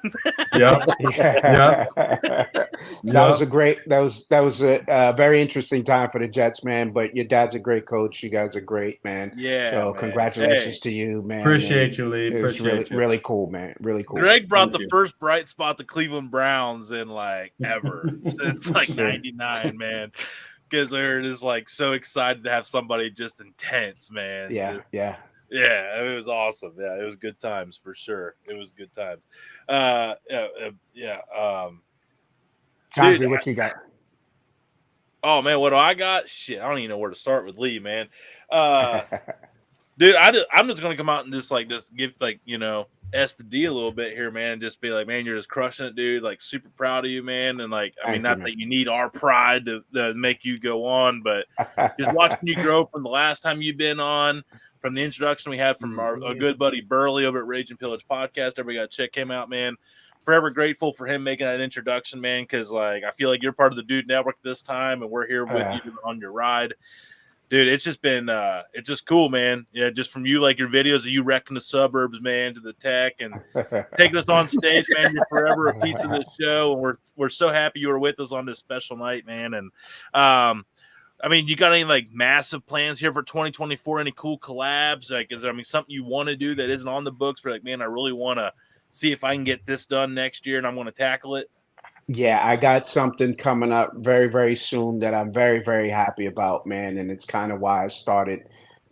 S16: That was a very interesting time for the Jets, man. But your dad's a great coach. You guys are great, man.
S2: Yeah.
S16: So
S2: man.
S16: congratulations to you, man.
S6: Appreciate you, Lee.
S16: It's really cool, man. Really cool.
S2: Greg brought the first bright spot to Cleveland Browns in like ever since like '99, man. Because they're just like so excited to have somebody just intense, man.
S16: Yeah.
S2: Yeah, it was awesome. Yeah, it was good times for sure. It was good times.
S16: Chauncey, what you got?
S2: Oh man, what do I got? Shit, I don't even know where to start with Lee, man. Dude, I'm just gonna come out and just give S the D a little bit here, man, and just be like, man, you're just crushing it, dude. Like, super proud of you, man. And like, I mean, not that you need our pride to make you go on, but just watching you grow from the last time you've been on. From the introduction we had from our good buddy Burley over at Rage and Pillage Podcast. Everybody got to check him out, man. Forever grateful for him making that introduction, man, because like I feel like you're part of the Dude Network this time, and we're here with you on your ride. Dude, it's just been it's just cool, man. Yeah, just from you, like your videos of you wrecking the suburbs, man, to the tech and taking us on stage, man. You're forever a piece of this show, and we're so happy you were with us on this special night, man. And I mean, you got any like massive plans here for 2024? Any cool collabs? Like, is there something you want to do that isn't on the books? But like, man, I really want to see if I can get this done next year, and I'm going to tackle it.
S16: Yeah, I got something coming up very, very soon that I'm very, very happy about, man. And it's kind of why I started.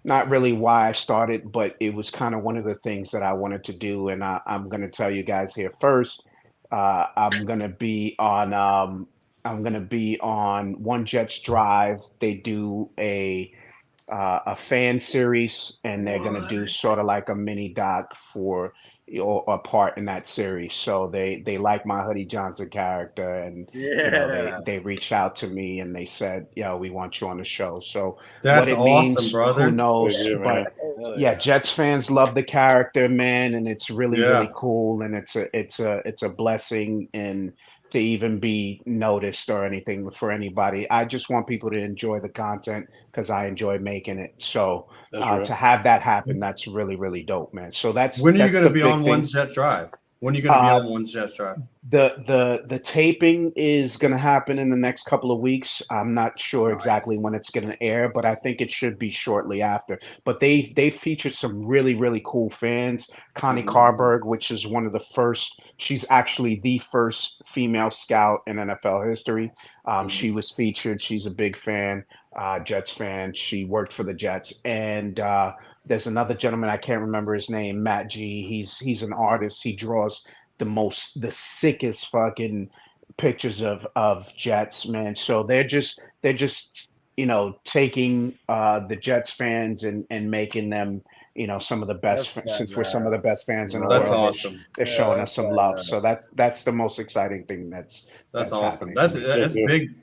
S16: Not really why I started, but it was kind of one of the things that I wanted to do. And I'm going to tell you guys here first. I'm going to be on. One Jets Drive. They do a fan series, and they're going to do sort of like a mini doc for a part in that series. So they like my Hoodie Johnson character, and they reached out to me and they said, "Yo, we want you on the show." So
S6: that's
S16: what it
S6: awesome,
S16: means,
S6: brother.
S16: Who knows? But yeah, Jets fans love the character, man, and it's really cool, and it's a blessing and to even be noticed or anything for anybody. I just want people to enjoy the content because I enjoy making it. So to have that happen, that's really, really dope, man. So
S6: when are you going to be on One Jets Drive? When are you going to be on One Jets Drive?
S16: The taping is going to happen in the next couple of weeks. I'm not sure exactly when it's going to air, but I think it should be shortly after. But they featured some really, really cool fans. Connie Carberg, which is one of the first. She's actually the first female scout in NFL history. She was featured. She's a big fan, Jets fan. She worked for the Jets. And there's another gentleman, I can't remember his name, Matt G. He's an artist. He draws the sickest fucking pictures of Jets, man. So they're just taking the Jets fans and making them some of the best since we're some of the best fans in the world.
S6: That's awesome.
S16: They're showing us some love. So that's the most exciting thing that's
S6: awesome.
S16: Happening.
S6: That's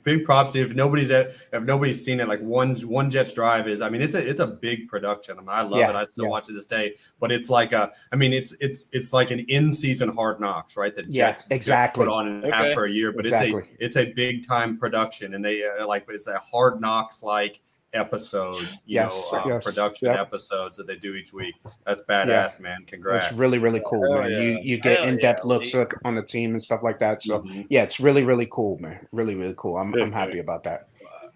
S6: big props to you. If nobody's seen it, like one Jets Drive is, it's a big production. I love it. I still watch it this day, but it's like it's like an in-season Hard Knocks, right? That Jets put on and have for a year, but it's a big time production, and they it's a Hard Knocks like episode, production episodes that they do each week. That's badass, man. Congrats.
S16: It's really, really cool, man. You get in-depth looks on the team and stuff like that. So it's really, really cool, man. Really, really cool. I'm happy about that.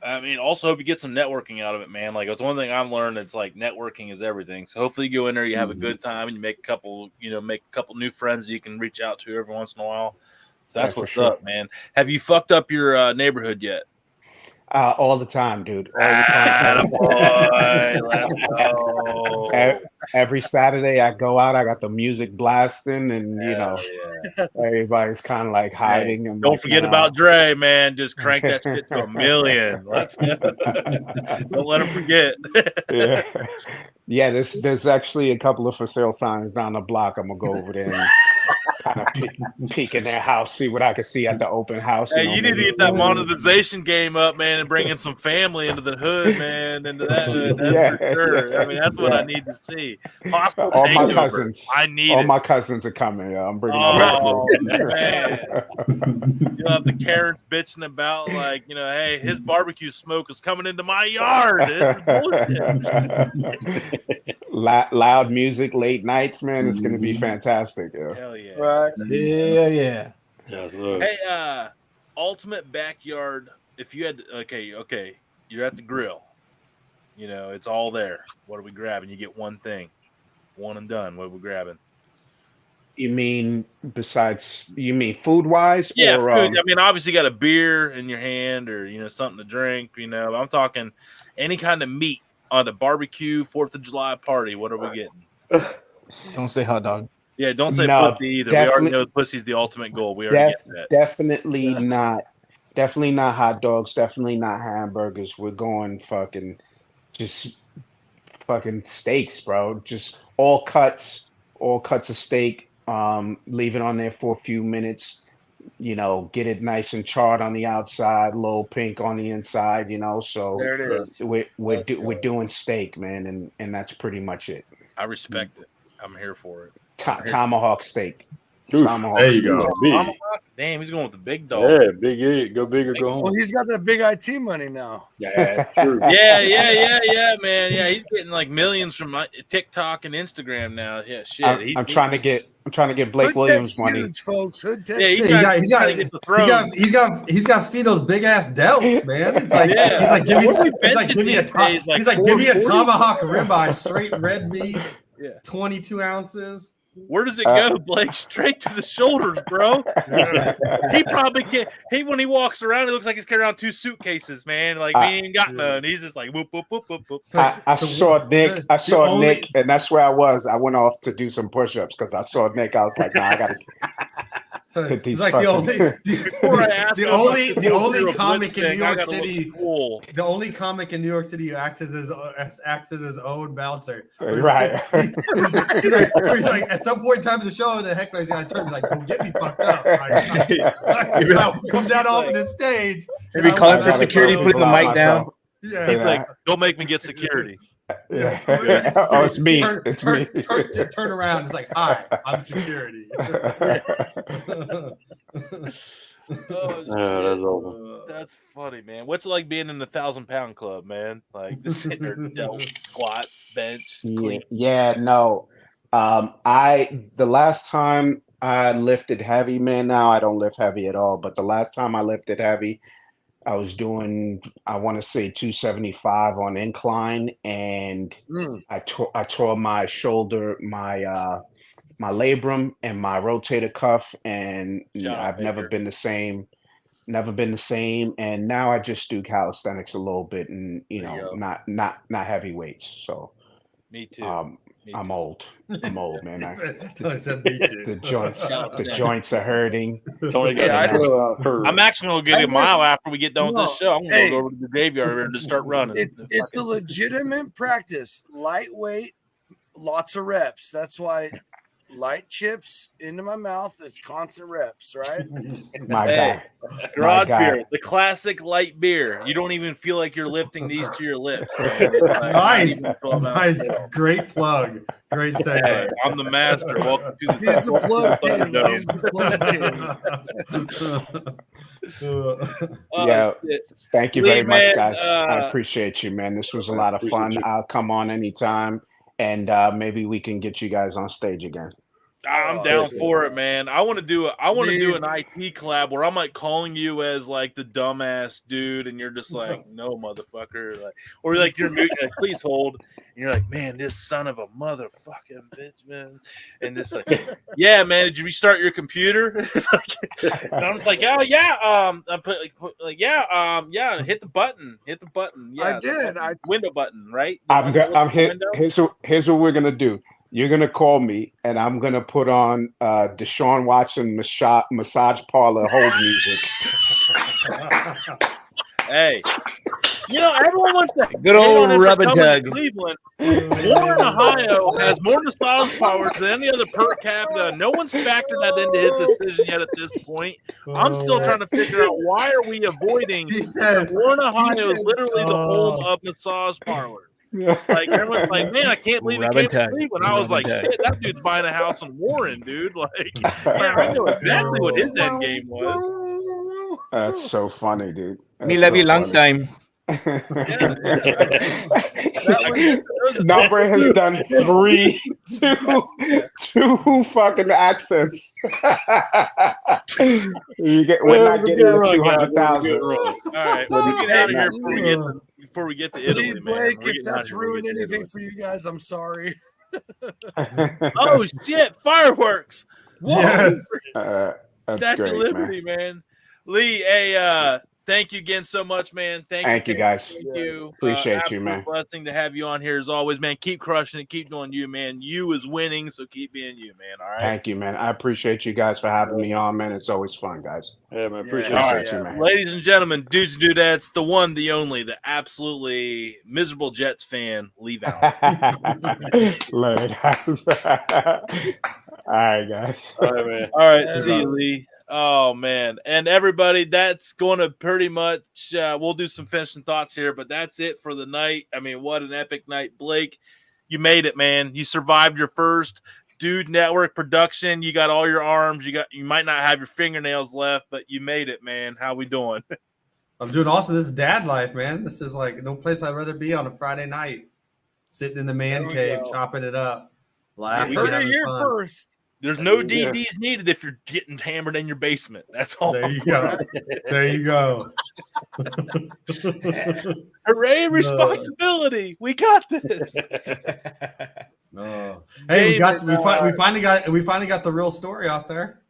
S2: I mean, also hope you get some networking out of it, man. Like, it's one thing I've learned. It's like networking is everything. So hopefully you go in there, you have a good time, and you make a couple new friends you can reach out to every once in a while. So that's what's up, man. Have you fucked up your neighborhood yet?
S16: All the time, dude. All the time.
S2: Boy, let's go.
S16: Every Saturday I go out, I got the music blasting, and everybody's kind of like hiding.
S2: Hey, don't forget about Dre, man. Just crank that shit to 1,000,000. Let's go. Don't let him forget.
S16: Yeah. There's actually a couple of for sale signs down the block. I'm gonna go over there kind of peek in their house, see what I can see at the open house.
S2: Hey, you need to get that monetization game up, man, and bring in some family into the hood, man, into that hood. That's for sure. I mean, that's what I need to see. Hostile
S16: all my
S2: takeover.
S16: cousins.
S2: I need
S16: all
S2: it.
S16: my cousins are coming. I'm bringing all my
S2: man. You'll have the Karen bitching about, like, you know, hey, his barbecue smoke is coming into my yard.
S16: Loud music, late nights, man. It's going to be fantastic. Yeah.
S2: Hell yeah.
S3: Right.
S5: Yeah.
S4: Yes,
S2: hey, ultimate backyard. If you had, okay, you're at the grill. You know, it's all there. What are we grabbing? You get one thing, one and done. What are we grabbing?
S16: You mean food wise?
S2: Yeah,
S16: or,
S2: food. I mean, obviously, you got a beer in your hand, or you know, something to drink. You know, I'm talking any kind of meat on the barbecue 4th of July party. What are we getting?
S5: Don't say hot dog.
S2: Yeah, don't say
S16: No,
S2: pussy either. We already know pussy's the ultimate goal. We already get that.
S16: Definitely not. Definitely not hot dogs. Definitely not hamburgers. We're going just fucking steaks, bro. Just all cuts of steak. Leave it on there for a few minutes. You know, get it nice and charred on the outside, little pink on the inside. You know, so
S3: there it is.
S16: We're doing steak, man, and that's pretty much it.
S2: I respect it. I'm here for it.
S16: Tomahawk steak.
S6: There you go.
S2: Tomahawk? Damn, he's going with the big dog.
S4: Yeah, big egg. Go big or go home.
S3: Well, he's got that big IT money now.
S4: Yeah, true.
S2: yeah, man. Yeah, he's getting like millions from TikTok and Instagram now. Yeah, shit.
S16: I'm trying to get Blake Williams money.
S3: Huge, folks. Hood
S2: Yeah,
S6: he's got to feed those big ass delts, man. It's like give me a tomahawk ribeye, straight red meat, 22 ounces.
S2: Where does it go, Blake? Straight to the shoulders, bro. He probably can't. When he walks around, it looks like he's carrying around 2 suitcases, man. Like, he ain't got none. He's just like, whoop, whoop, whoop, whoop, whoop.
S16: I saw Nick. Nick, and that's where I was. I went off to do some push-ups because I saw Nick. I was like, nah, I got to hit these.
S6: It's like the only comic in New York City.
S2: Cool.
S6: The only comic in New York City who acts as his own bouncer.
S16: Right.
S6: He's like, at some point in time in the show, the heckler's got to turn. He's like, don't get me fucked up. I come down off of the stage.
S5: Maybe calling for security, putting the mic down.
S6: Yeah.
S2: He's like, don't make me get security.
S16: Oh, it's me.
S6: Turn around. It's like, hi, I'm security.
S4: That's over.
S2: That's funny, man. What's it like being in the 1,000-pound club, man? Like just sitting there, delt, squat, bench, clean.
S16: Yeah, no. The last time I lifted heavy, man. Now I don't lift heavy at all. But the last time I lifted heavy, I was doing, I want to say 275 on incline, and I tore my shoulder, my labrum and my rotator cuff, and I've never been the same. And now I just do calisthenics a little bit, and not heavy weights. So
S2: me too.
S16: I'm old, man.
S6: Tony said me too.
S16: The joints are hurting.
S2: I'm actually gonna get a mile after we get done with this show. I'm gonna go over to the graveyard and just start running.
S3: It's a legitimate practice. Lightweight, lots of reps. That's why light chips into my mouth. It's constant reps, right?
S2: Garage beer, the classic light beer. You don't even feel like you're lifting these to your lips.
S6: Nice. Great plug. Great segue.
S2: Hey, I'm the master. Welcome to
S16: the thank you very much, guys. I appreciate you, man. This was a lot of fun. I'll come on anytime. And maybe we can get you guys on stage again.
S2: I'm down for it, man. I want to do an IT collab where I'm like calling you as like the dumbass dude, and you're just like, no, motherfucker, like, or like you're muting, like, please hold, and you're like, man, this son of a motherfucking bitch, man, and just like, yeah, man, did you restart your computer? And I'm just like, oh yeah, I put yeah, hit the button, yeah,
S3: I did,
S2: window button, right?
S16: Here's what we're gonna do. You're going to call me, and I'm going to put on Deshaun Watson massage parlor hold music.
S2: Hey, You know, everyone wants to
S5: Good
S2: hate
S5: old
S2: on him for
S5: rub and
S2: coming to
S5: tug.
S2: Cleveland. Warren, Ohio has more massage parlors than any other per capita. No one's factored that into his decision yet at this point. I'm still trying to figure out why are we avoiding that Warren, Ohio is literally the home of massage parlors. Like everyone's like, man, I can't believe he
S5: Rub
S2: came
S5: and
S2: to
S5: tug.
S2: Cleveland. I was
S5: Rub and
S2: like,
S5: tug.
S2: shit, that dude's buying a house in Warren, dude. Like, yeah, I know exactly what his end game was.
S16: That's so funny, dude.
S5: Me
S16: That's
S5: love
S16: so
S5: you long
S16: funny.
S5: time.
S16: Number has done two fucking accents. We're not getting the 200,000.
S2: All right, we'll get out of here before we get to Italy, man.
S3: Blake,
S2: We're
S3: if
S2: getting out
S3: that's
S2: of here before we
S3: ruined
S2: get to
S3: anything
S2: Italy.
S3: for you guys, I'm sorry.
S2: Oh shit! Fireworks! Whoa!
S6: Yes.
S16: That's
S2: Statue of
S16: great,
S2: Liberty, man. Lee, hey, thank you again so much, man.
S16: Thank you, guys.
S2: Thank you.
S16: Appreciate you,
S2: Absolute
S16: man.
S2: blessing to have you on here as always, man. Keep crushing it. Keep doing you, man. You is winning, so keep being you, man. All right.
S16: Thank you, man. I appreciate you guys for having me on, man. It's always fun, guys.
S4: Yeah, man.
S16: Appreciate you, man.
S2: Ladies and gentlemen, dudes and dudettes, the one, the only, the absolutely miserable Jets fan, Lee Valentine.
S16: Love it, guys. All right, guys.
S4: All right, man.
S2: All right, see you, Lee. Oh man, and everybody, that's going to pretty much. We'll do some finishing thoughts here, but that's it for the night. I mean, what an epic night, Blake! You made it, man. You survived your first Dude Network production. You got all your arms. You might not have your fingernails left, but you made it, man. How we doing?
S6: I'm doing awesome. This is dad life, man. This is like no place I'd rather be on a Friday night, sitting in the man cave, chopping it up, laughing.
S2: Heard it
S6: having
S3: here
S6: fun.
S3: first.
S2: There's no DDs needed if you're getting hammered in your basement. That's all.
S6: There you go. There you go.
S2: Hooray, responsibility. We got this.
S6: Oh. Hey, we finally got the real story out there.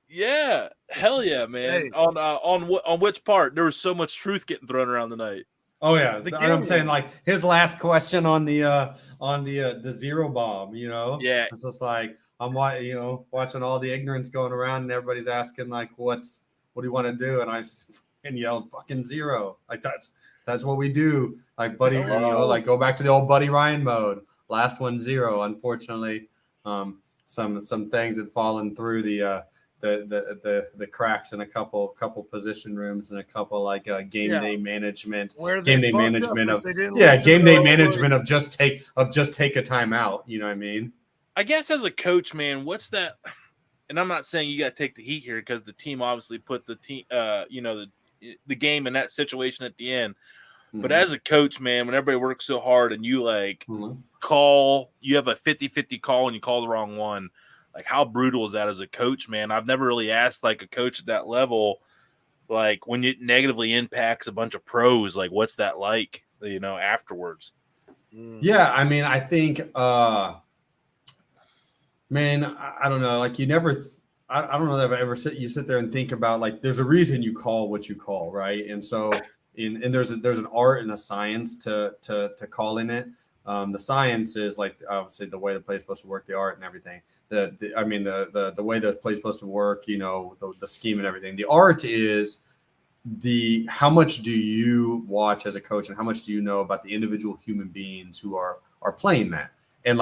S2: Yeah, hell yeah, man.
S3: Hey.
S2: On which part? There was so much truth getting thrown around tonight.
S6: Oh yeah, I'm saying like his last question on the zero bomb. You know,
S2: Yeah.
S6: it's just like I'm watching all the ignorance going around, and everybody's asking like, what do you want to do? And I fucking yelled fucking zero. Like that's what we do. Like buddy, like go back to the old Buddy Ryan mode. Last one zero. Unfortunately, some things had fallen through the cracks in a couple position rooms and a couple like game day management. Game day management of just take a timeout. You know what I mean?
S2: I guess as a coach, man, what's that? And I'm not saying you got to take the heat here because the team obviously put the team, the game in that situation at the end. But as a coach, man, when everybody works so hard and you you have a 50-50 call and you call the wrong one, like how brutal is that as a coach, man? I've never really asked like a coach at that level, like when it negatively impacts a bunch of pros, like what's that like, afterwards?
S6: Yeah, I mean, I think, man, I don't know. Like you never, I don't know that I've ever sit there and think about like there's a reason you call what you call, right? And so, and there's an art and a science to calling it. The science is like obviously the way the play is supposed to work, the art and everything. The way the play is supposed to work, the scheme and everything. The art is how much do you watch as a coach and how much do you know about the individual human beings who are playing that, and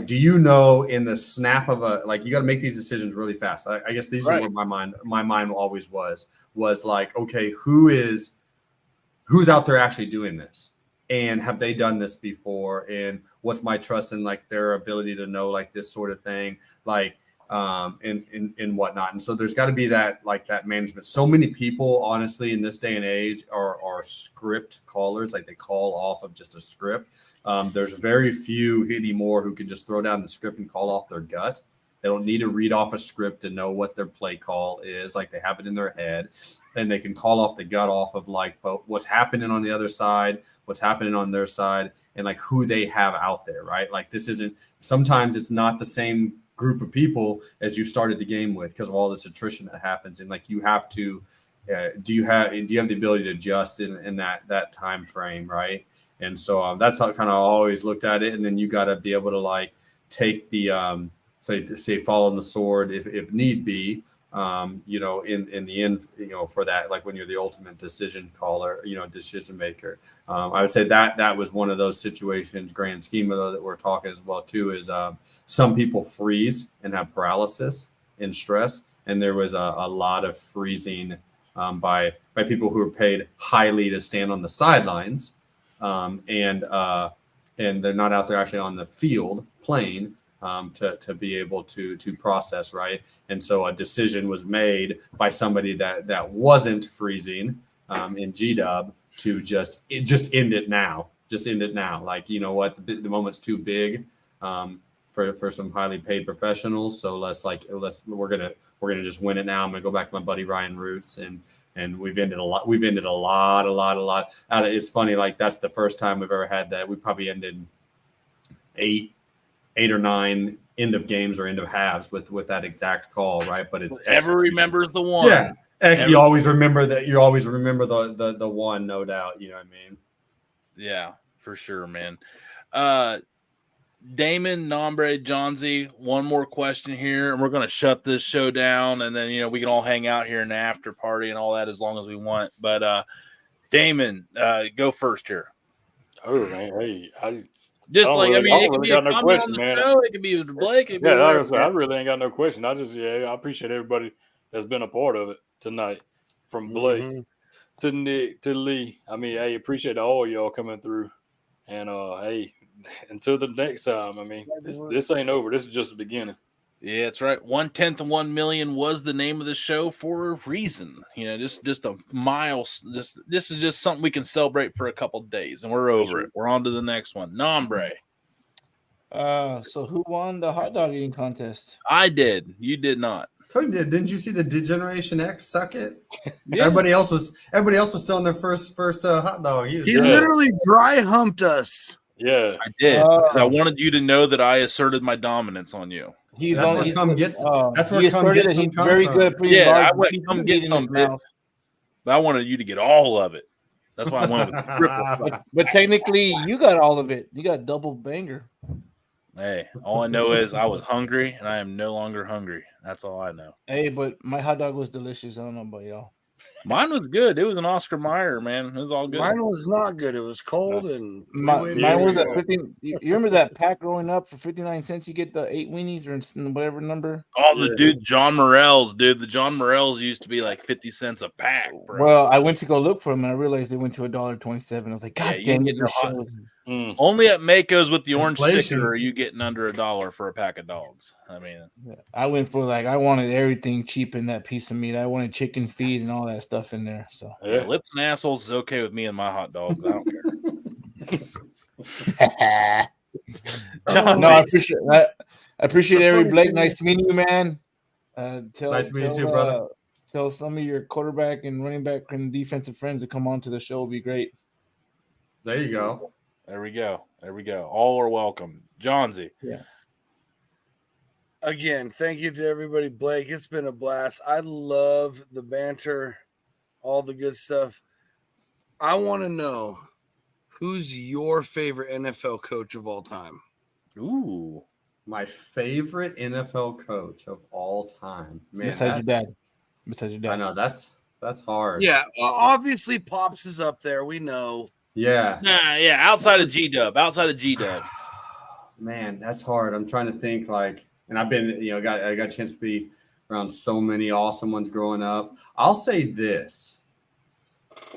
S6: do you know in the snap of you got to make these decisions really fast. I guess these are where my mind always was like, okay, who's out there actually doing this? And have they done this before? And what's my trust in like their ability to know like this sort of thing, and whatnot. And so there's got to be that management. So many people, honestly, in this day and age are script callers. Like they call off of just a script. There's very few anymore who can just throw down the script and call off their gut. They don't need to read off a script to know what their play call is. Like they have it in their head and they can call off the gut off of but what's happening on the other side, what's happening on their side, and like who they have out there, right? Like sometimes it's not the same group of people as you started the game with because of all this attrition that happens. And like you have to, do you have the ability to adjust in that time frame, right? And so that's how kind of always looked at it. And then you got to be able to like take the, say fall on the sword if need be, in the end, for that, like when you're the ultimate decision caller, decision maker. I would say that was one of those situations, grand scheme of that we're talking as well too, is some people freeze and have paralysis and stress. And there was a lot of freezing by people who were paid highly to stand on the sidelines, and they're not out there actually on the field playing, to be able to process, right? And so a decision was made by somebody that wasn't freezing in GW to just end it now. Just end it now. Like, you know what, the moment's too big for some highly paid professionals. So we're gonna just win it now. I'm gonna go back to my buddy Ryan Roots, and we've ended a lot. We've ended a lot. It's funny, like that's the first time we've ever had that. We probably ended 8 or 9 end of games or end of halves with that exact call, right? But it's
S2: ever remembers the one.
S6: Yeah, you always remember that. You always remember the one, no doubt. You know what I mean?
S2: Yeah, for sure, man. Damon, Nombre, Johnsy, one more question here, and we're going to shut this show down, and then, we can all hang out here in the after party and all that as long as we want. But Damon, go first here.
S4: Oh, man. Hey,
S2: it could be no question, man. It could be Blake. It could be
S4: like I said, I really ain't got no question. I appreciate everybody that's been a part of it tonight, from Blake to Nick to Lee. I mean, hey, appreciate all y'all coming through, and hey, until the next time. I mean, this ain't over. This is just the beginning.
S2: Yeah, that's right. 1/10 of 1 million was the name of the show for a reason. Just a milestone. This is just something we can celebrate for a couple of days, and we're over it. We're on to the next one. Nombre.
S5: So who won the hot dog eating contest?
S2: I did. You did not.
S6: Tony did. Didn't you see the Generation X suck it?
S2: Yeah.
S6: Everybody else was still on their first hot dog.
S3: He literally dry humped us.
S4: Yeah,
S2: I did, because I wanted you to know that I asserted my dominance on you.
S5: He's
S6: that's where come gets some very
S5: good at putting
S2: I went come get some bit, but I wanted you to get all of it. That's why I went with the triple.
S5: But technically, you got all of it. You got double banger.
S2: Hey, all I know is I was hungry, and I am no longer hungry. That's all I know.
S5: Hey, but my hot dog was delicious. I don't know about y'all.
S2: Mine was good. It was an Oscar Mayer, man. It was all good.
S3: Mine was not good. It was cold and
S5: mine was at 15. You remember that pack growing up for 59 cents? You get the 8 weenies or whatever number.
S2: Oh, the John Morel's, dude. The John Morel's used to be like 50 cents a pack, bro.
S5: Well, I went to go look for them and I realized they went to $1.27. I was like, God damn it!
S2: Only at Mako's with the orange sticker are you getting under $1 for a pack of dogs. I mean,
S5: I went for I wanted everything cheap in that piece of meat. I wanted chicken feet and all that stuff in there. So
S2: lips and assholes is okay with me and my hot dogs. I don't
S5: care. No, I appreciate that. I appreciate every Blake. Nice to meet you, man.
S6: Nice to meet you too, brother.
S5: Tell some of your quarterback and running back and defensive friends to come on to the show. It'll be great.
S6: There you go.
S2: There we go. All are welcome. Johnsy.
S5: Yeah.
S3: Again, thank you to everybody. Blake, it's been a blast. I love the banter, all the good stuff. I want to know, who's your favorite NFL coach of all time?
S2: Ooh.
S6: My favorite NFL coach of all time. Man,
S5: Besides your dad.
S6: I know, that's hard.
S3: Yeah, obviously Pops is up there. We know.
S6: Yeah.
S2: Outside of G-Dub.
S6: Man, that's hard. I'm trying to think and I've been, I got a chance to be around so many awesome ones growing up. I'll say this,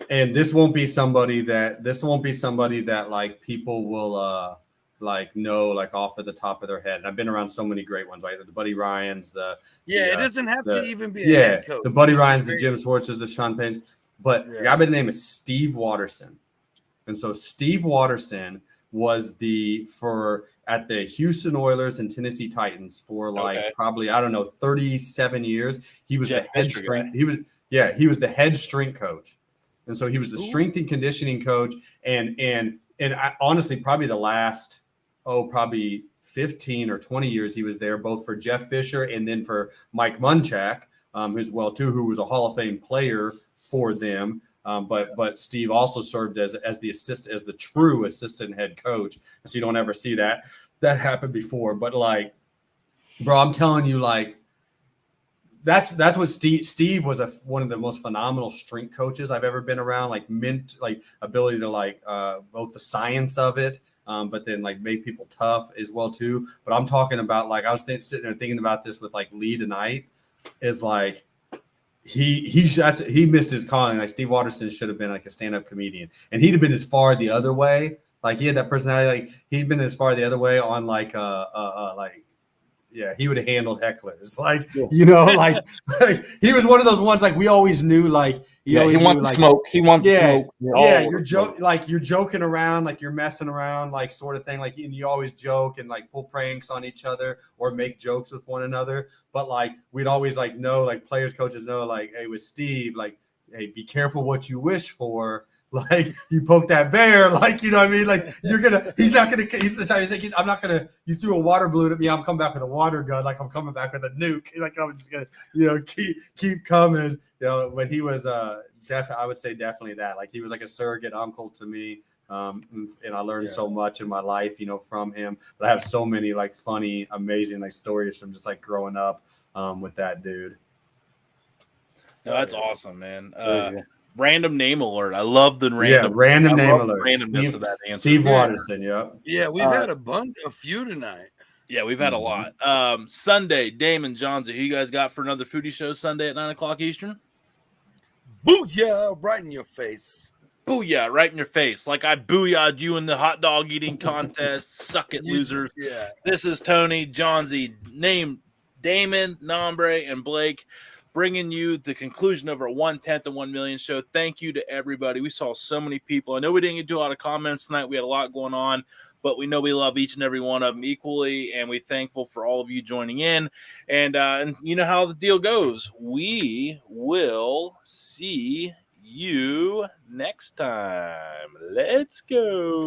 S6: and this won't be somebody that people will know off at the top of their head. And I've been around so many great ones, like the Buddy Ryans,
S3: it doesn't have to even be a head coach.
S6: The Buddy Ryans, the Jim Schwartzes, the Sean Paynes, but the guy by the name is Steve Watterson. And so Steve Watterson was at the Houston Oilers and Tennessee Titans for probably 37 years. He was the head strength. He was the head strength coach, and so he was the strength and conditioning coach. And I, honestly, probably the last 15 or 20 years he was there, both for Jeff Fisher and then for Mike Munchak, who was a Hall of Fame player for them. But Steve also served as the true assistant head coach. So you don't ever see that happen before. But bro, I'm telling you, that's what Steve was one of the most phenomenal strength coaches I've ever been around. Like ability to both the science of it, but then like make people tough as well too. But I'm talking about like I was sitting there thinking about this with like Lee tonight. Is like he missed his calling. Like Steve Watterson should have been like a stand-up comedian, and he'd have been as far the other way. Like he had that personality. Like he'd been as far the other way on he would have handled hecklers. Like, like he was one of those ones, like we always knew, like he
S5: wants smoke. He wants smoke.
S6: You're joking around, like you're messing around, like sort of thing. Like, and you always joke and like pull pranks on each other or make jokes with one another. But like, we'd always like know, like players, coaches know, like, hey, with Steve, like, hey, be careful what you wish for. Like you poke that bear, like you know what I mean. Like he's the type he's like I'm not gonna. You threw a water balloon at me, I'm coming back with a water gun. Like I'm coming back with a nuke. Like I'm just gonna keep coming. But he was I would say definitely that. Like he was like a surrogate uncle to me. And I learned so much in my life, from him. But I have so many like funny, amazing like stories from just like growing up with that dude.
S2: No, that's awesome, man. Random name alert. I love the random
S6: name alert.
S2: Randomness of that answer.
S6: Steve Watterson,
S3: Yeah, we've had a few tonight.
S2: Yeah, we've had a lot. Sunday, Damon Johnson, who you guys got for another foodie show Sunday at 9:00 Eastern?
S3: Booyah! Right in your face.
S2: Booyah! Right in your face. Like I booyah'd you in the hot dog eating contest. Suck it, losers.
S3: Yeah.
S2: This is Tony, Johnsy, Damon, Nombre, and Blake, bringing you the conclusion of our 1/10 of 1 million show. Thank you to everybody. We saw so many people. I know we didn't get to do a lot of comments tonight. We had a lot going on, but we know we love each and every one of them equally, and we're thankful for all of you joining in. And you know how the deal goes. We will see you next time. Let's go.